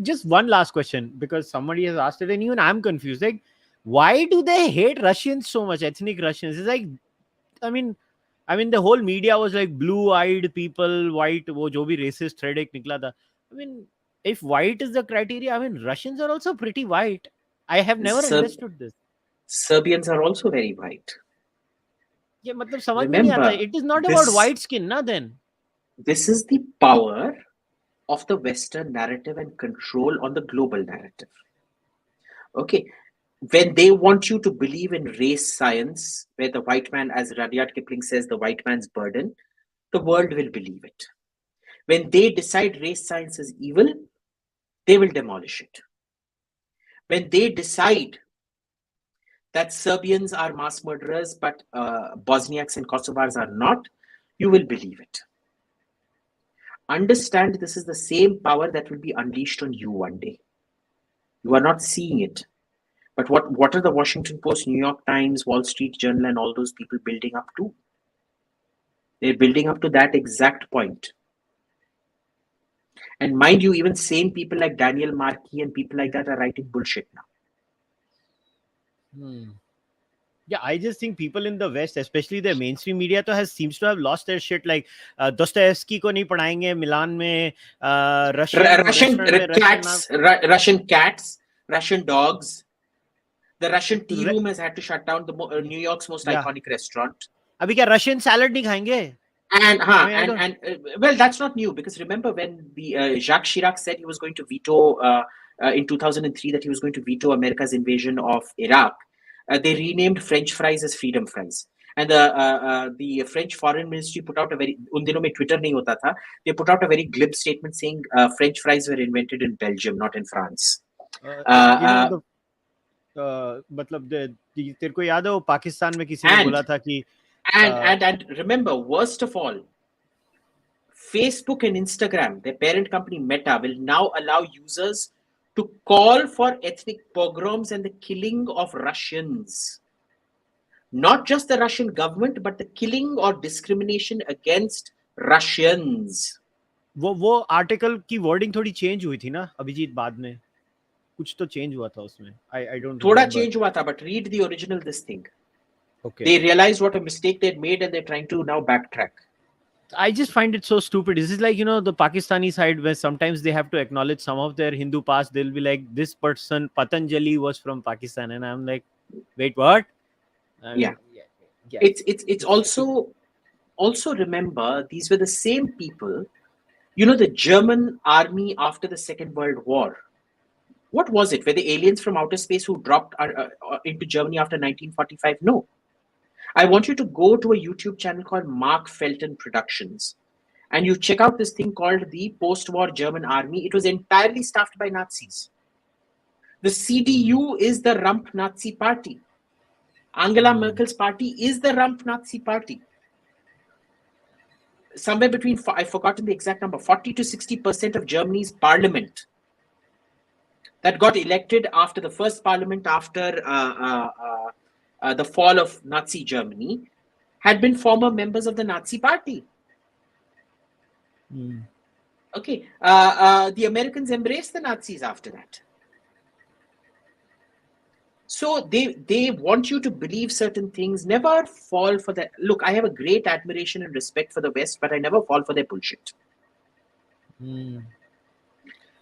Just one last question, because somebody has asked it, and even I'm confused. Like, why do they hate Russians so much? Ethnic Russians. It's like, I mean, the whole media was like blue-eyed people, white. Wo jo bhi racist thread ek nikla tha. I mean, if white is the criteria, I mean, Russians are also pretty white. I have never understood this. Serbians are also very white. Yeah, matlab samajh mein nahi aata. It is not about white skin, na then. This is the power of the Western narrative and control on the global narrative. Okay. When they want you to believe in race science, where the white man, as Rudyard Kipling says, the white man's burden, the world will believe it. When they decide race science is evil, they will demolish it. When they decide that Serbians are mass murderers, but Bosniaks and Kosovars are not, you will believe it. Understand, this is the same power that will be unleashed on you one day. You are not seeing it. But what are the Washington Post, New York Times, Wall Street Journal, and all those people building up to? They're building up to that exact point. And mind you, even sane people like Daniel Markey and people like that are writing bullshit now. Yeah, I just think people in the West, especially the mainstream media, seems to have lost their shit. Like Dostoevsky ko nahi padhayenge Milan mein, Russian cats, Russian dogs. The Russian tea room has had to shut down, the New York's most iconic restaurant. Abhi kya Russian salad nahi khayenge? And well, that's not new, because remember when the Jacques Chirac said he was going to veto in 2003 that he was going to veto America's invasion of Iraq. They renamed French fries as freedom fries. And the French foreign ministry put out a very, un dino mein Twitter nahi hota tha, they put out a very glib statement saying French fries were invented in Belgium, not in France. मतलब तेरे को याद है वो पाकिस्तान में किसी ने बोला था कि and remember, worst of all, Facebook and Instagram, their parent company Meta, will now allow users to call for ethnic pogroms and the killing of Russians. Not just the Russian government, but the killing or discrimination against Russians. वो article की wording थोड़ी change हुई थी ना अभिजीत बाद में कुछ तो चेंज हुआ था उसमें I don't थोड़ा चेंज हुआ था, but read the original this thing. Okay. They realized what a mistake they'd made and they're trying to now backtrack. I just find it so stupid. This is like, the Pakistani side where sometimes they have to acknowledge some of their Hindu past. They'll be like, this person, Patanjali, was from Pakistan. And I'm like, Wait, what? Yeah. Yeah. It's also remember, these were the same people, the German army after the Second World War. What was it? Were the aliens from outer space who dropped into Germany after 1945? No. I want you to go to a YouTube channel called Mark Felton Productions, and you check out this thing called the post-war German army. It was entirely staffed by Nazis. The CDU is the rump Nazi party. Angela Merkel's party is the rump Nazi party. Somewhere between, I've forgotten the exact number, 40 to 60% of Germany's parliament that got elected after the first parliament after the fall of Nazi Germany had been former members of the Nazi party. Okay, the Americans embraced the Nazis after that. So they want you to believe certain things. Never fall for that. Look, I have a great admiration and respect for the West, but I never fall for their bullshit.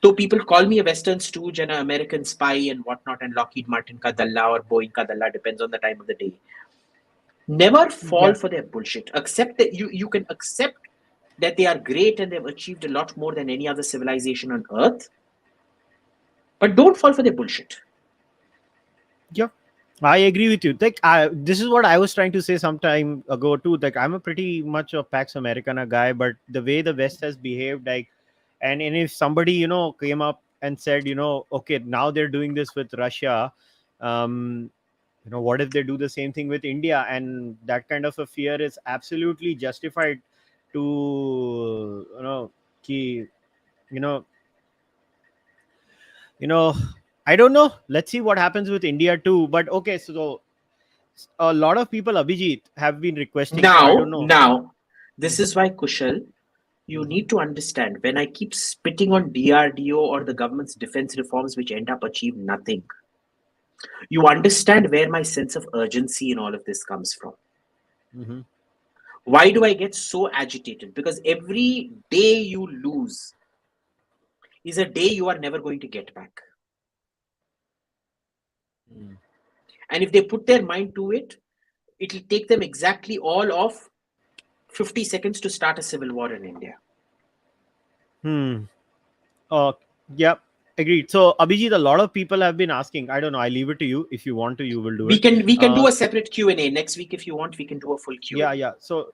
Though people call me a Western stooge and an American spy and whatnot, and Lockheed Martin ka dalla or Boeing ka dalla, depends on the time of the day. Never fall for their bullshit. Accept that you can accept that they are great and they've achieved a lot more than any other civilization on Earth, but don't fall for their bullshit. Yeah, I agree with you. Like, this is what I was trying to say some time ago too. Like, I'm a pretty much a Pax Americana guy, but the way the West has behaved, like, and if somebody came up and said, okay, now they're doing this with Russia, what if they do the same thing with India? And that kind of a fear is absolutely justified. To I don't know. Let's see what happens with India too. But okay, so a lot of people, Abhijit, have been requesting. So I don't know. Now, this is why, Kushal, you need to understand, when I keep spitting on DRDO or the government's defense reforms which end up achieving nothing, you understand where my sense of urgency in all of this comes from. Why do I get so agitated? Because every day you lose is a day you are never going to get back. And if they put their mind to it, it'll take them exactly all of 50 seconds to start a civil war in India. Yeah, agreed. So, Abhijit, a lot of people have been asking. I don't know. I leave it to you. If you want to, you will do it. We can do a separate Q&A next week if you want. We can do a full Q&A. Yeah. So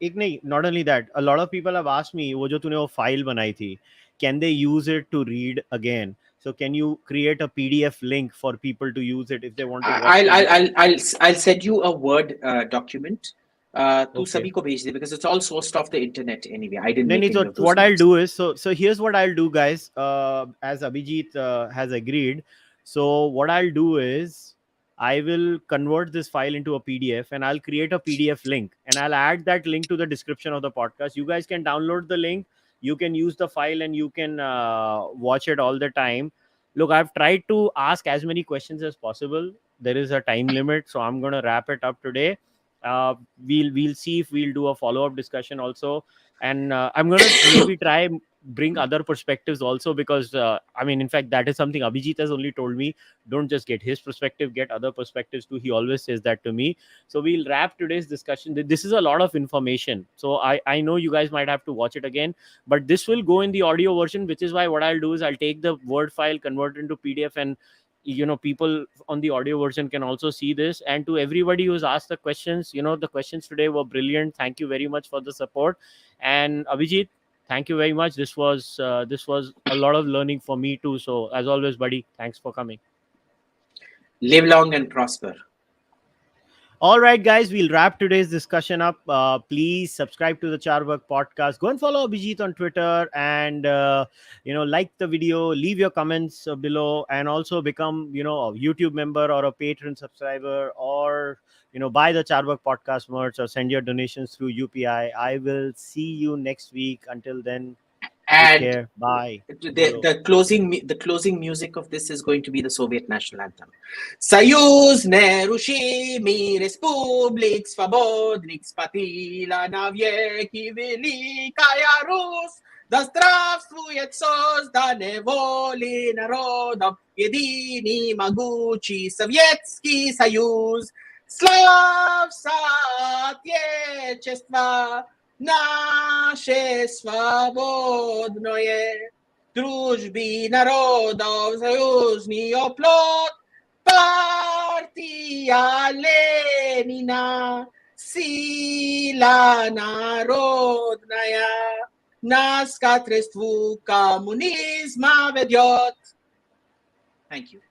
Ignay, not only that, a lot of people have asked me, wo jo tune wo file banai thi, can they use it to read again? So can you create a PDF link for people to use it if they want to watch I'll send you a Word document. Tu sabhi ko bhej de, because it's all sourced off the internet anyway. I didn't make any of those what notes. I'll do is, so here's what I'll do, guys. As Abhijit has agreed, so what I'll do is I will convert this file into a PDF and I'll create a PDF link and I'll add that link to the description of the podcast. You guys can download the link, you can use the file and you can watch it all the time. Look, I've tried to ask as many questions as possible. There is a time limit, so I'm going to wrap it up today. We'll see if we'll do a follow-up discussion also, and I'm going to maybe try bring other perspectives also, because in fact, that is something Abhijit has only told me. Don't just get his perspective, get other perspectives too. He always says that to me. So we'll wrap today's discussion. This is a lot of information, so I know you guys might have to watch it again, but this will go in the audio version, which is why what I'll do is I'll take the Word file, convert it into PDF, and people on the audio version can also see this. And to everybody who's asked the questions, the questions today were brilliant. Thank you very much for the support. And Abhijit, thank you very much. This was a lot of learning for me too. So as always, buddy, thanks for coming. Live long and prosper. All right, guys, we'll wrap today's discussion up. Please subscribe to the Cārvāka podcast. Go and follow Abhijit on Twitter, and like the video, leave your comments below, and also become a YouTube member or a patron subscriber, or buy the Cārvāka podcast merch or send your donations through UPI. I will see you next week. Until then, take care. Bye. The closing music of this is going to be the Soviet national anthem. Союзные Rushimi Республик Свободных Спатила на веки Великая Русь. Да здравствует созданный волей народом единый могучий Советский Союз. Слав Отечества наше свободное, дружбы народов союзный оплот, партия Ленина, сила народная, нас к отреству коммунизма ведет. Thank you.